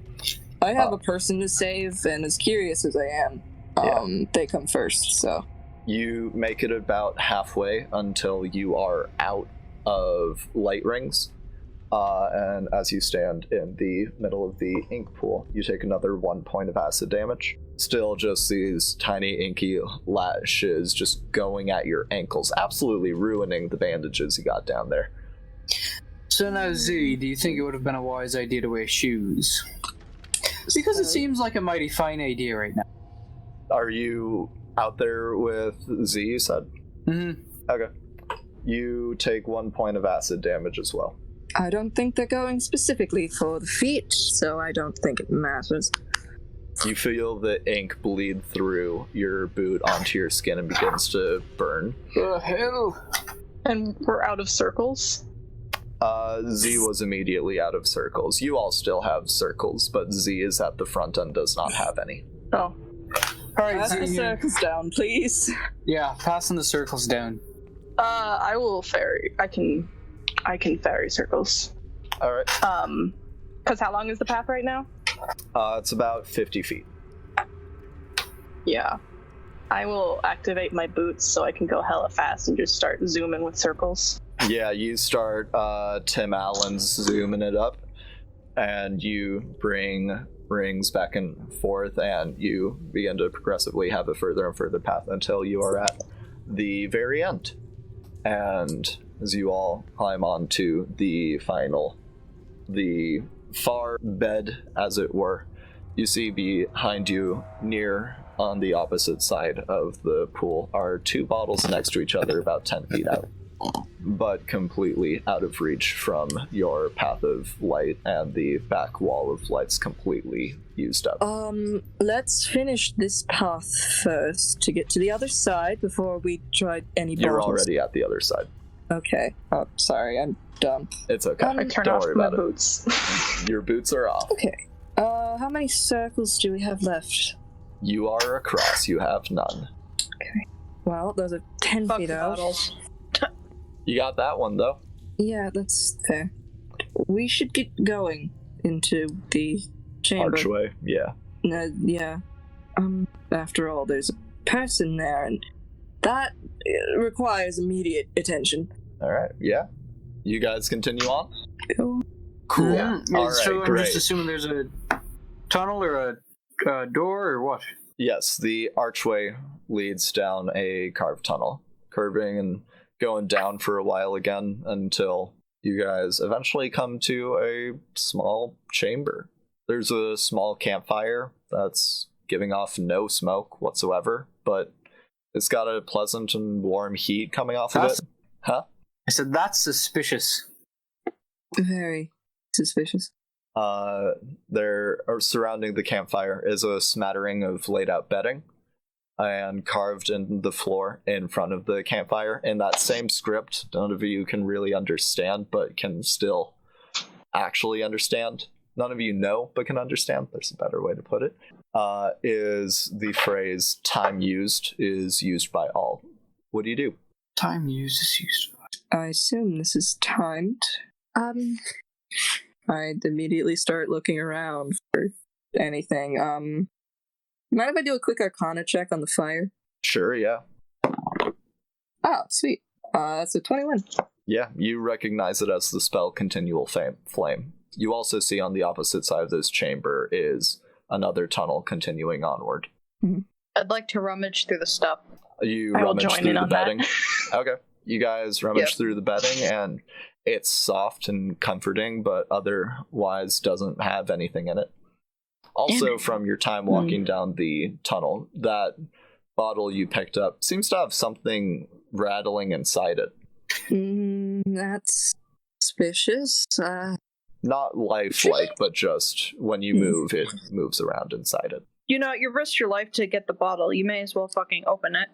I have a person to save, and as curious as I am, they come first, so... You make it about halfway until you are out of light rings, and as you stand in the middle of the ink pool, you take another 1 point of acid damage. Still just these tiny inky lashes just going at your ankles, absolutely ruining the bandages you got down there. So now, Z, do you think it would have been a wise idea to wear shoes? Because it seems like a mighty fine idea right now. Are you out there with Z, you said? Mm-hmm. Okay. you take 1 point of acid damage as well. I don't think they're going specifically for the feet, so I don't think it matters. You feel the ink bleed through your boot onto your skin and begins to burn. The hell? And we're out of circles? Z was immediately out of circles. You all still have circles, but Z is at the front and does not have any. Oh. Alright, Pass the circles down, please. Yeah, passing the circles down. I will ferry. I can ferry circles. Alright. Because how long is the path right now? It's about 50 feet. Yeah. I will activate my boots so I can go hella fast and just start zooming with circles. Yeah, you start Tim Allen's zooming it up, and you bring rings back and forth, and you begin to progressively have a further and further path until you are at the very end. And as you all climb onto the far bed, as it were, you see behind you, near on the opposite side of the pool, are 2 bottles next to each other about 10 feet out, but completely out of reach from your path of light, and the back wall of light's completely used up. Let's finish this path first to get to the other side before we try any bottles. You're already at the other side. Okay. Oh, sorry, I'm dumb. It's okay. I turn Don't off worry my about boots. it. Your boots are off. Okay. How many circles do we have left? You are across. You have none. Okay. Well, those are 10 Fuck feet the out. bottles. You got that one, though. Yeah, that's fair. We should get going into the chamber. Archway, yeah. Yeah. After all, there's a person there, and that requires immediate attention. Alright, yeah. You guys continue on? Cool. Cool. Yeah. All So right, I'm great. just assuming there's a tunnel or a door or what? Yes, the archway leads down a carved tunnel, curving and going down for a while again until you guys eventually come to a small chamber. There's a small campfire that's giving off no smoke whatsoever, but it's got a pleasant and warm heat coming off of it. Huh? I said that's suspicious. Very suspicious. There, or surrounding the campfire, is a smattering of laid out bedding, and carved in the floor in front of the campfire in that same script none of you can really understand, but can still actually understand. None of you know, but can understand. There's a better way to put it. Is the phrase "time used" is used by all. What do you do? Time used is used. I assume this is timed. I'd immediately start looking around for anything. Mind if I do a quick Arcana check on the fire? Sure, yeah. Oh, sweet. That's a 21. Yeah, you recognize it as the spell Continual Flame. You also see on the opposite side of this chamber is another tunnel continuing onward. Mm-hmm. I'd like to rummage through the stuff. You I will rummage join through in the on that. bedding. Okay. You guys rummage through the bedding, and it's soft and comforting, but otherwise doesn't have anything in it. Also, from your time walking down the tunnel, that bottle you picked up seems to have something rattling inside it. That's suspicious. Not lifelike, but just when you move, it moves around inside it. You know, you risked your life to get the bottle. You may as well fucking open it.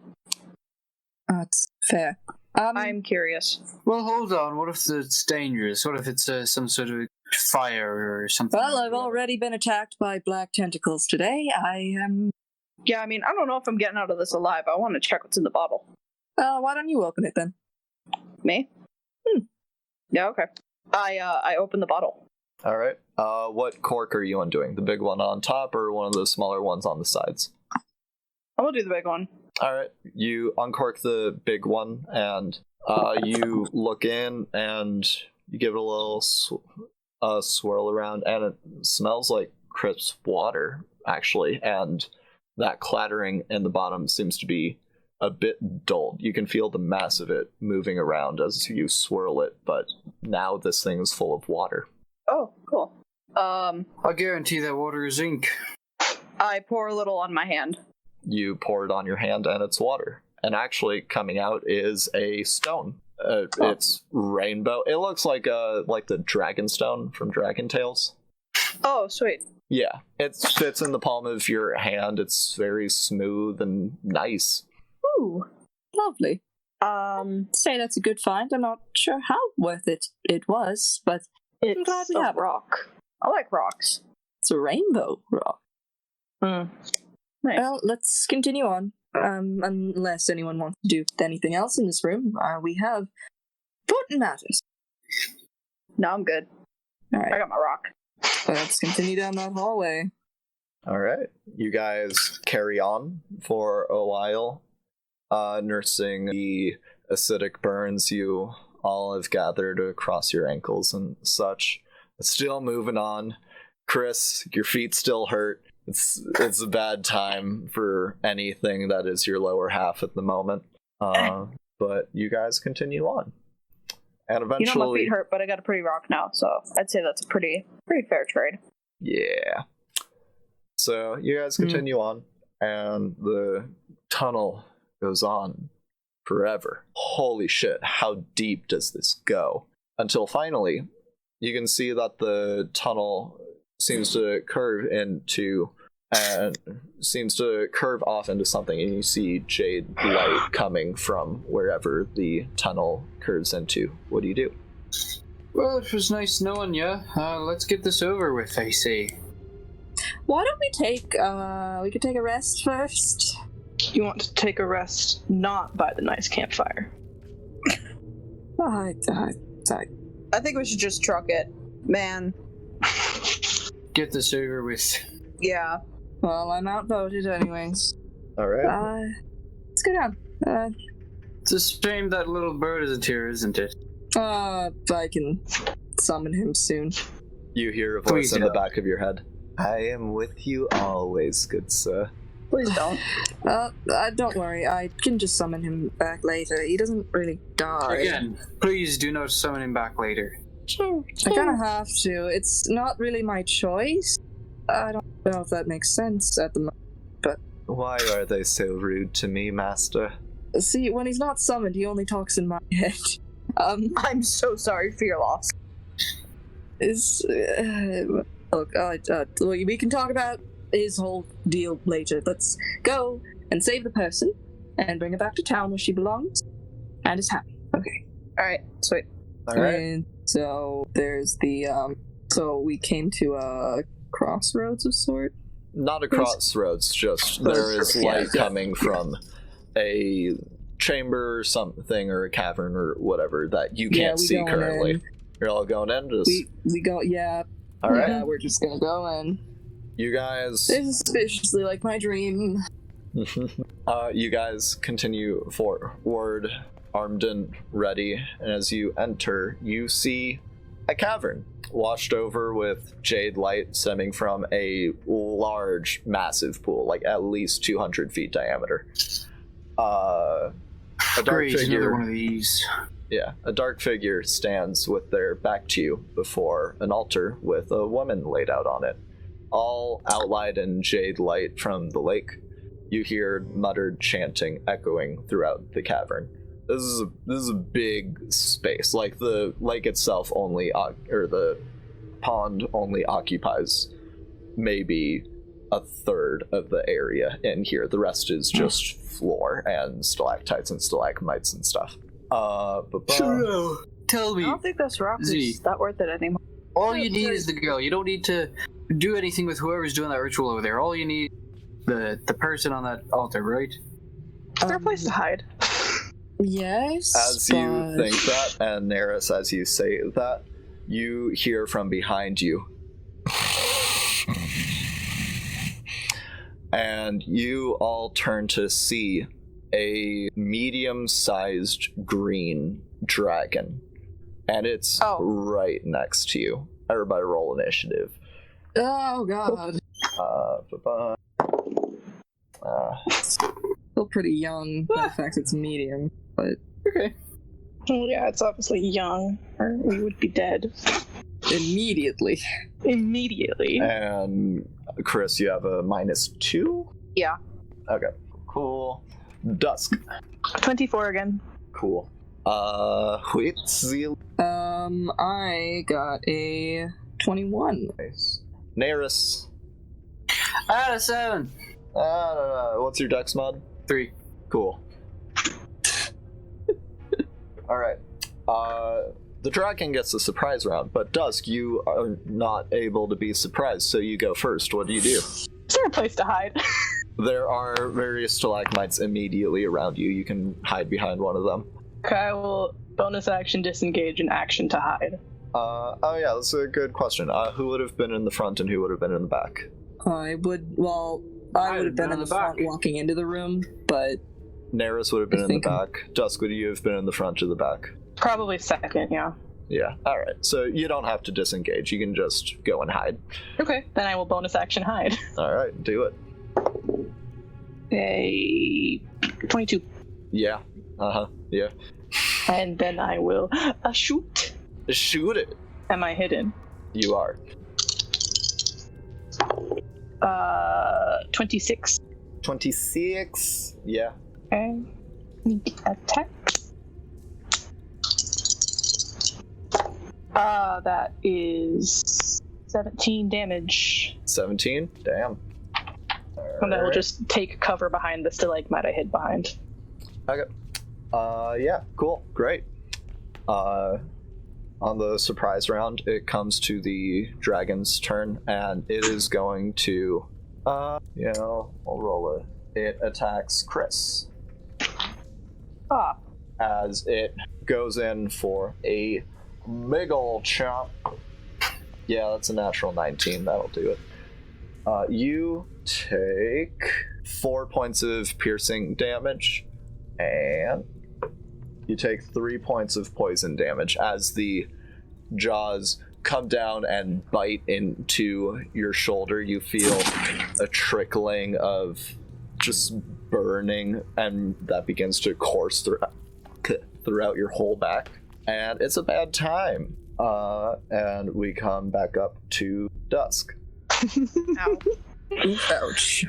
That's fair. I'm curious. Well, hold on. What if it's dangerous? What if it's some sort of fire or something? Well, I've already been attacked by black tentacles today. I am... Yeah, I mean, I don't know if I'm getting out of this alive. I want to check what's in the bottle. why don't you open it then? Me? Yeah, okay. I open the bottle. All right. What cork are you undoing? The big one on top or one of the smaller ones on the sides? I'm gonna do the big one. All right. You uncork the big one, and you look in, and you give it a little swirl around, and it smells like crisp water, actually. And that clattering in the bottom seems to be a bit dulled. You can feel the mass of it moving around as you swirl it, but now this thing is full of water. Oh, cool. I guarantee that water is ink. I pour a little on my hand. You pour it on your hand, and it's water. and actually coming out is a stone. It's rainbow. It looks like the dragon stone from Dragon Tales. Oh, sweet. Yeah, it fits in the palm of your hand. It's very smooth and nice. Ooh, lovely. Say that's a good find. I'm not sure how worth it was, but I'm glad we have it. Rock. I like rocks. It's a rainbow rock. Nice. Well, let's continue on. Unless anyone wants to do anything else in this room, we have important matters. No, I'm good. All right. I got my rock. Let's continue down that hallway. All right, you guys carry on for a while, nursing the acidic burns you all have gathered across your ankles and such. Still moving on. Chris, your feet still hurt. It's a bad time for anything that is your lower half at the moment. But you guys continue on. And eventually... My feet hurt, but I got a pretty rock now, so I'd say that's a pretty fair trade. Yeah. So you guys continue on, and the tunnel goes on forever. Holy shit, how deep does this go? Until finally, you can see that the tunnel seems to curve off into something, and you see Jade light coming from wherever the tunnel curves into. What do you do? Well, it was nice knowing you. Let's get this over with, I say. Why don't we take a rest first? You want to take a rest not by the nice campfire. I think we should just truck it. Man. Get this over with. Yeah. Well, I'm outvoted anyways. Alright. Let's go down. It's a shame that little bird isn't here, isn't it? I can summon him soon. You hear a voice in the back of your head. I am with you always, good sir. Please don't. Don't worry. I can just summon him back later. He doesn't really die. Again, please do not summon him back later. I kind of have to. It's not really my choice. I don't know if that makes sense at the moment, but... Why are they so rude to me, master? See, when he's not summoned, he only talks in my head. I'm so sorry for your loss. Look, we can talk about his whole deal later. Let's go and save the person and bring her back to town where she belongs and is happy. Okay. Alright, sweet. Alright. And so there's the, so we came to a crossroads of sort? Not a crossroads, just there is light coming from a chamber or something, or a cavern or whatever that you can't see currently. In. You're all going in? We go, yeah. Alright. Yeah, we're just gonna go in. You guys... This is suspiciously like my dream. You guys continue forward, armed and ready, and as you enter, you see a cavern washed over with jade light stemming from a large, massive pool, like at least 200 feet diameter. A dark figure, another one of these. Yeah, a dark figure stands with their back to you before an altar with a woman laid out on it. All outlined in jade light from the lake, you hear muttered chanting echoing throughout the cavern. This is a big space. Like the lake itself only, or the pond only occupies maybe a third of the area in here. The rest is just floor and stalactites and stalagmites and stuff. Tell me. I don't think this rock is that worth it anymore. All you need is the girl. You don't need to do anything with whoever's doing that ritual over there. All you need the person on that altar, right? Is there a place to hide? Yes. As you think that, and Neris, as you say that, you hear from behind you. And you all turn to see a medium-sized green dragon. And it's right next to you. Everybody roll initiative. Oh, God. Still pretty young, by the fact it's medium, but... Okay. Oh yeah, it's obviously young, or we would be dead. Immediately. And Chris, you have a -2? Yeah. Okay, cool. Dusk. 24 again. Cool. Huitziel. I got a 21. Nice. Neris. I got a 7. What's your dex mod? 3. Cool. Alright. The dragon gets a surprise round, but Dusk, you are not able to be surprised, so you go first. What do you do? Is there a place to hide? There are various stalagmites immediately around you. You can hide behind one of them. Okay, I will bonus action disengage and action to hide. Oh yeah, that's a good question. Who would have been in the front and who would have been in the back? I would have been in the front walking into the room, but... Neris would have been in the back. Dusk, would you have been in the front or the back? Probably second, yeah. Yeah, alright. So you don't have to disengage. You can just go and hide. Okay, then I will bonus action hide. Alright, do it. A 22. Yeah. Yeah. And then I will shoot. Shoot it. Am I hidden? You are. 26. 26. Yeah. Okay. Attack. That is 17 damage. 17? Damn. And I will just take cover behind the stalagmite I hid behind. Okay. Yeah, cool. Great. On the surprise round, it comes to the dragon's turn, and it is going to, I'll roll it. It attacks Chris. As it goes in for a big ol' chomp. Yeah, that's a natural 19. That'll do it. You take 4 points of piercing damage, and you take 3 points of poison damage as the jaws come down and bite into your shoulder. You feel a trickling of just burning, and that begins to course throughout your whole back. And it's a bad time. And we come back up to Dusk. Ow. Ouch.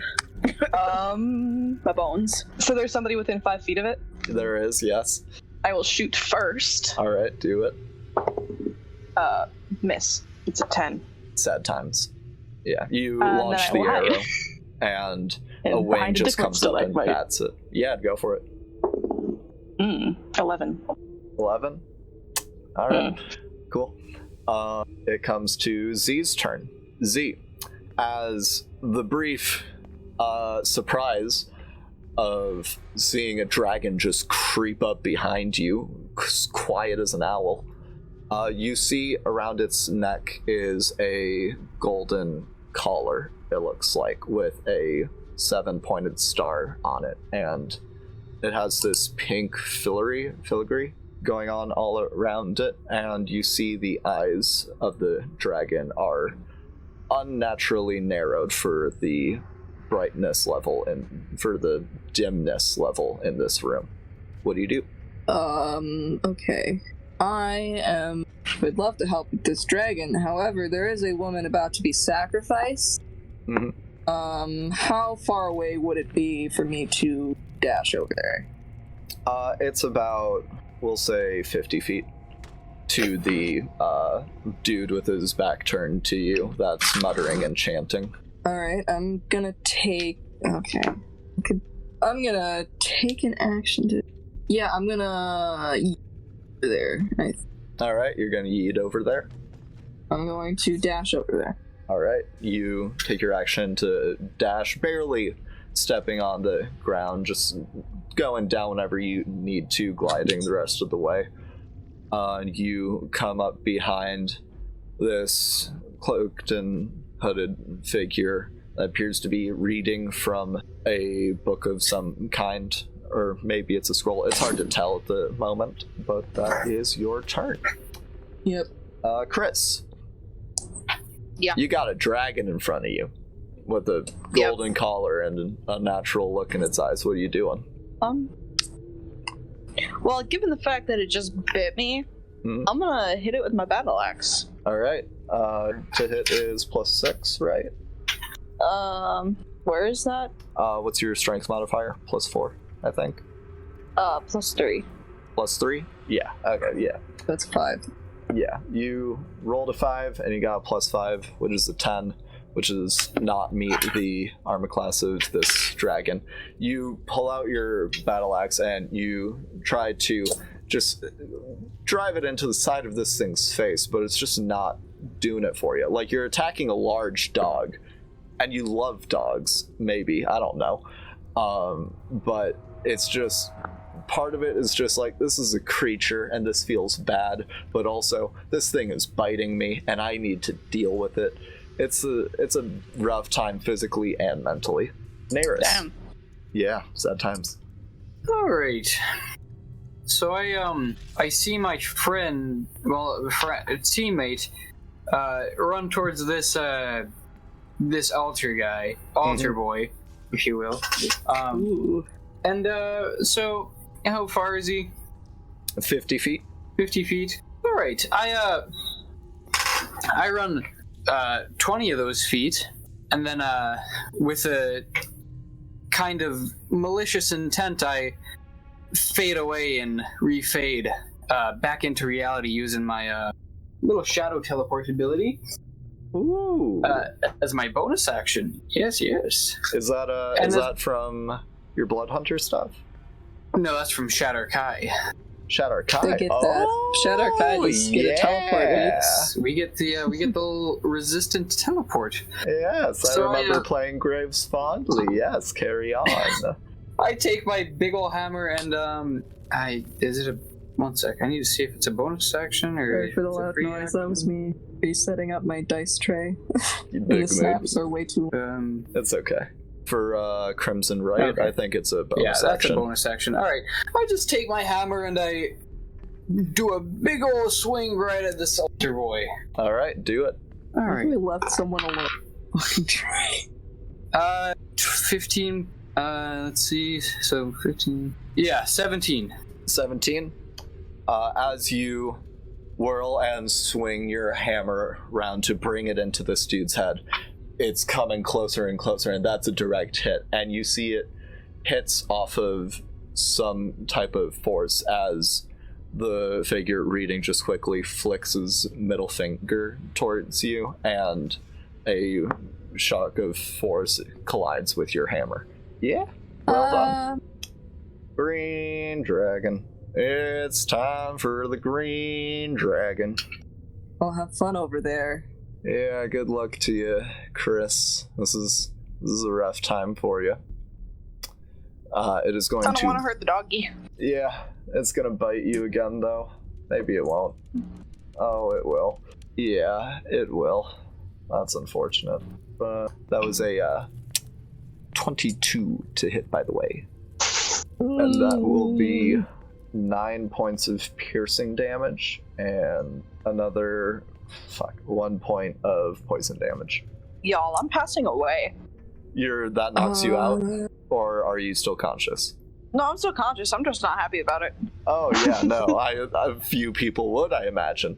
My bones. So there's somebody within 5 feet of it? There is, yes. I will shoot first. Alright, do it. Miss. It's a 10. Sad times. Yeah, you launch the arrow, and a wing just comes up and bats it. Yeah, go for it. 11. 11? Alright, cool. It comes to Z's turn. Z, as the brief surprise of seeing a dragon just creep up behind you, quiet as an owl, you see around its neck is a golden collar, it looks like, with a 7-pointed star on it, and it has this pink filigree going on all around it, and you see the eyes of the dragon are unnaturally narrowed for the brightness level and for the dimness level in this room. What do you do? Okay. I would love to help with this dragon. However, there is a woman about to be sacrificed. Mm-hmm. How far away would it be for me to dash over there? It's about, we'll say, 50 feet to the dude with his back turned to you that's muttering and chanting. Alright, I'm gonna take... Okay. I'm gonna take an action to... Yeah, I'm gonna... there. Alright, you're gonna yeet over there? I'm going to dash over there. Alright, you take your action to dash, barely stepping on the ground, just going down whenever you need to, gliding the rest of the way. You come up behind this cloaked and hooded figure that appears to be reading from a book of some kind, or maybe it's a scroll. It's hard to tell at the moment, but that is your turn. Yep. Chris. Yeah. You got a dragon in front of you with a golden collar and an unnatural look in its eyes. What are you doing? Well, given the fact that it just bit me, I'm gonna hit it with my battle axe. Alright. To hit is +6, right? Where is that? What's your strength modifier? +4. I think. +3. +3? Yeah. Okay, yeah. That's 5. Yeah, you rolled a 5 and you got a +5, which is a 10, which does not meet the armor class of this dragon. You pull out your battle axe and you try to just drive it into the side of this thing's face, but it's just not doing it for you. Like, you're attacking a large dog, and you love dogs, maybe, I don't know. But it's just, part of it is just like, this is a creature and this feels bad, but also this thing is biting me and I need to deal with it. It's a rough time physically and mentally. Neris. Damn. Yeah, sad times. All right. So I see my friend, teammate, run towards this altar guy, altar boy, if you will. And so how far is he? 50 feet. 50 feet. All right. I run 20 of those feet, and then with a kind of malicious intent, I fade away and refade back into reality using my little shadow teleport ability. Ooh. As my bonus action. Yes. Is that from your Bloodhunter stuff? No, that's from Shatter Kai. Shatter Kai. They get that. Shatter Kai just get a teleport. We get the little resistant teleport. Yes, So I remember playing Graves fondly. Yes, carry on. I take my big ol' hammer and one sec. I need to see if it's a bonus action or. Sorry for the it's a loud free noise. action. That was me resetting up my dice tray. You And big the snaps are way too. It's okay. For Crimson Right, Okay. I think it's a bonus Yeah, that's action. a bonus action. All right, I just take my hammer and I do a big old swing right at this altar boy. All right, do it. All right. We left someone alone. Fucking tray. 15. Let's see. So 15. Yeah, 17. 17. As you whirl and swing your hammer around to bring it into this dude's head, it's coming closer and closer, and that's a direct hit. And you see it hits off of some type of force as the figure reading just quickly flicks his middle finger towards you, and a shock of force collides with your hammer. Yeah, well done. Green dragon. It's time for the green dragon. I'll have fun over there. Yeah, good luck to you, Chris. This is a rough time for you. It is going I don't to... want to hurt the doggy. Yeah, it's gonna bite you again, though. Maybe it won't. Oh, it will. Yeah, it will. That's unfortunate. But that was a 22 to hit, by the way. And that will be 9 points of piercing damage and another 1 point of poison damage. Y'all, I'm passing away. That knocks you out, or are you still conscious? No, I'm still conscious. I'm just not happy about it. Oh yeah, no, a few people would, I imagine.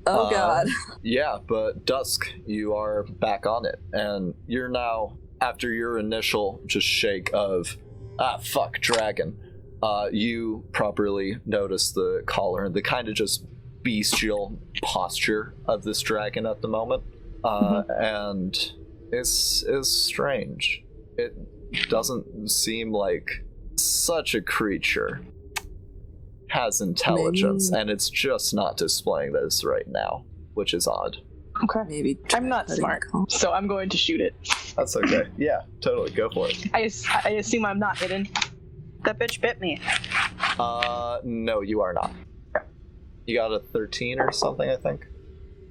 Oh god. Yeah, but Dusk, you are back on it, and you're now, after your initial just shake of, fuck, dragon, you properly notice the collar, the kind of just bestial posture of this dragon at the moment, and it's strange. It doesn't seem like such a creature has intelligence, and it's just not displaying this right now, which is odd. Okay. Maybe I'm not smart, so I'm going to shoot it. That's okay. Yeah, totally, go for it. I assume I'm not hidden. That bitch bit me. No, you are not. You got a 13 or something, I think?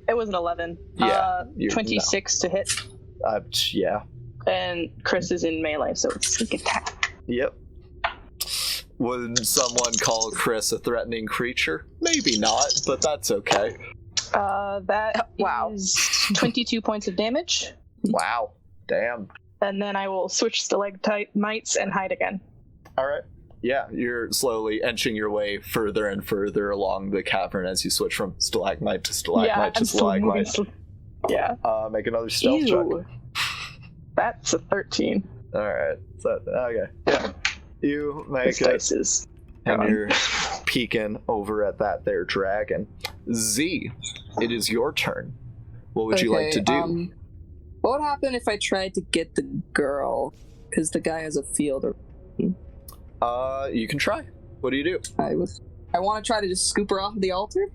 It was an 11. Yeah, 26 to hit. Yeah. And Chris is in melee, so it's sneak attack. Yep. Would someone call Chris a threatening creature? Maybe not, but that's okay. That is 22 points of damage. Wow. Damn. And then I will switch stalagmites and hide again. All right. Yeah, you're slowly inching your way further and further along the cavern as you switch from stalagmite to stalagmite to stalagmite. Yeah. Make another stealth check. That's a 13. All right. So, okay. Yeah. You make This it, dice is and gone. you're peeking over at that there dragon. Z, it is your turn. What would you like to do? What would happen if I tried to get the girl? Because the guy has a field. You can try. What do you do? I want to try to just scoop her off the altar.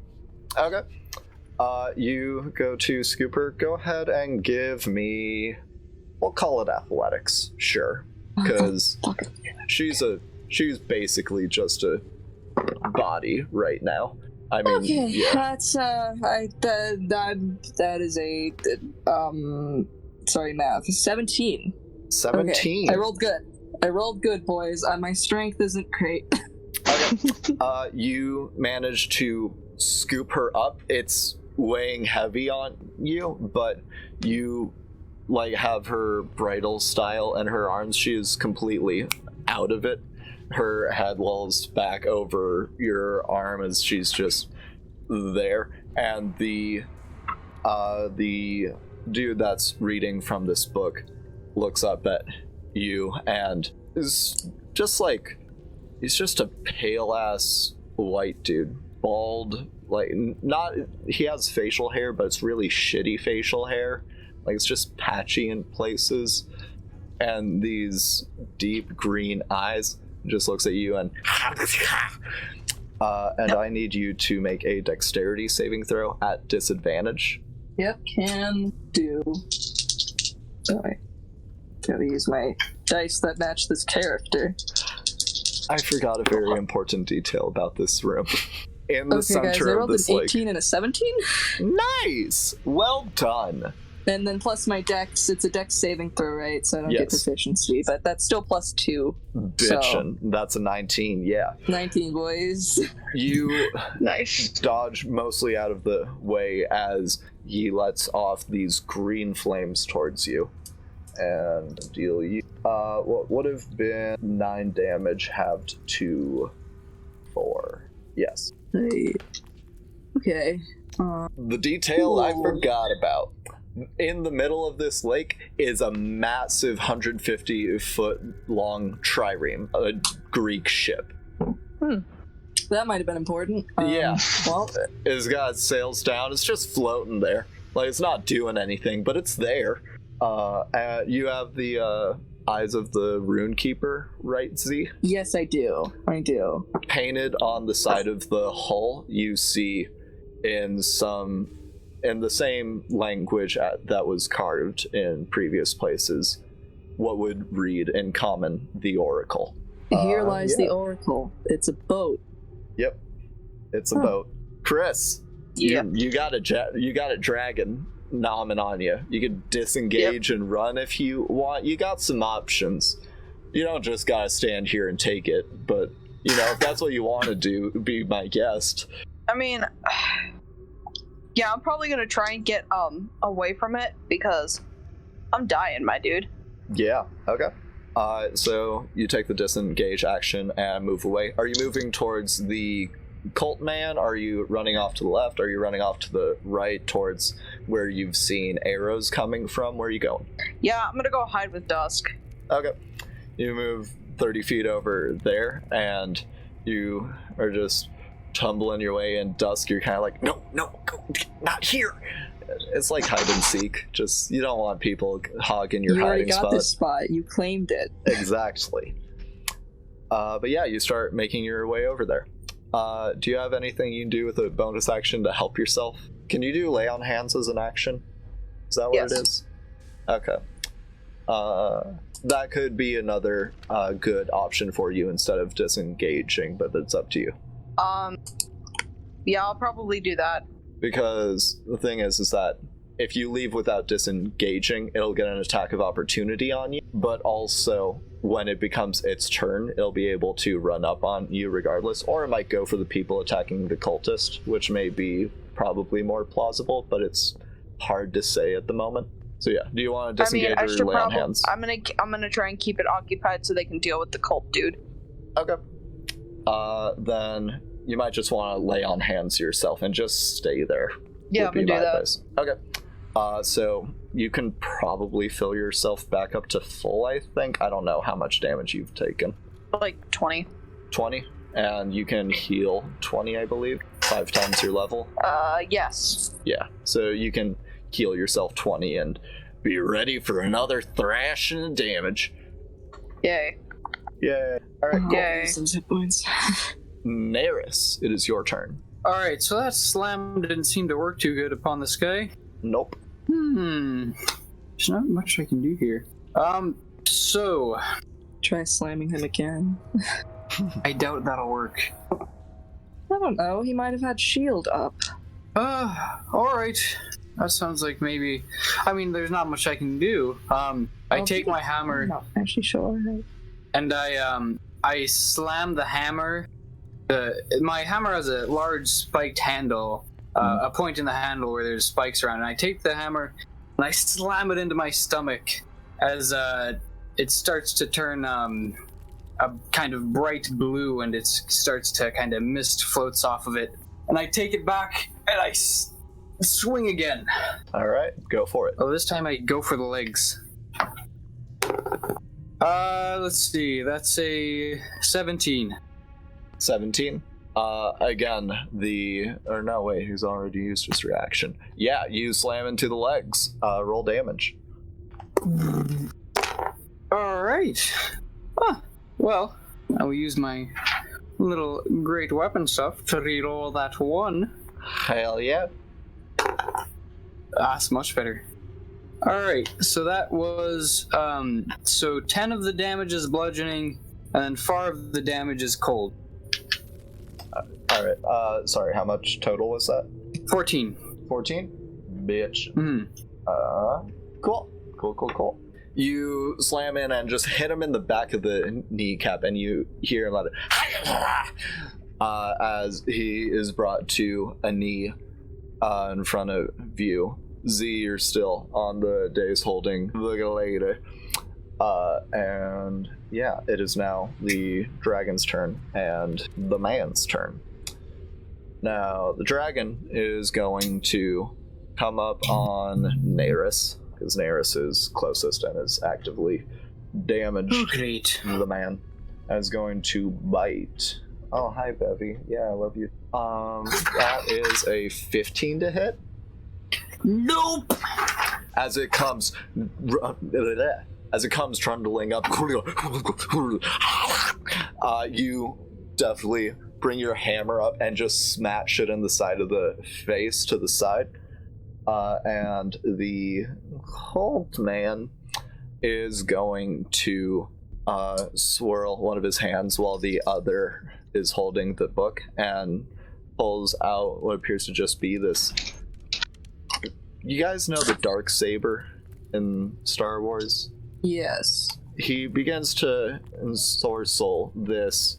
Okay. You go to Scooper. Go ahead and give me. We'll call it athletics, sure, because she's basically just a body right now. I mean, okay, yeah. That's that is a sorry, math. 17. 17. Okay. I rolled good, boys. My strength isn't great. Okay. You manage to scoop her up. It's weighing heavy on you, but you have her bridal style and her arms. She is completely out of it. Her head lolls back over your arm as she's just there, and the dude that's reading from this book looks up at you and is just he's just a pale ass white dude, bald, he has facial hair, but it's really shitty facial hair. It's just patchy in places, and these deep green eyes. Just looks at you and I need you to make a dexterity saving throw at disadvantage. Yep, can do. Sorry. Gotta use my dice that match this character. I forgot a very important detail about this room. In the center guys, I rolled of this an 18 and a 17. Nice! Well done. And then plus my dex, it's a dex saving throw, right? So I don't get proficiency, but that's still +2. Bitchin'. So. That's a 19, yeah. 19, boys. You nice. Dodge mostly out of the way as he lets off these green flames towards you. And deal you what would have been 9 damage halved to 4. Yes. Hey. Okay. The detail I forgot about. In the middle of this lake is a massive 150-foot long trireme, a Greek ship. That might have been important. Yeah. Well, It's got sails down. It's just floating there. It's not doing anything, but it's there. You have the Eyes of the Rune Keeper, right, Z? Yes, I do. Painted on the side of the hull, you see in the same language that was carved in previous places, what would read in common, the Oracle. Here lies the Oracle. It's a boat. Yep, it's a boat. Chris, you got a dragon nomming on you. You can disengage and run if you want. You got some options. You don't just gotta stand here and take it, but if that's what you want to do, be my guest. I mean, yeah, I'm probably gonna try and get away from it because I'm dying, my dude. Yeah, okay. So you take the disengage action and move away. Are you moving towards the cult man? Are you running off to the left? Are you running off to the right towards where you've seen arrows coming from? Where are you going? Yeah, I'm gonna go hide with Dusk. Okay. You move 30 feet over there, and you are just tumbling your way in. Dusk, you're kind of like, no, go, not here. It's like hide and seek. Just, you don't want people hogging your hiding spot. You already got this spot. You claimed it. Exactly. But yeah, you start making your way over there. Do you have anything you can do with a bonus action to help yourself? Can you do lay on hands as an action? Is that what it is? Okay. That could be another good option for you instead of disengaging, but it's up to you. Yeah, I'll probably do that. Because the thing is that if you leave without disengaging, it'll get an attack of opportunity on you, but also when it becomes its turn, it'll be able to run up on you regardless, or it might go for the people attacking the cultist, which may be probably more plausible, but it's hard to say at the moment. So yeah, do you want to disengage or lay on hands? I'm gonna try and keep it occupied so they can deal with the cult dude. Okay. Then you might just want to lay on hands yourself and just stay there. Yeah, I'm gonna do that. Advice. Okay. So you can probably fill yourself back up to full, I think. I don't know how much damage you've taken. Like 20. 20, and you can heal 20, I believe, 5 times your level. Yes. Yeah, so you can heal yourself 20 and be ready for another thrashing of damage. Yay. Yay. All right, cool. Yay. Some hit points. Neris, it is your turn. Alright, so that slam didn't seem to work too good upon this guy. Nope. There's not much I can do here. So... Try slamming him again. I doubt that'll work. I don't know, he might have had shield up. Alright. That sounds like maybe... I mean, there's not much I can do. I take my hammer... I'm not actually sure. And I slam the hammer. My hammer has a large spiked handle, a point in the handle where there's spikes around, and I take the hammer and I slam it into my stomach as it starts to turn a kind of bright blue, and it starts to kind of mist floats off of it. And I take it back and I swing again. All right, go for it. Oh, this time I go for the legs. Let's see, that's a 17. 17. Again, or no, wait, he's already used his reaction. Yeah, you slam into the legs. Roll damage. Alright. Well, I will use my little great weapon stuff to reroll that 1. Hell yeah. That's much better. Alright, so that was, so 10 of the damage is bludgeoning, and then 4 of the damage is cold. Alright, sorry, how much total was that? 14. 14? Bitch. Cool. You slam in and just hit him in the back of the kneecap, and you hear him let it as he is brought to a knee in front of you. Z, you're still on the dais holding the lady. And yeah, it is now the dragon's turn and the man's turn. Now, the dragon is going to come up on Neris, because Neris is closest and is actively damaged. Oh, great. The man is going to bite. Oh, hi, Bevy. Yeah, I love you. That is a 15 to hit. Nope! As it comes trundling up, you definitely bring your hammer up and just smash it in the side of the face to the side. And the cold man is going to swirl one of his hands while the other is holding the book and pulls out what appears to just be this. You guys know the dark saber in Star Wars? Yes. He begins to ensorcel this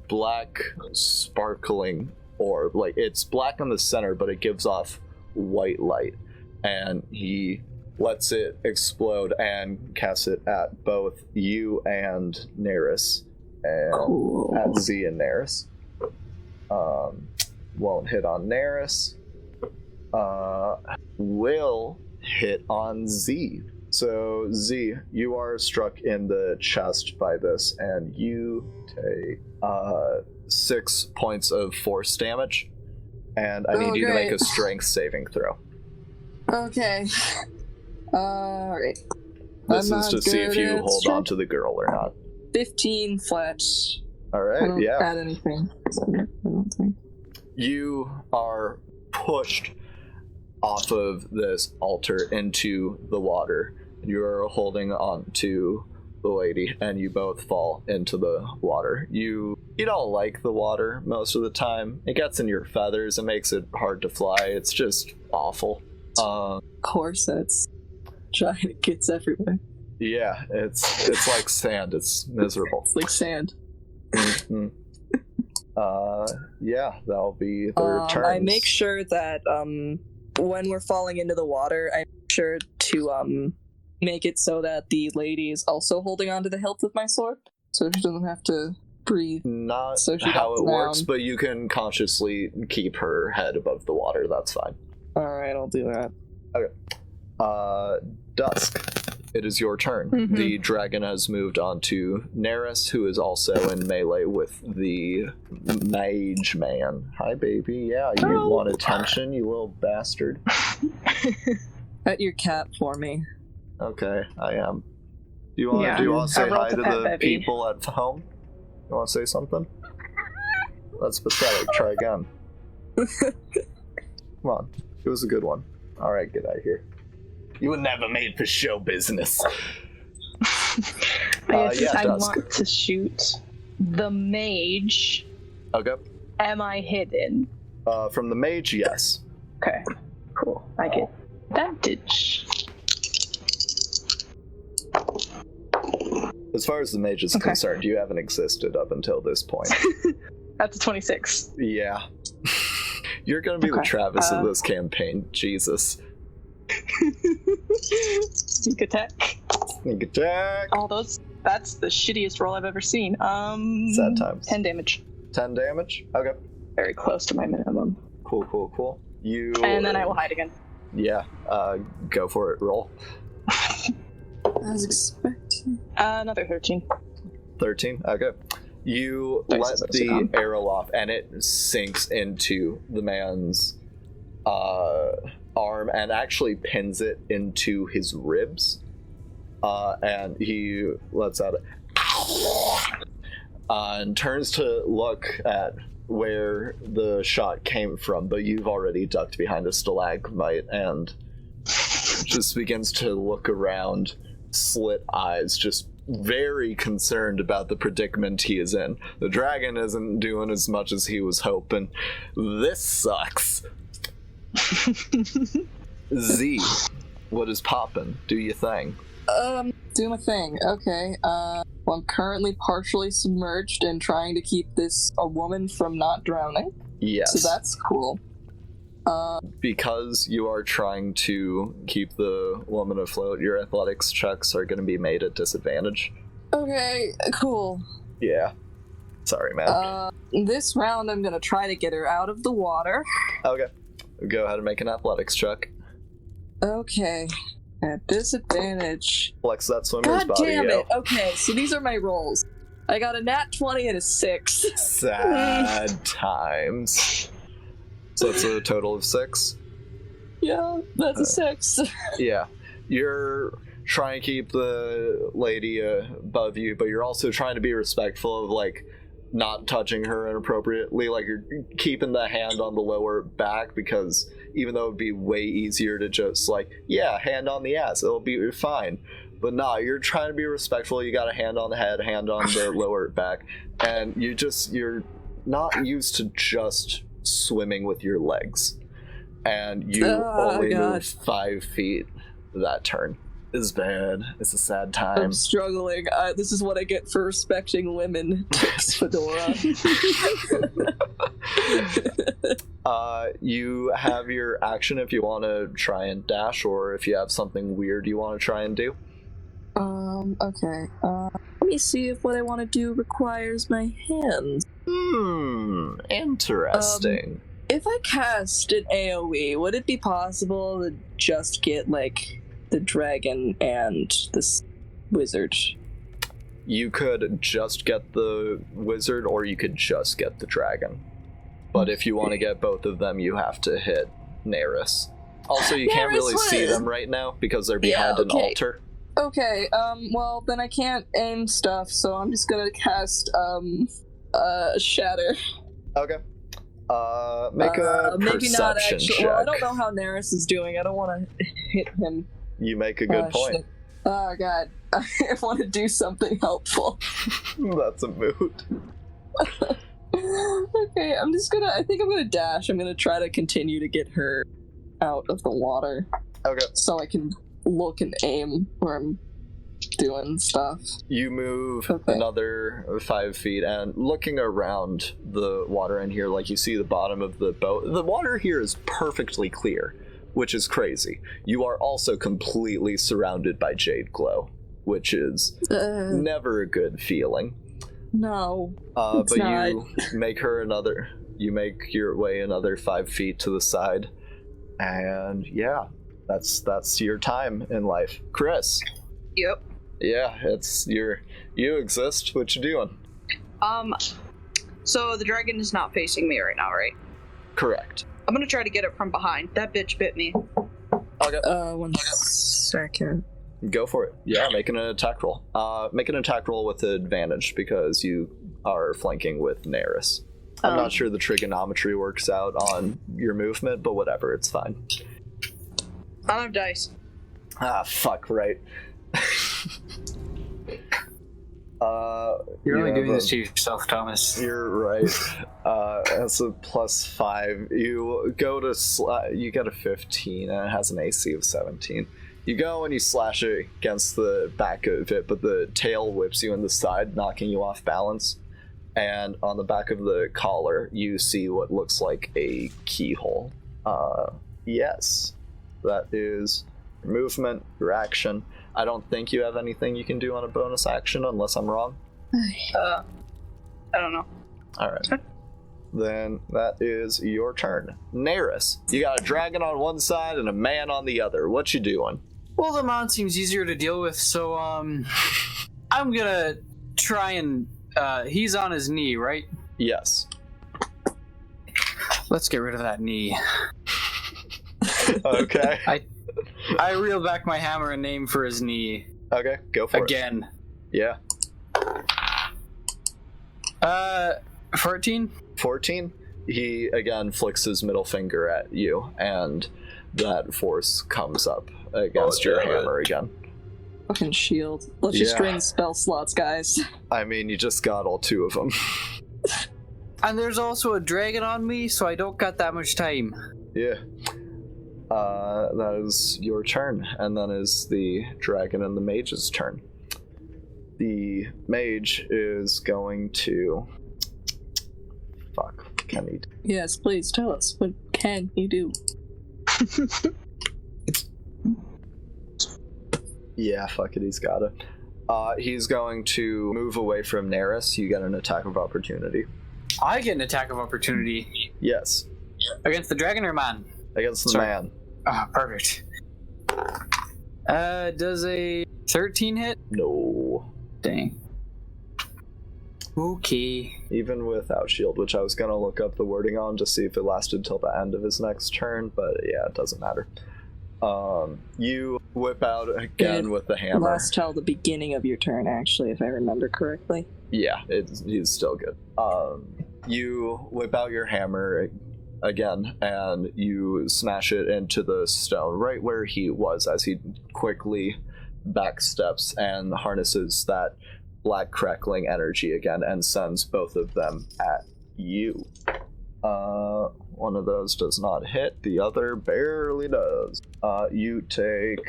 black sparkling orb. Like, it's black on the center, but it gives off white light. And he lets it explode and casts it at both you and Neris. And at Z and Neris. Won't hit on Neris. Will hit on Z. So Z, you are struck in the chest by this, and you take 6 points of force damage, and I need you to make a strength saving throw. Okay. Alright. This is to see if you hold on to the girl or not. 15 flat. Alright, I don't yeah. add anything. I don't think. You are pushed off of this altar into the water. You're holding on to the lady, and you both fall into the water. You don't like the water most of the time. It gets in your feathers and makes it hard to fly. It's just awful. Corsets. Giant gets everywhere. Yeah, it's like sand. It's miserable. It's like sand. Mm-hmm. Yeah, that'll be their turns. I make sure that when we're falling into the water, I make sure to make it so that the lady is also holding onto the hilt of my sword, so she doesn't have to breathe. Not so she how it works, down. but you can consciously keep her head above the water. That's fine. Alright, I'll do that. Okay. Dusk. It is your turn. Mm-hmm. The dragon has moved on to Neris, who is also in melee with the mage man. Hi, baby. Yeah, you want attention, you little bastard. Pet your cat for me. Okay, I am. Do you want Yeah. to say hi to pet the baby. people at home? You want to say something? That's pathetic. Try again. Come on. It was a good one. All right, get out of here. You were never made for show business. I Dusk. want to shoot the mage. Okay. Am I hidden? From the mage, yes. Okay, cool. I get advantage. As far as the mage is concerned, you haven't existed up until this point. That's a 26. Yeah. You're gonna be the Travis of this campaign. Jesus. Sneak attack. Sneak attack. All those. That's the shittiest roll I've ever seen. Sad times. 10 damage. 10 damage? Okay. Very close to my minimum. Cool. You. And then I will hide again. Yeah. Go for it. Roll. As expected. Another 13. 13. Okay. You let the arrow off, and it sinks into the man's arm and actually pins it into his ribs. And he lets out and turns to look at where the shot came from, but you've already ducked behind a stalagmite and just begins to look around, slit eyes, just very concerned about the predicament he is in. The dragon isn't doing as much as he was hoping. This sucks. Z, what is poppin'? Do your thing. Do my thing. Okay. Well, I'm currently partially submerged and trying to keep a woman from not drowning. Yes. So that's cool. Because you are trying to keep the woman afloat, your athletics checks are going to be made at disadvantage. Okay, cool. Yeah. Sorry, man. This round I'm gonna try to get her out of the water. Okay. Go ahead and make an athletics check. Okay. At disadvantage. Flex that swimmer's God body. damn it. Okay, so these are my rolls. I got a nat 20 and a 6. Sad times. So that's a total of 6? Yeah, that's a 6. Yeah. You're trying to keep the lady above you, but you're also trying to be respectful of, like, not touching her inappropriately. Like, you're keeping the hand on the lower back, because even though it'd be way easier to just, like, yeah, hand on the ass, it'll be fine. But nah, you're trying to be respectful. You got a hand on the head, hand on the lower back, and you're not used to just swimming with your legs. And you only move 5 feet that turn. It's bad. It's a sad time. I'm struggling. This is what I get for respecting women. Takes Fedora. You have your action if you want to try and dash, or if you have something weird you want to try and do. Okay. Let me see if what I want to do requires my hands. Interesting. If I cast an AoE, would it be possible to just get, like, the dragon and this wizard? You could just get the wizard, or you could just get the dragon. But if you want to get both of them, you have to hit Neris. Also, you can't really see them right now because they're behind an altar. Okay, well, then I can't aim stuff, so I'm just gonna cast, Shatter. Okay. Make a maybe not perception actually. check. Well, I don't know how Neris is doing. I don't want to hit him. You make a good point. Shit. Oh, God. I want to do something helpful. That's a mood. Okay, I think I'm gonna dash. I'm gonna try to continue to get her out of the water. Okay. So I can look and aim where I'm doing stuff. You move another 5 feet, and looking around the water in here, like, you see the bottom of the boat. The water here is perfectly clear, which is crazy. You are also completely surrounded by jade glow, which is never a good feeling. No, but not. You make your way another 5 feet to the side, and yeah, that's your time in life. Chris. Yep. Yeah, you exist. What you doing? So the dragon is not facing me right now, right? Correct. I'm gonna try to get it from behind. That bitch bit me. Okay. 1 second. Go for it. Yeah, make an attack roll. Make an attack roll with advantage because you are flanking with Neris. I'm not sure the trigonometry works out on your movement, but whatever, it's fine. I don't have dice. Ah, fuck, right. You're only doing this to yourself, Thomas. You're right. That's a +5. You go to you get a 15, and it has an AC of 17. You go and you slash it against the back of it, but the tail whips you in the side, knocking you off balance. And on the back of the collar, you see what looks like a keyhole. Yes, that is your movement, your action. I don't think you have anything you can do on a bonus action, unless I'm wrong. I don't know. Alright. Then that is your turn. Neris, you got a dragon on one side and a man on the other. What you doing? Well, the man seems easier to deal with, so, I'm gonna try and, he's on his knee, right? Yes. Let's get rid of that knee. Okay. I reel back my hammer and aim for his knee. Okay, go for it. Again. Yeah. 14? 14? He, again, flicks his middle finger at you, and that force comes up against your hammer again. Fucking shield. Let's just drain the spell slots, guys. I mean, you just got all 2 of them. And there's also a dragon on me, so I don't got that much time. Yeah. That is your turn, and then is the dragon and the mage's turn. The mage is going to... Fuck, what can he do? Yes, please tell us. What can he do? Yeah, fuck it, he's got it. He's going to move away from Neris. You get an attack of opportunity. I get an attack of opportunity. Yes. Against the dragon or man? Against the man. Ah, perfect. Does a 13 hit? No. Dang. Okay. Even without shield, which I was gonna look up the wording on to see if it lasted till the end of his next turn, but yeah, it doesn't matter. You whip out again with the hammer. Last till the beginning of your turn, actually, if I remember correctly. Yeah, he's still good. You whip out your hammer again, and you smash it into the stone right where he was as he quickly backsteps and harnesses that black crackling energy again and sends both of them at you. One of those does not hit, the other barely does. You take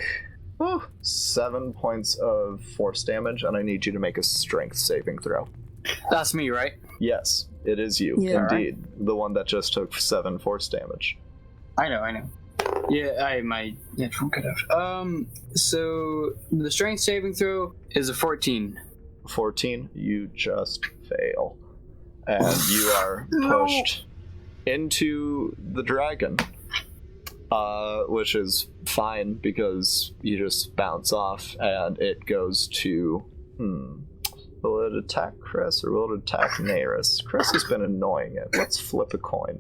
7 points of force damage, and I need you to make a strength saving throw. That's me, right? Yes, it is you, Yeah, indeed. Right. The one that just took 7 force damage. I know. Yeah, could have. So the strength saving throw is a 14. 14, you just fail. And you are pushed into the dragon. Which is fine because you just bounce off and it goes to... Will it attack Chris or will it attack Neris? Chris has been annoying it. Let's flip a coin.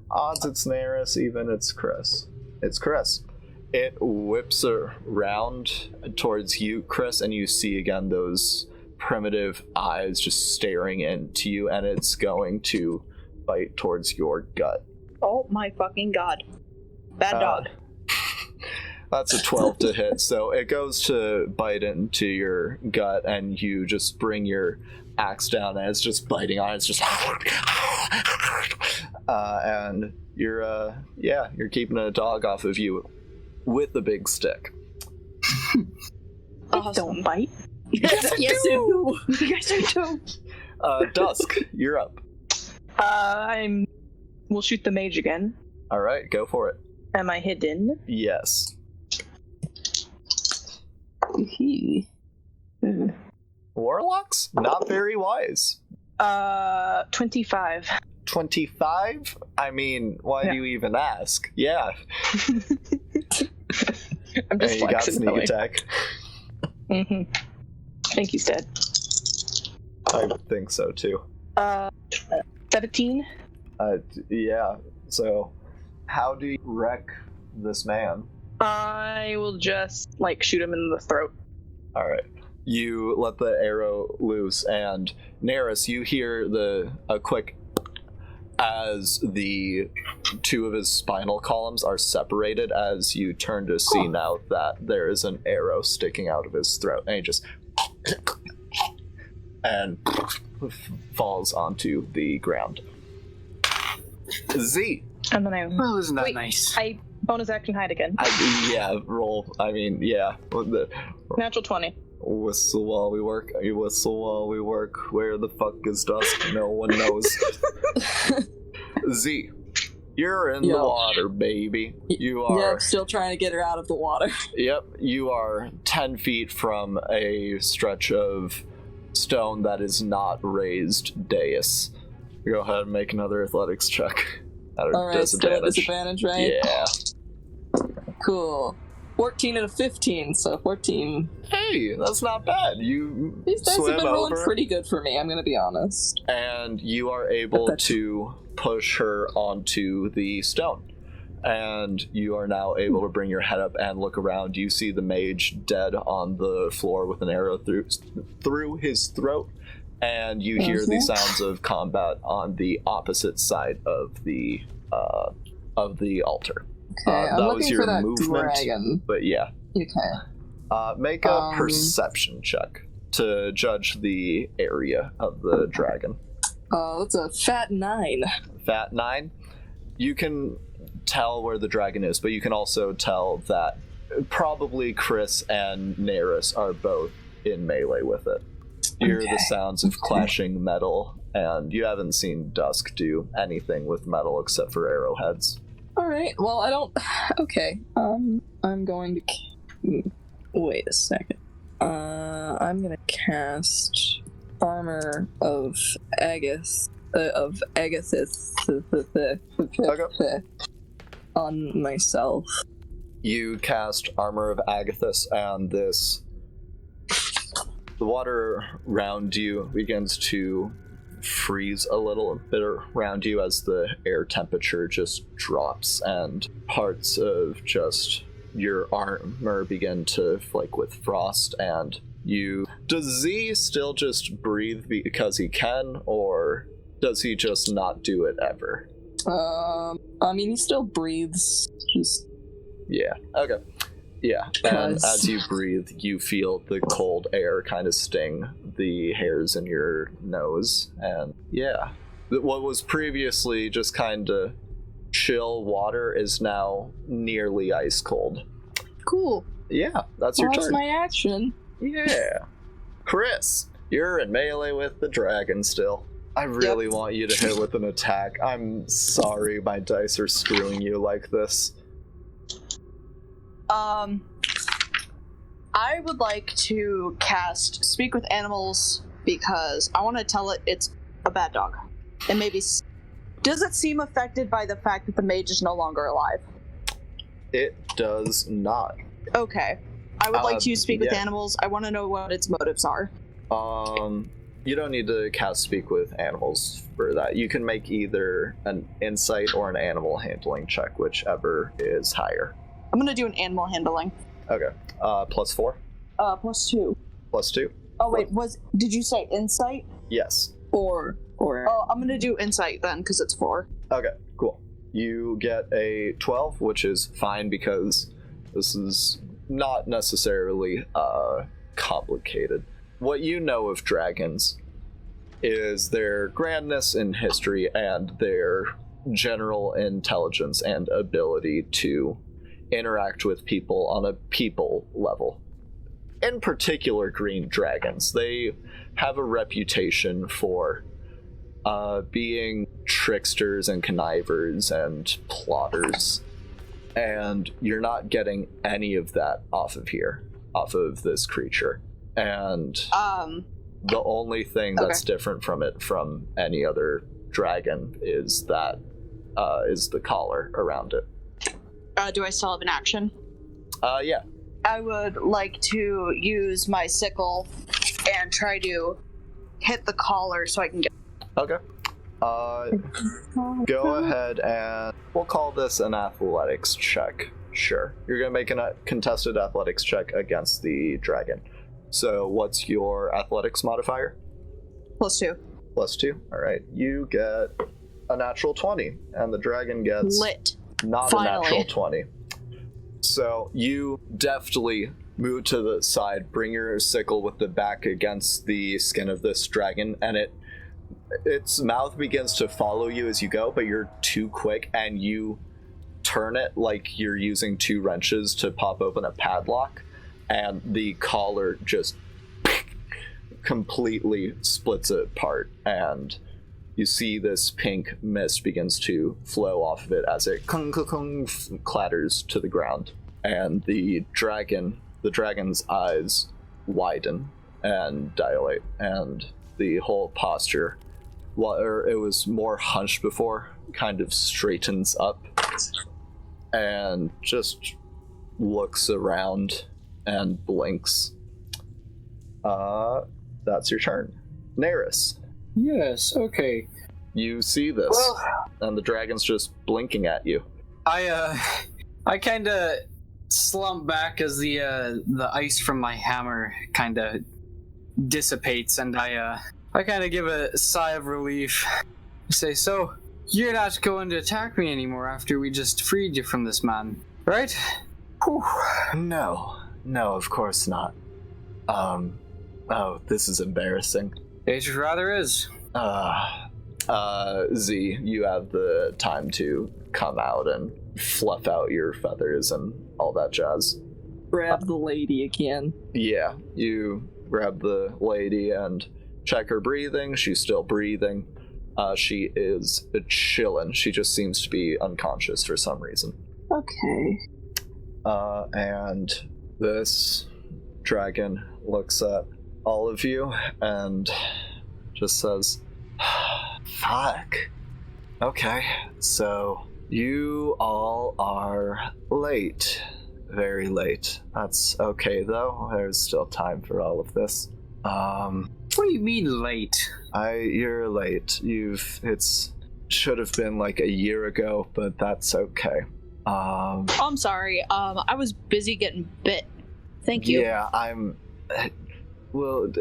Odds it's Neris, even it's Chris. It's Chris. It whips around towards you, Chris, and you see again those primitive eyes just staring into you, and it's going to bite towards your gut. Oh my fucking god. Bad dog. That's a 12 to hit, so it goes to bite into your gut, and you just bring your axe down, and it's just biting on it. It's just... and you're keeping a dog off of you with the big stick. Don't bite. Yes, I do! Yes, I do. Dusk, you're up. We'll shoot the mage again. All right, go for it. Am I hidden? Yes. Warlocks? Not very wise. 25. 25? I mean, why do you even ask? Yeah. I'm just you got sneak really. attack. I think he's dead. I think so too. 17? Yeah. So, how do you wreck this man? I will just, shoot him in the throat. Alright. You let the arrow loose, and Neris, you hear a quick as the two of his spinal columns are separated as you turn to see now that there is an arrow sticking out of his throat, and he just and falls onto the ground. Z. And then Well, isn't that nice? I bonus action hide again. Roll. Natural 20. Whistle while we work. You whistle while we work. Where the fuck is dusk? No one knows. Z, you're in the water, baby. You are. Yeah, I'm still trying to get her out of the water. Yep, you are 10 feet from a stretch of stone that is not raised dais. Go ahead and make another athletics check. Alright, still at disadvantage, right? Yeah. Cool. 14 out of 15, so 14. Hey, that's not bad. You These dice have swim been rolling over, pretty good for me, I'm gonna be honest. and you are able to push her onto the stone. And you are now able to bring your head up and look around. You see the mage dead on the floor with an arrow through his throat, and you hear the sounds of combat on the opposite side of the altar. Okay, I'm that looking was your for that movement, dragon. but yeah. Okay. Make a perception check to judge the area of the dragon. That's a fat 9. Fat 9. You can tell where the dragon is, but you can also tell that probably Chris and Neris are both in melee with it. You hear the sounds of clashing metal, and you haven't seen Dusk do anything with metal except for arrowheads. Alright, well, I don't... Okay, I'm going to... Wait a second. I'm gonna cast Armor of Agathis on myself. You cast Armor of Agathis, and the water around you begins to freeze a little bit around you as the air temperature just drops, and parts of just your armor begin to flake with frost. And does Z still just breathe because he can, or does he just not do it ever? I mean, he still breathes, just... Yeah, okay. Yeah, and as you breathe, you feel the cold air kind of sting the hairs in your nose, and yeah. What was previously just kind of chill water is now nearly ice cold. Cool. Yeah, that's your turn. That's my action. Yeah. Chris, you're in melee with the dragon still. I really want you to hit with an attack. I'm sorry my dice are screwing you like this. I would like to cast Speak with Animals because I want to tell it it's a bad dog. And maybe... Does it seem affected by the fact that the mage is no longer alive? It does not. Okay. I would like to speak with animals. I want to know what its motives are. You don't need to cast Speak with Animals for that. You can make either an insight or an animal handling check, whichever is higher. I'm going to do an animal handling. Okay. +4? +2. +2? Oh, wait, did you say insight? Yes. Or... Oh, I'm going to do insight then, because it's 4. Okay, cool. You get a 12, which is fine because this is not necessarily complicated. What you know of dragons is their grandness in history and their general intelligence and ability to interact with people on a people level. In particular, green dragons. They have a reputation for being tricksters and connivers and plotters, and you're not getting any of that off of this creature. And the only thing that's different from it from any other dragon is that is the collar around it. Do I still have an action? Yeah. I would like to use my sickle and try to hit the collar so I can get... Okay. Go ahead and we'll call this an athletics check. Sure. You're going to make a contested athletics check against the dragon. So what's your athletics modifier? +2. +2. All right. You get a natural 20, and the dragon gets lit. not Finally. a natural 20. So you deftly move to the side, bring your sickle with the back against the skin of this dragon, and its mouth begins to follow you as you go, but you're too quick, and you turn it like you're using 2 wrenches to pop open a padlock, and the collar just completely splits it apart, and you see this pink mist begins to flow off of it as it clatters to the ground, and the dragon's eyes widen and dilate, and the whole posture, while it was more hunched before, kind of straightens up and just looks around and blinks. That's your turn. Neris. Yes, okay. You see this, and the dragon's just blinking at you. I kind of slump back as the ice from my hammer kind of dissipates, and I kind of give a sigh of relief. I say, so you're not going to attack me anymore after we just freed you from this man, right? Whew. No, of course not. Oh, this is embarrassing. It rather is. Z, you have the time to come out and fluff out your feathers and all that jazz. Grab the lady again. Yeah, you grab the lady and check her breathing. She's still breathing. She is chillin'. She just seems to be unconscious for some reason. Okay. And this dragon looks at all of you and just says, fuck. Okay, so you all are late. Very late. That's okay, though. There's still time for all of this. What do you mean late? You're late. Should have been like a year ago, but that's okay. I'm sorry. I was busy getting bit. Thank you. Yeah, well,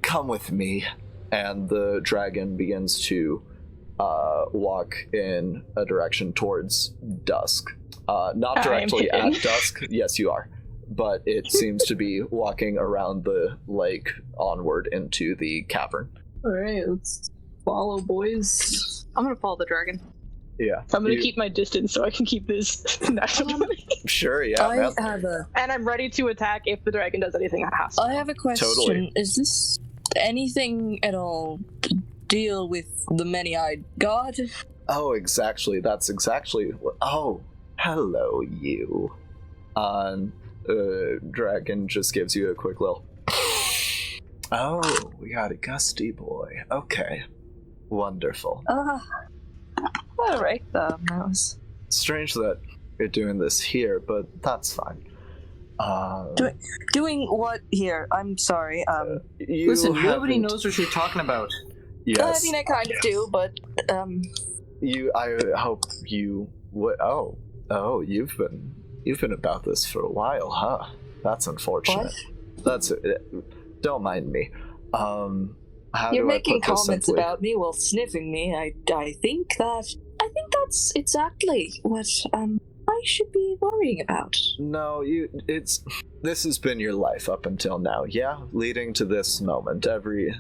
come with me. And the dragon begins to walk in a direction towards dusk. Not directly at dusk. Yes, you are. But it seems to be walking around the lake onward into the cavern. Alright, let's follow, boys. I'm gonna follow the dragon. Yeah. I'm gonna keep my distance so I can keep this natural 20. Sure, yeah. And I'm ready to attack if the dragon does anything hostile. I have a question. Totally. Is this anything at all to deal with the many-eyed god? Oh, exactly. That's exactly what... Oh, hello, you. Dragon just gives you a quick little... Oh, we got a gusty boy. Okay. Wonderful. Alright, that was... Strange that you're doing this here, but that's fine. Doing what here? I'm sorry. Listen, nobody knows what you're talking about. Yes. I mean, I kind of do, but I hope you would. Oh, you've been about this for a while, huh? That's unfortunate. What? That's don't mind me. You're making comments about me while sniffing me. I think that's exactly what I should be worrying about. No, this has been your life up until now, yeah? Leading to this moment, every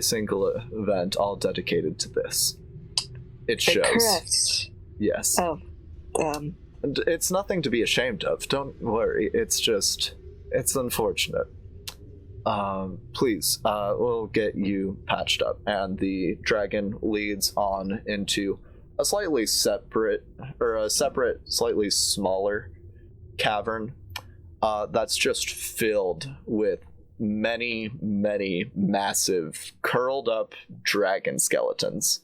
single event, all dedicated to this. It shows. Correct. Yes. Oh, It's nothing to be ashamed of, don't worry, it's unfortunate. Please, we'll get you patched up, and the dragon leads on into a slightly separate, slightly smaller cavern that's just filled with many, many massive, curled up dragon skeletons.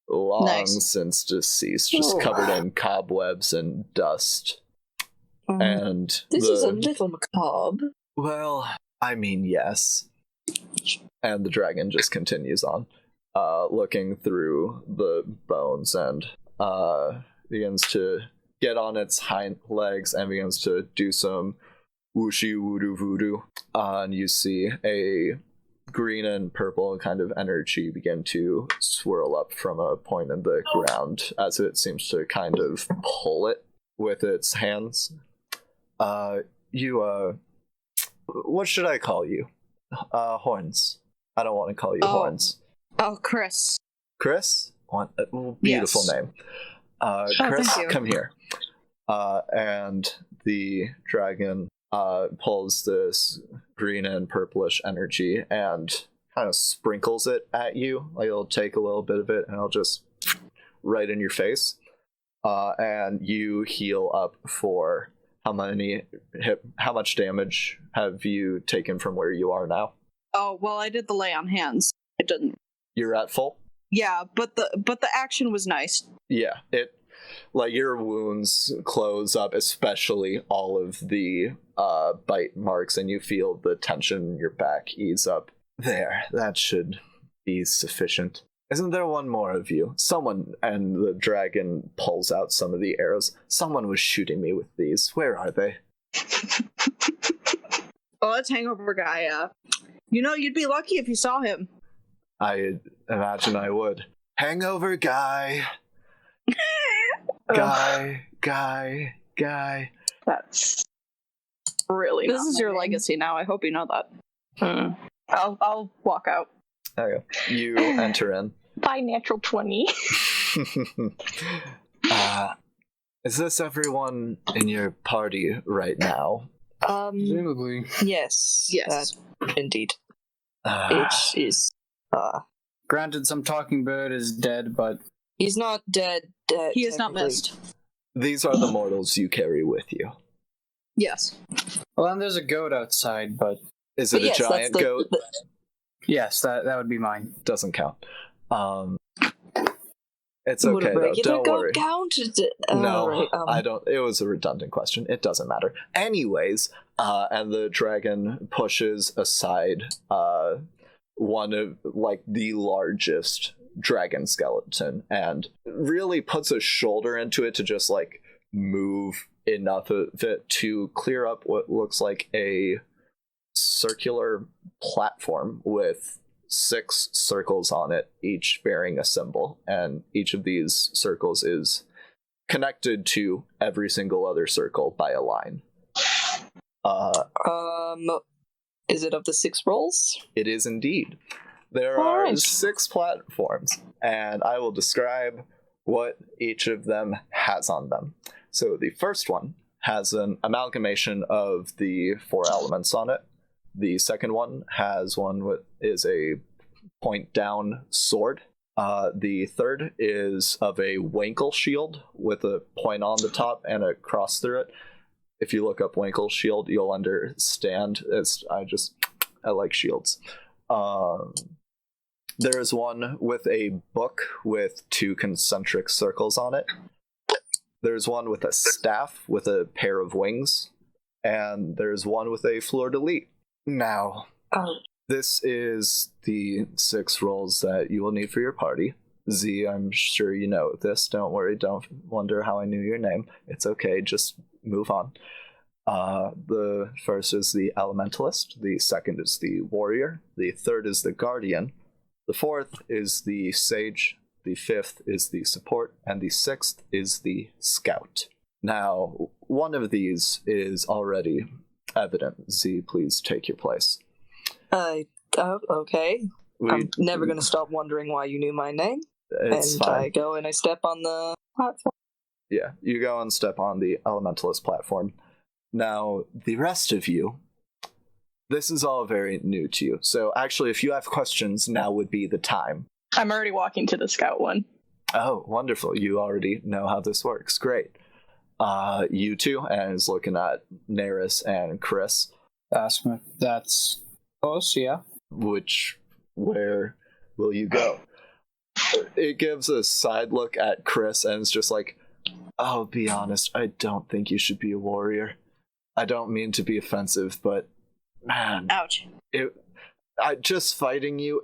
Long since deceased, just covered in cobwebs and dust. And this is a little macabre. Well, I mean, yes. And the dragon just continues on, looking through the bones and begins to get on its hind legs and begins to do some whooshy voodoo voodoo. And you see a green and purple kind of energy begin to swirl up from a point in the ground as it seems to kind of pull it with its hands. What should I call you? Horns. I don't want to call you Horns. Oh, Chris. Chris? Beautiful name. Chris, come here. And the dragon pulls this green and purplish energy and kind of sprinkles it at you. Like it'll take a little bit of it and it'll just right in your face. And you heal up for how much damage have you taken from where you are now? Oh, well, I did the lay on hands. It didn't. You're at full? Yeah, but the action was nice. Yeah, like your wounds close up, especially all of the bite marks, and you feel the tension in your back ease up. There, that should be sufficient. Isn't there one more of you? Someone, and the dragon pulls out some of the arrows. Someone was shooting me with these. Where are they? Oh, that's hangover guy. You'd be lucky if you saw him. I imagine I would. Hangover guy. Guy. That's really. This is your legacy now. I hope you know that. I'll walk out. There you go. You enter in. By natural 20. Is this everyone in your party right now? Presumably. Yes. Indeed. It is. Granted, some talking bird is dead, but He's not dead. He is not missed. These are the mortals you carry with you. Yes. well, then there's a goat outside. But Is it a giant goat? yes, that would be mine. Doesn't count. It's Would okay a though. regular Don't goat worry. count? No, right, I don't. It was a redundant question. It doesn't matter. Anyways, and the dragon pushes aside one of the largest dragon skeleton and really puts a shoulder into it to just move enough of it to clear up what looks like a circular platform with 6 circles on it, each bearing a symbol, and each of these circles is connected to every single other circle by a line. Is it of the 6 rolls? It is indeed. There are 6 platforms, and I will describe what each of them has on them. So the first one has an amalgamation of the 4 elements on it. The second one has is a point down sword. The third is of a Wankel shield with a point on the top and a cross through it. If you look up Wankel shield, you'll understand. I like shields. There is one with a book with 2 concentric circles on it. There's one with a staff with a pair of wings. And there's one with a fleur-de-lis. Now, this is the 6 roles that you will need for your party. Z, I'm sure you know this. Don't worry, don't wonder how I knew your name. It's okay, just move on. The first is the Elementalist. The second is the Warrior. The third is the Guardian. The fourth is the Sage. The fifth is the Support. And the sixth is the Scout. Now, one of these is already evident. Z, please take your place. Okay. I'm never going to stop wondering why you knew my name. It's fine. I go and I step on the platform. Yeah, you go and step on the Elementalist platform. Now, the rest of you, this is all very new to you. So actually, if you have questions, now would be the time. I'm already walking to the scout one. Oh, wonderful. You already know how this works. Great. You two, and is looking at Neris and Chris. That's close, yeah. Where will you go? It gives a side look at Chris, and it's just like, I'll be honest, I don't think you should be a warrior. I don't mean to be offensive, but man, Ouch. Just fighting you,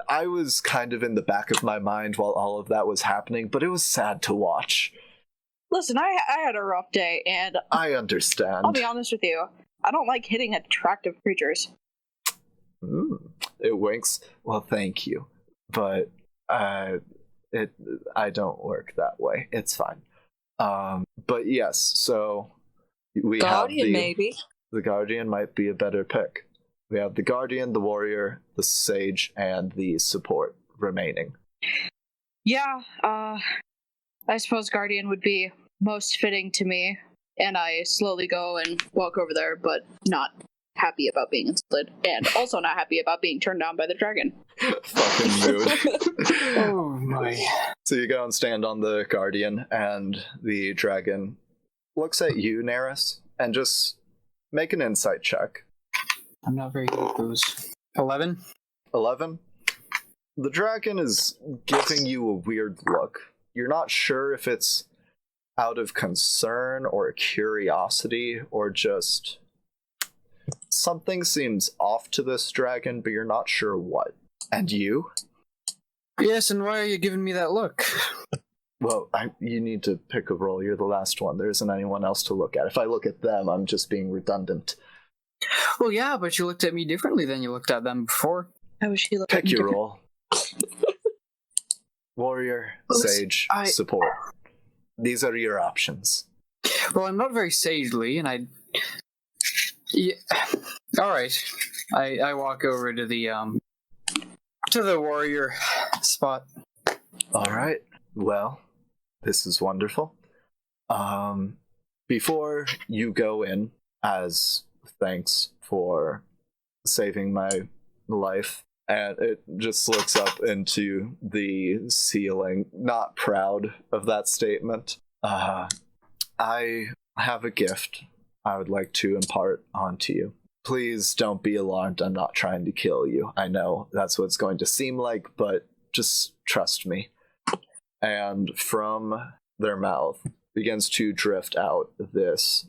I was kind of in the back of my mind while all of that was happening, but it was sad to watch. Listen, I had a rough day, and I understand. I'll be honest with you. I don't like hitting attractive creatures. It winks. Well, thank you. But I don't work that way. It's fine. But yes, so we Guardian, have maybe. The Guardian might be a better pick. We have the Guardian, the Warrior, the Sage, and the Support remaining. Yeah, I suppose Guardian would be most fitting to me. And I slowly go and walk over there, but not happy about being insulted. And also not happy about being turned down by the dragon. Fucking mood. Oh my. So you go and stand on the Guardian, and the dragon looks at you, Neris, and just make an insight check. I'm not very good at those. 11? 11? The dragon is giving you a weird look. You're not sure if it's out of concern or curiosity or just something seems off to this dragon, but you're not sure what. And you? Yes, and why are you giving me that look? Well, you need to pick a role. You're the last one. There isn't anyone else to look at. If I look at them, I'm just being redundant. Well, yeah, but you looked at me differently than you looked at them before. I wish you looked Pick your role. Warrior, Sage, Support. These are your options. Well, I'm not very sagely, and yeah. All right. I walk over to the warrior spot. All right. Well, this is wonderful. Before you go in, as thanks for saving my life, and it just looks up into the ceiling, not proud of that statement. I have a gift I would like to impart onto you. Please don't be alarmed. I'm not trying to kill you. I know that's what it's going to seem like, but just trust me. And from their mouth begins to drift out this,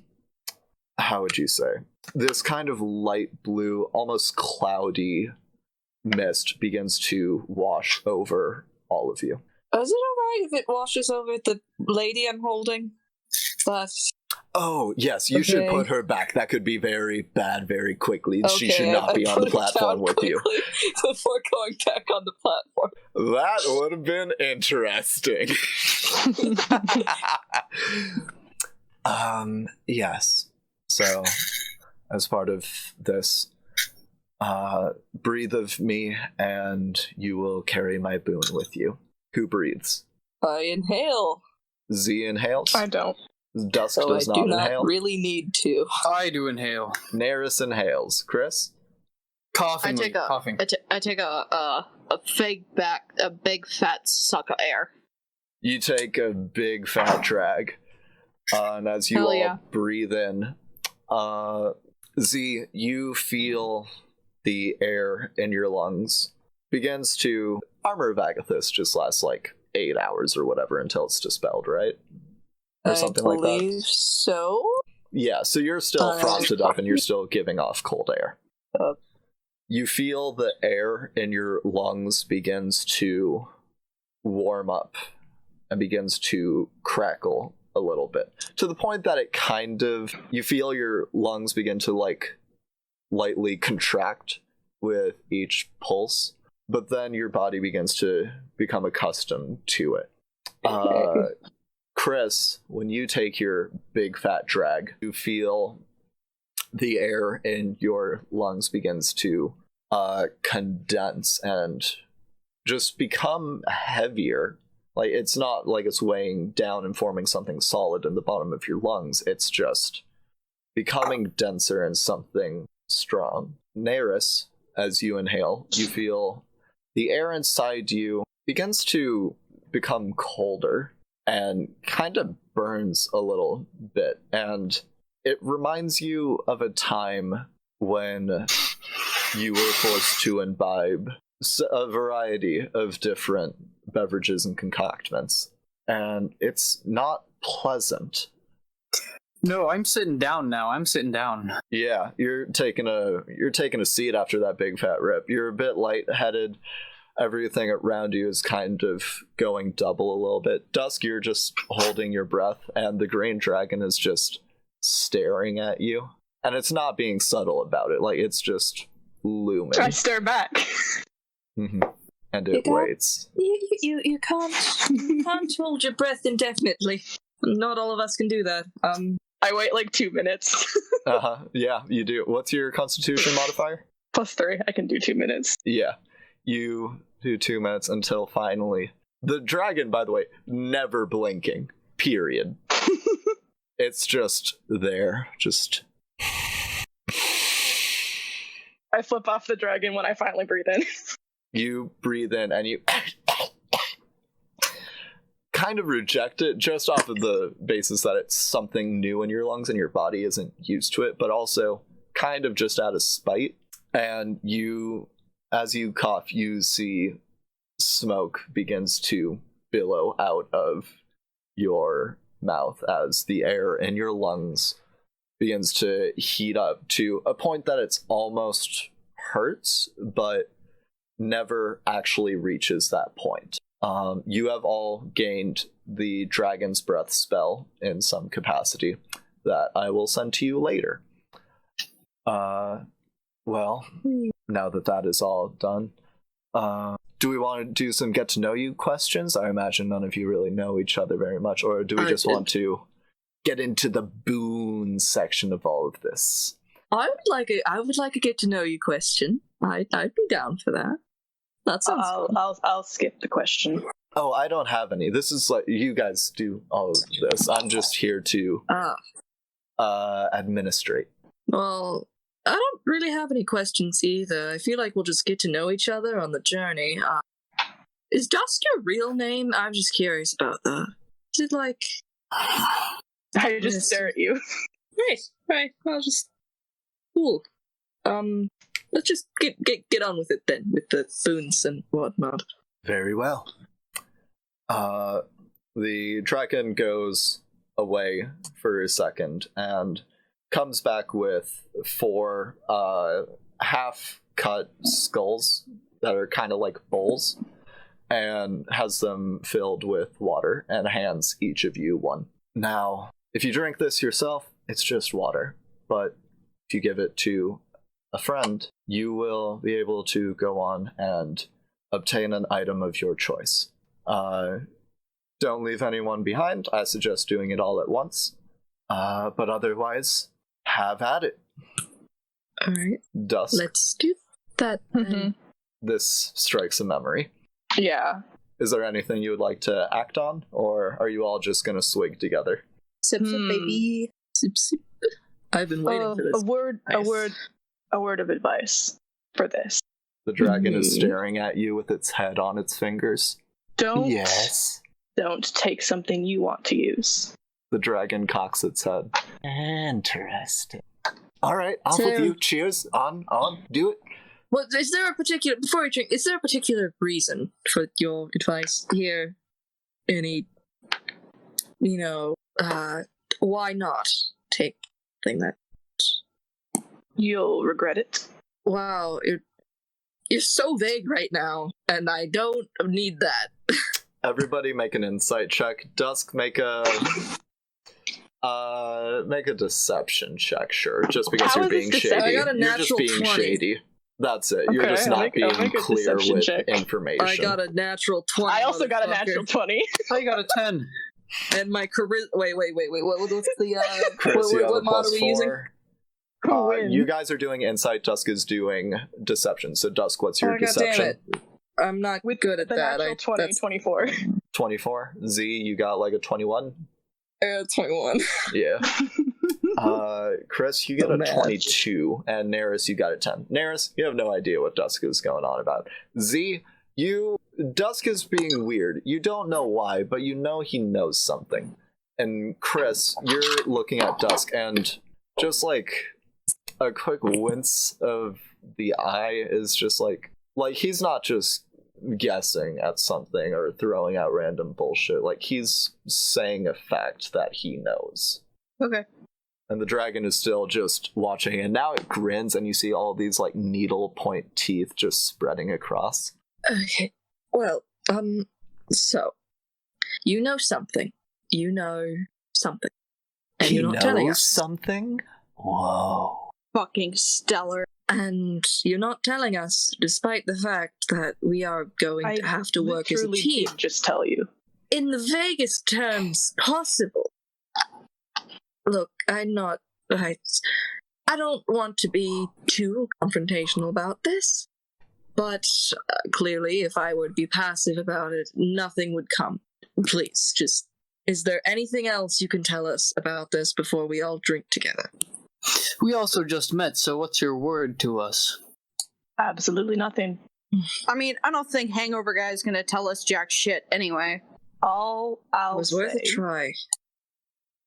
how would you say, this kind of light blue, almost cloudy mist begins to wash over all of you. Is it alright if it washes over the lady I'm holding? Oh, yes, you should put her back. That could be very bad very quickly. Okay, she should not be on the platform with you. Before going back on the platform. That would have been interesting. Yes. So, as part of this, breathe of me, and you will carry my boon with you. Who breathes? I inhale. Z inhales? I don't. Dusk does not inhale? I do not really need to. I do inhale. Neris inhales. Chris? Coughing. I take a big fat suck of air. You take a big fat drag. And as you breathe in, Z, you feel the air in your lungs begins to... Armor of Agathis just lasts like 8 hours or whatever until it's dispelled, right? Or something like that. I believe so. Yeah, so you're still frosted up and you're still giving off cold air. You feel the air in your lungs begins to warm up and begins to crackle a little bit, to the point that it kind of, you feel your lungs begin to like lightly contract with each pulse, but then your body begins to become accustomed to it. Chris, when you take your big fat drag, you feel the air in your lungs begins to condense and just become heavier. Like, it's not like it's weighing down and forming something solid in the bottom of your lungs. It's just becoming denser and something strong. Neris, as you inhale, you feel the air inside you begins to become colder and kind of burns a little bit. And it reminds you of a time when you were forced to imbibe a variety of different beverages and concoctments. and it's not pleasant. No, I'm sitting down now. I'm sitting down. Yeah, you're taking a seat after that big fat rip. You're a bit lightheaded. Everything around you is kind of going double a little bit. Dusk, you're just holding your breath, and the green dragon is just staring at you. And it's not being subtle about it. Like, it's just looming. I stare back. Mm-hmm. And it waits. You can't hold your breath indefinitely. Not all of us can do that. I wait like 2 minutes. Yeah, you do. What's your constitution modifier? +3. I can do 2 minutes. Yeah. You do 2 minutes until finally. The dragon, by the way, never blinking. Period. It's just there. Just. I flip off the dragon when I finally breathe in. You breathe in and you kind of reject it just off of the basis that it's something new in your lungs and your body isn't used to it, but also kind of just out of spite. And you, as you cough, you see smoke begins to billow out of your mouth as the air in your lungs begins to heat up to a point that it's almost hurts, but never actually reaches that point. You have all gained the Dragon's Breath spell in some capacity that I will send to you later. Well, now that is all done, do we want to do some get-to-know-you questions? I imagine none of you really know each other very much, or do we just want to get into the boon section of all of this? I would like a get-to-know-you question. I'd be down for that. That sounds fun. I'll skip the question. Oh, I don't have any. This is like, you guys do all of this. I'm just here to administrate. Well, I don't really have any questions either. I feel like we'll just get to know each other on the journey. Is Dusk your real name? I'm just curious about that. Is it like... I just stare at you. Right. I'll just... Cool. Let's just get on with it then, with the boons and whatnot. Very well. The dragon goes away for a second and comes back with 4 half-cut skulls that are kind of like bowls, and has them filled with water and hands each of you one. Now, if you drink this yourself, it's just water, but if you give it to a friend, you will be able to go on and obtain an item of your choice. Don't leave anyone behind. I suggest doing it all at once. But otherwise, have at it. Alright. Dusk. Let's do that then. Mm-hmm. This strikes a memory. Yeah. Is there anything you would like to act on, or are you all just going to swig together? Sip, sip, baby. Sip, sip. I've been waiting for this. A word of advice for this. The dragon is staring at you with its head on its fingers. Don't take something you want to use. The dragon cocks its head. Interesting. All right, off with you. Cheers. On. Do it. Well, is there a particular, before you drink, is there a particular reason for your advice here? Any, why not take something that... You'll regret it. Wow, you're so vague right now, and I don't need that. Everybody make an insight check. Dusk, make a deception check, sure. Just because you're being shady. I got a you're just being 20. Shady. That's it. You're just not being clear with information. I got a natural 20. I also got a natural 20. I got a 10. And my charisma... Wait. What's the... Chris, what mod are we using? You guys are doing insight. Dusk is doing deception. So Dusk, what's your deception? Damn it. I'm not good at the that. Natural 20, 24. 24. Z, you got like a 21? 21. Yeah. Chris, you get a 22, and Neris, you got a 10. Neris, you have no idea what Dusk is going on about. Z, Dusk is being weird. You don't know why, but you know he knows something. And Chris, you're looking at Dusk, and just like a quick wince of the eye is just like he's not just guessing at something or throwing out random bullshit. Like, he's saying a fact that he knows. Okay. And the dragon is still just watching, and now it grins, and you see all these, like, needle point teeth just spreading across. Okay. Well, so, you know something. You know something. And you're not telling us. Something? Whoa. Fucking stellar. And you're not telling us, despite the fact that we are going to have to work as a team. Did just tell you. In the vaguest terms possible. Look, I don't want to be too confrontational about this, but clearly if I would be passive about it, nothing would come. Please, just, is there anything else you can tell us about this before we all drink together? We also just met, so what's your word to us? Absolutely nothing. I mean, I don't think Hangover Guy is gonna tell us jack shit anyway. All I'll It was say... worth a try.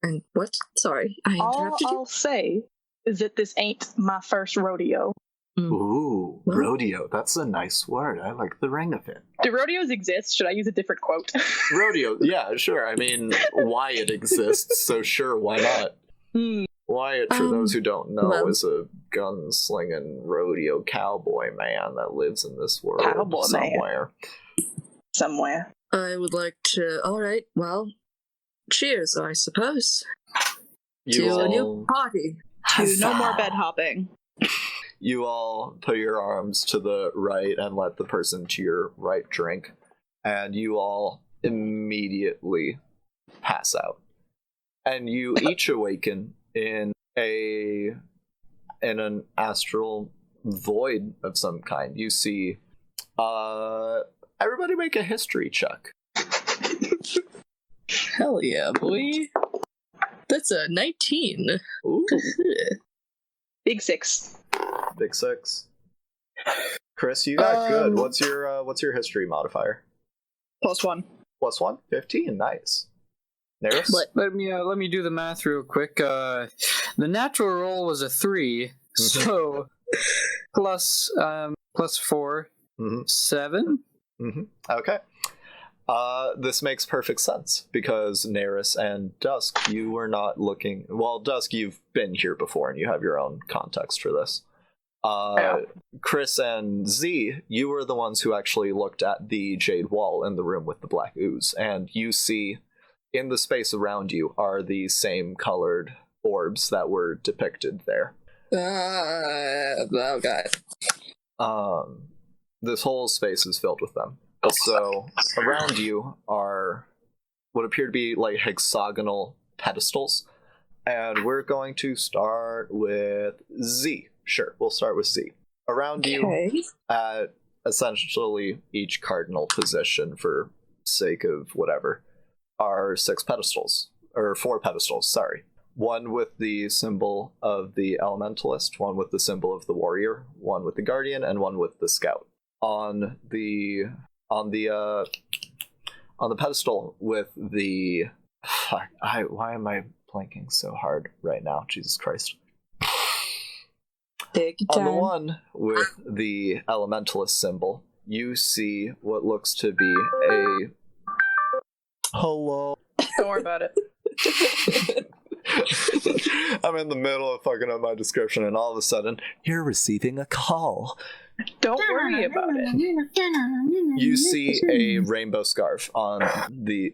And what? Sorry, I interrupted All I'll say is that this ain't my first rodeo. Ooh, What? rodeo. That's a nice word. I like the ring of it. Do rodeos exist? Should I use a different quote? Rodeo, yeah, sure. I mean, Wyatt exists, so sure, why not? Wyatt, for those who don't know, is a gunslinging rodeo cowboy man that lives in this world Cowboy somewhere. Somewhere. I would like to... Alright, well, cheers, I suppose. You To a all, new party. To no more bed hopping. you all put your arms to the right and let the person to your right drink, and you all immediately pass out. And you each awaken in an astral void of some kind. You see, everybody make a history check. Hell yeah, boy. That's a 19. Ooh, Big 6. big 6. Chris, you got good. What's your history modifier? +1. +1? 15. Nice. Neris? Let me do the math real quick. The natural roll was a 3, so plus 4, 7. Okay. This makes perfect sense because Neris and Dusk, you were not looking. Well, Dusk, you've been here before and you have your own context for this. Chris and Z, you were the ones who actually looked at the jade wall in the room with the black ooze, and you see in the space around you are the same colored orbs that were depicted there. Oh god. This whole space is filled with them. So around you are what appear to be like hexagonal pedestals, and we're going to start with Z. Sure, we'll start with Z. Around you, at essentially each cardinal position for sake of whatever, are 6 pedestals, or 4 pedestals, sorry. One with the symbol of the elementalist, one with the symbol of the warrior, one with the guardian, and one with the scout. On the pedestal with the why am I blanking so hard right now? Jesus Christ. On the one with the elementalist symbol, you see what looks to be a hello. Don't worry about it. I'm in the middle of fucking up my description, and all of a sudden, you're receiving a call. Don't worry about it. You see a rainbow scarf on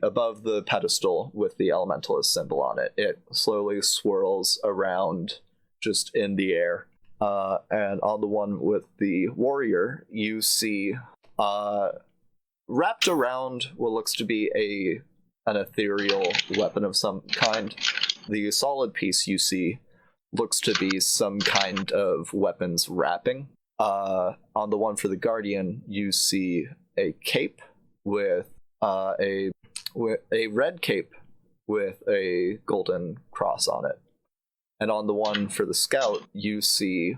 above the pedestal with the elementalist symbol on it. It slowly swirls around just in the air. And on the one with the warrior, you see wrapped around what looks to be an ethereal weapon of some kind. The solid piece you see looks to be some kind of weapons wrapping. On the one for the guardian, you see a cape with a red cape with a golden cross on it. And on the one for the scout, you see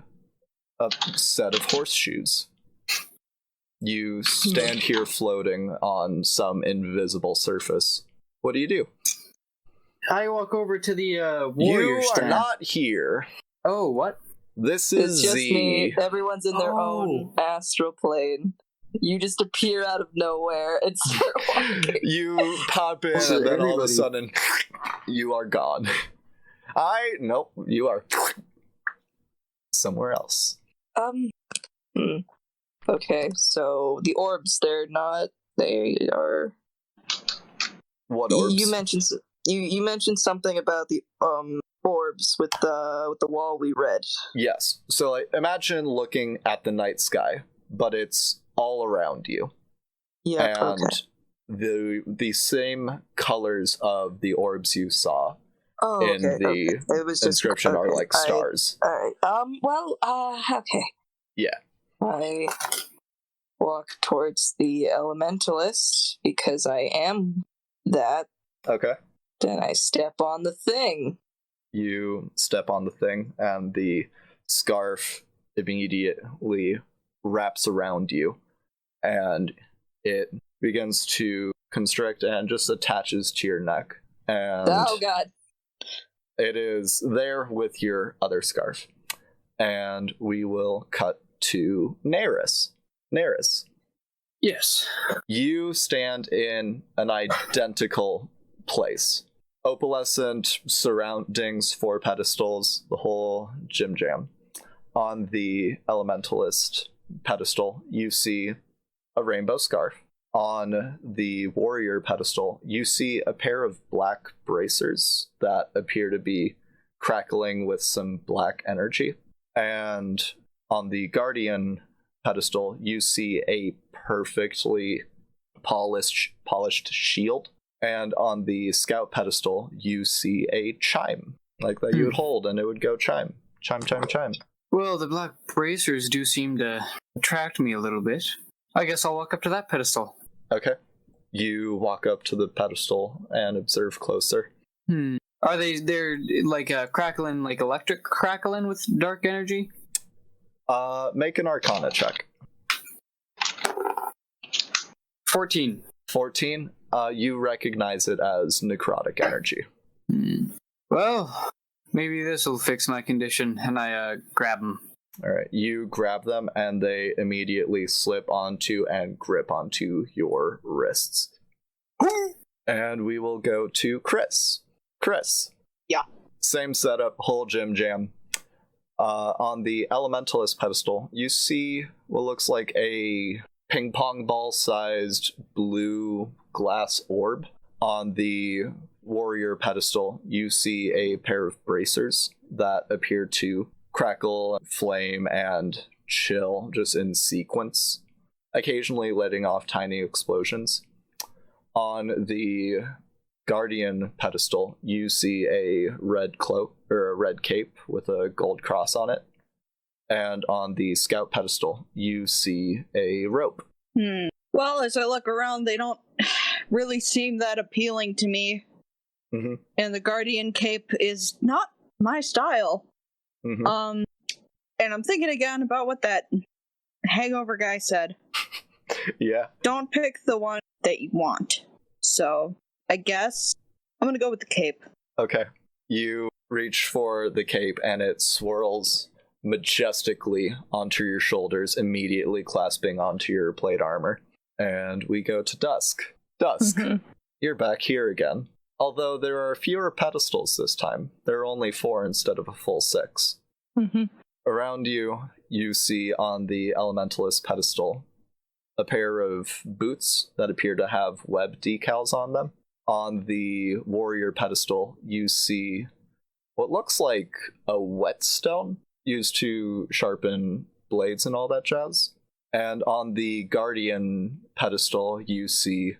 a set of horseshoes. You stand here floating on some invisible surface. What do you do? I walk over to the warrior You stand. are not here. Oh, what? This is It's just Z. me. Everyone's in their own astral plane. You just appear out of nowhere and start walking. You pop in, and then all of a sudden, you are gone. Nope, you are somewhere else. Okay, so the orbs, they are... What orbs? You mentioned something about the orbs with the wall we read. Yes. So imagine looking at the night sky, but it's all around you. Yeah. And okay. the same colors of the orbs you saw in the It was inscription are like stars. All right. Okay. Yeah. I walk towards the elementalist because I am that. Okay. Then I step on the thing. You step on the thing, and the scarf immediately wraps around you, and it begins to constrict and just attaches to your neck. And oh, God. It is there with your other scarf. And we will cut to Neris. Neris. Yes. You stand in an identical place. Opalescent surroundings, 4 pedestals, the whole gym jam. On the elementalist pedestal, you see a rainbow scarf. On the warrior pedestal, you see a pair of black bracers that appear to be crackling with some black energy. And on the guardian pedestal, you see a perfectly polished shield. And on the scout pedestal, you see a chime, like that you would hold, and it would go chime, chime, chime, chime. Well, the black bracers do seem to attract me a little bit. I guess I'll walk up to that pedestal. Okay. You walk up to the pedestal and observe closer. Are they're like crackling, like electric crackling with dark energy? Make an Arcana check. 14. 14. You recognize it as necrotic energy. Well, maybe this will fix my condition, and I grab them. All right, you grab them, and they immediately slip onto and grip onto your wrists. And we will go to Chris. Chris. Yeah. Same setup, whole gym jam. On the elementalist pedestal, you see what looks like a ping pong ball-sized blue glass orb. On the warrior pedestal, you see a pair of bracers that appear to crackle, flame, and chill just in sequence, occasionally letting off tiny explosions. On the guardian pedestal, you see a red cloak or a red cape with a gold cross on it. And on the scout pedestal, you see a rope. Well, as I look around, they don't really seem that appealing to me. Mm-hmm. And the guardian cape is not my style. Mm-hmm. And I'm thinking again about what that hangover guy said. Yeah. Don't pick the one that you want. So, I guess I'm gonna go with the cape. Okay. You reach for the cape, and it swirls majestically onto your shoulders, immediately clasping onto your plate armor. And we go to Dusk. Dusk, you're back here again. Although there are fewer pedestals this time. There are only 4 instead of a full 6. Around you, you see on the elementalist pedestal a pair of boots that appear to have web decals on them. On the warrior pedestal, you see what looks like a whetstone used to sharpen blades and all that jazz. And on the guardian pedestal, you see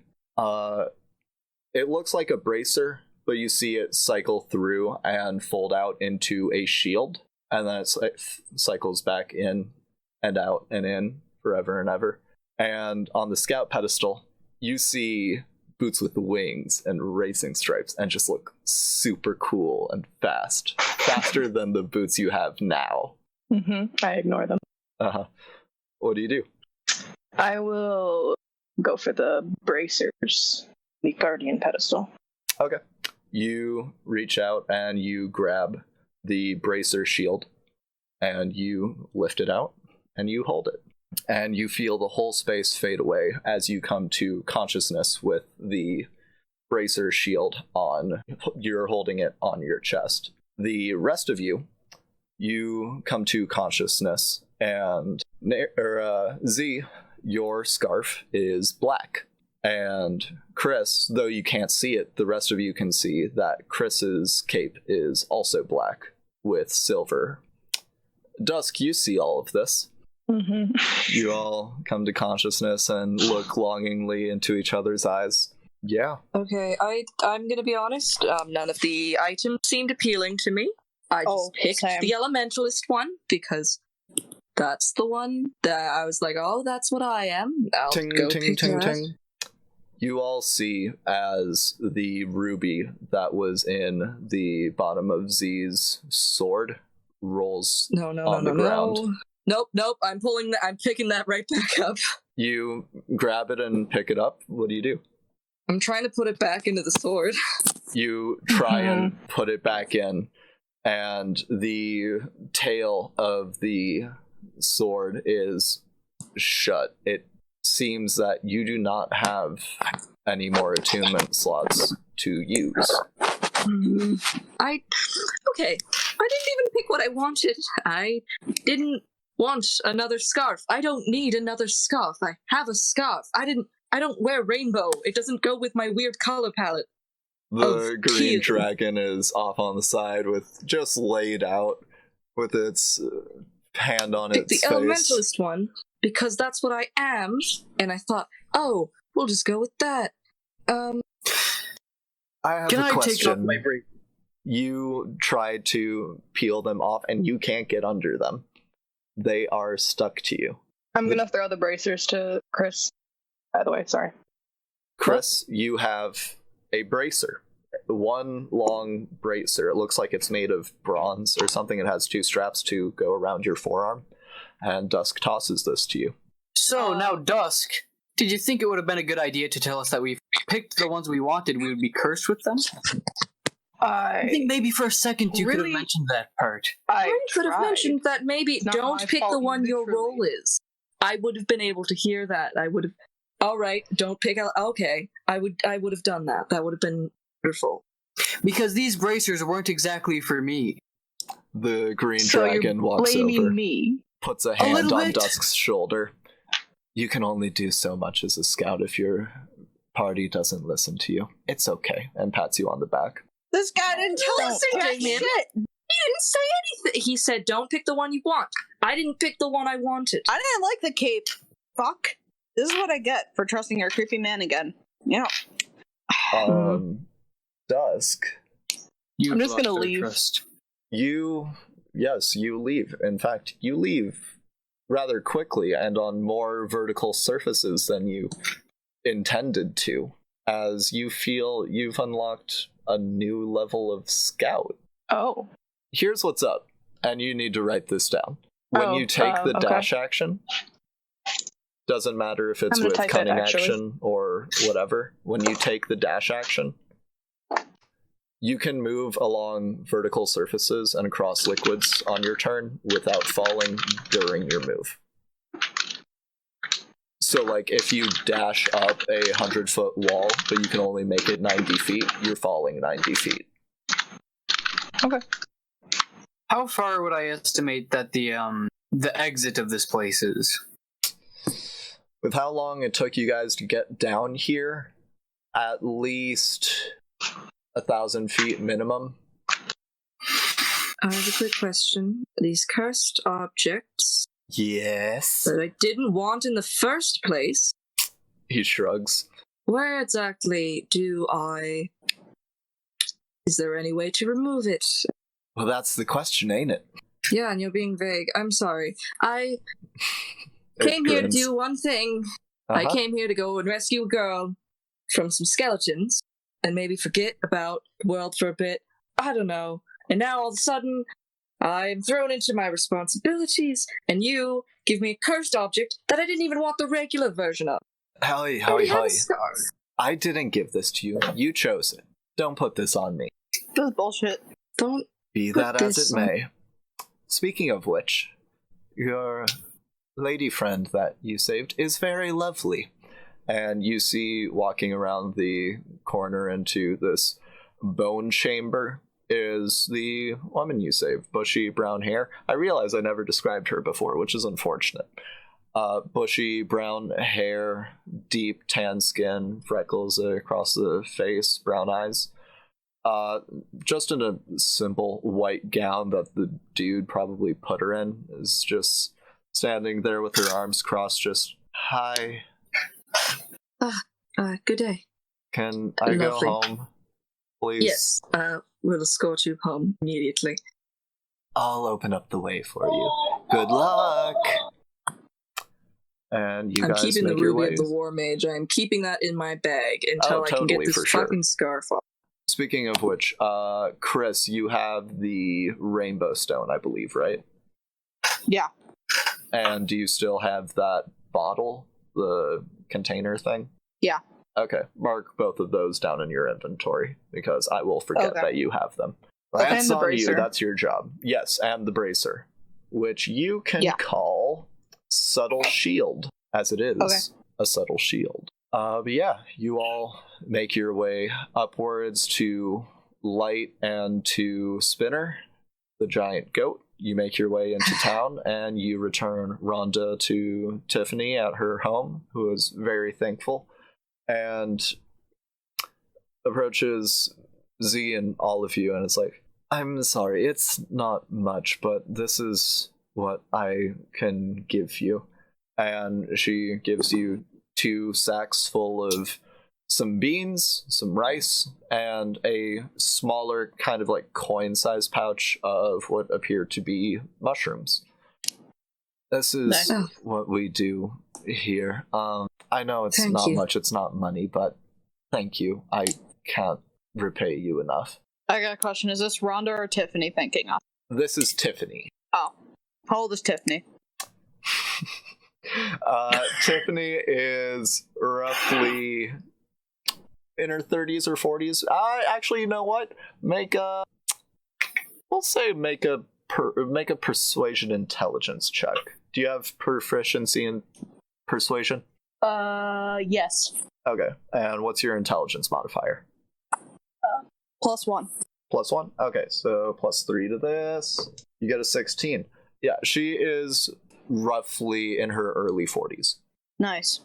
it looks like a bracer, but you see it cycle through and fold out into a shield, and then it cycles back in and out and in forever and ever. And on the scout pedestal, you see boots with wings and racing stripes and just look super cool and fast. Faster than the boots you have now. I ignore them. What do you do? I will go for the bracers, the guardian pedestal. Okay. You reach out and you grab the bracer shield and you lift it out and you hold it. and you feel the whole space fade away as you come to consciousness with the bracer shield on. You're holding it on your chest. The rest of you come to consciousness, and Z, your scarf is black. And Chris, though you can't see it, the rest of you can see that Chris's cape is also black with silver. Dusk, you see all of this. Mm-hmm. You all come to consciousness and look longingly into each other's eyes. Yeah. Okay, I'm gonna be honest. None of the items seemed appealing to me. I just picked same. the elementalist one because that's the one that I was like, oh, that's what I am. I'll Ting, go ting, pick ting, that. ting. You all see as the ruby that was in the bottom of Z's sword rolls on the ground. Nope. I'm picking that right back up. You grab it and pick it up. What do you do? I'm trying to put it back into the sword. You try and put it back in, and the tail of the sword is shut. It seems that you do not have any more attunement slots to use. I didn't even pick what I wanted. I didn't want another scarf. I don't need another scarf. I have a scarf. I don't wear rainbow. It doesn't go with my weird color palette. The green teal. dragon is off on the side with just laid out with its hand on Pick its the face. elementalist one because that's what I am. And I thought, oh, we'll just go with that. I have Can a I question. take off my break? You try to peel them off and you can't get under them. They are stuck to you. I'm gonna throw the bracers to Chris. By the way, sorry. Chris, you have a bracer. One long bracer. It looks like it's made of bronze or something. It has two straps to go around your forearm. And Dusk tosses this to you. So, now, Dusk, did you think it would have been a good idea to tell us that we picked the ones we wanted, we would be cursed with them? I think maybe for a second you could have mentioned that part. I could have mentioned that maybe It's not don't my pick the fault, one your literally. role is. I would have been able to hear that. I would have. All right, don't pick. Okay, I would have done that. That would have been wonderful. Because these bracers weren't exactly for me. The green So dragon you're walks blaming over, me. puts a hand little on bit. Dusk's shoulder. You can only do so much as a scout if your party doesn't listen to you. It's okay, and pats you on the back. This guy didn't tell us Listen to jack him. shit. He didn't say anything. He said, "Don't pick the one you want." I didn't pick the one I wanted. I didn't like the cape. Fuck. This is what I get for trusting your creepy man again. Yeah. Dusk, You've I'm just lost gonna our leave. trust. you leave. In fact, you leave rather quickly and on more vertical surfaces than you intended to, as you feel you've unlocked a new level of scout. Oh. Here's what's up, and you need to write this down. When you take the okay. dash action, doesn't matter if it's I'm gonna with type it, cunning actually. action or whatever, when you take the dash action, you can move along vertical surfaces and across liquids on your turn without falling during your move. So, like, if you dash up a 100-foot wall, but you can only make it 90 feet, you're falling 90 feet. Okay. How far would I estimate that the exit of this place is? With how long it took you guys to get down here, at least 1,000 feet minimum. I have a quick question. These cursed objects Yes. that I didn't want in the first place, He shrugs. where exactly do I... Is there any way to remove it? Well, that's the question, ain't it? Yeah, and you're being vague. I'm sorry. I It came here to grins. do one thing. I Uh-huh. came here to go and rescue a girl from some skeletons and maybe forget about the world for a bit. I don't know. And now all of a sudden, I'm thrown into my responsibilities, and you give me a cursed object that I didn't even want the regular version of. Howie. I didn't give this to you. You chose it. Don't put this on me. This is bullshit. Don't. Be Put that as this it on- may. Speaking of which, lady friend that you saved is very lovely. And you see walking around the corner into this bone chamber is the woman you saved, bushy brown hair. I realize I never described her before, which is unfortunate. Bushy brown hair, deep tan skin, freckles across the face, brown eyes. Just in a simple white gown that the dude probably put her in, is just standing there with her arms crossed, just, hi. Good day. Can I go home, please? Yes, we'll escort you home immediately. I'll open up the way for you. Good luck! And you I'm guys keeping the make your ruby way. of the war mage. I'm keeping that in my bag until I can get this fucking scarf off. Speaking of which, Chris, you have the rainbow stone, I believe, right? Yeah. And do you still have that bottle, the container thing? Yeah. Okay, mark both of those down in your inventory, because I will forget that you have them. That's And the on you, bracer. that's your job. Yes, and the bracer, which you can call subtle shield, as it is a subtle shield. But yeah, you all make your way upwards to Light and to Spinner, the giant goat. You make your way into town, and you return Rhonda to Tiffany at her home, who is very thankful, and approaches Z and all of you, and it's like, I'm sorry, it's not much, but this is what I can give you. And she gives you 2 sacks full of some beans, some rice, and a smaller kind of like coin-sized pouch of what appear to be mushrooms. This is what we do here. I know it's not much, it's not money, but thank you. I can't repay you enough. I got a question. Is this Rhonda or Tiffany thinking of? This is Tiffany. Oh. How old is Tiffany? Tiffany is roughly in her 30s or 40s. Actually, you know what? Make a persuasion intelligence check. Do you have proficiency in persuasion? Yes. Okay. And what's your intelligence modifier? +1. +1? Okay, so +3 to this. You get a 16. Yeah, she is roughly in her early 40s. Nice.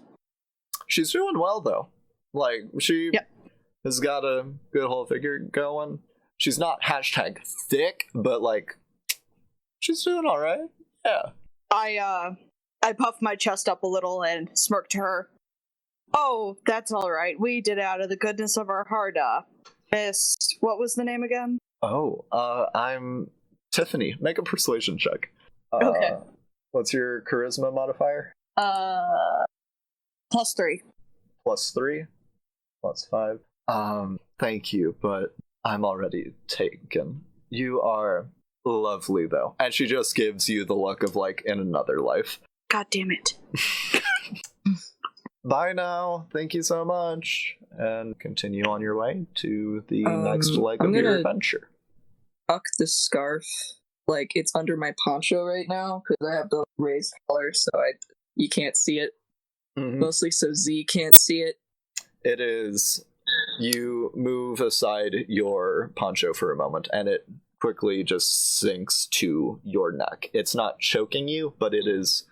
She's doing well, though. Like, she has got a good whole figure going. She's not #thick, but, like, she's doing all right. Yeah. I puffed my chest up a little and smirked to her. Oh, that's all right. We did it out of the goodness of our heart. Miss, what was the name again? Oh, I'm Tiffany. Make a persuasion check. Okay. What's your charisma modifier? +3. +3? +5. Thank you, but I'm already taken. You are lovely, though. And she just gives you the look of, like, in another life. God damn it. Bye now. Thank you so much. And continue on your way to the next leg of your adventure. Tuck the scarf. Like, it's under my poncho right now, because I have the raised collar, so you can't see it. Mm-hmm. Mostly so Z can't see it. It is... You move aside your poncho for a moment, and it quickly just sinks to your neck. It's not choking you, but it is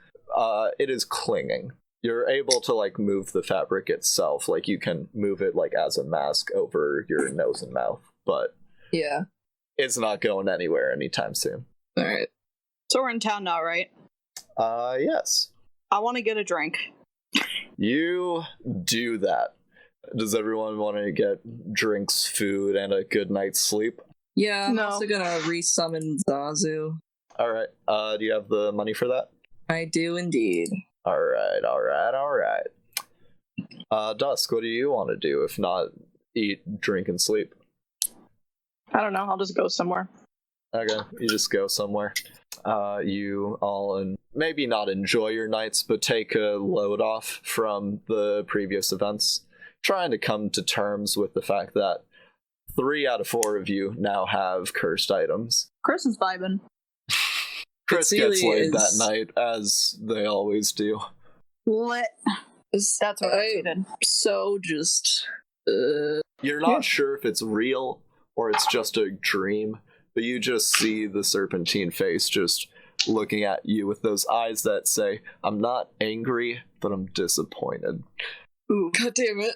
clinging. You're able to, like, move the fabric itself. Like, you can move it, like, as a mask over your nose and mouth, but yeah, it's not going anywhere anytime soon. Alright. So we're in town now, right? Yes. I want to get a drink. You do that. Does everyone want to get drinks, food, and a good night's sleep? Yeah, I'm also gonna resummon Zazu. Alright, do you have the money for that? I do indeed. Alright. Dusk, what do you want to do if not eat, drink, and sleep? I don't know. I'll just go somewhere. Okay, you just go somewhere. You all, and maybe not enjoy your nights, but take a load off from the previous events. Trying to come to terms with the fact that 3 out of 4 of you now have cursed items. Chris is vibing. Chris gets laid that night, as they always do. What? That's what I did. So just... You're not sure if it's real or it's just a dream, but you just see the serpentine face just looking at you with those eyes that say, I'm not angry, but I'm disappointed. Ooh, God damn it.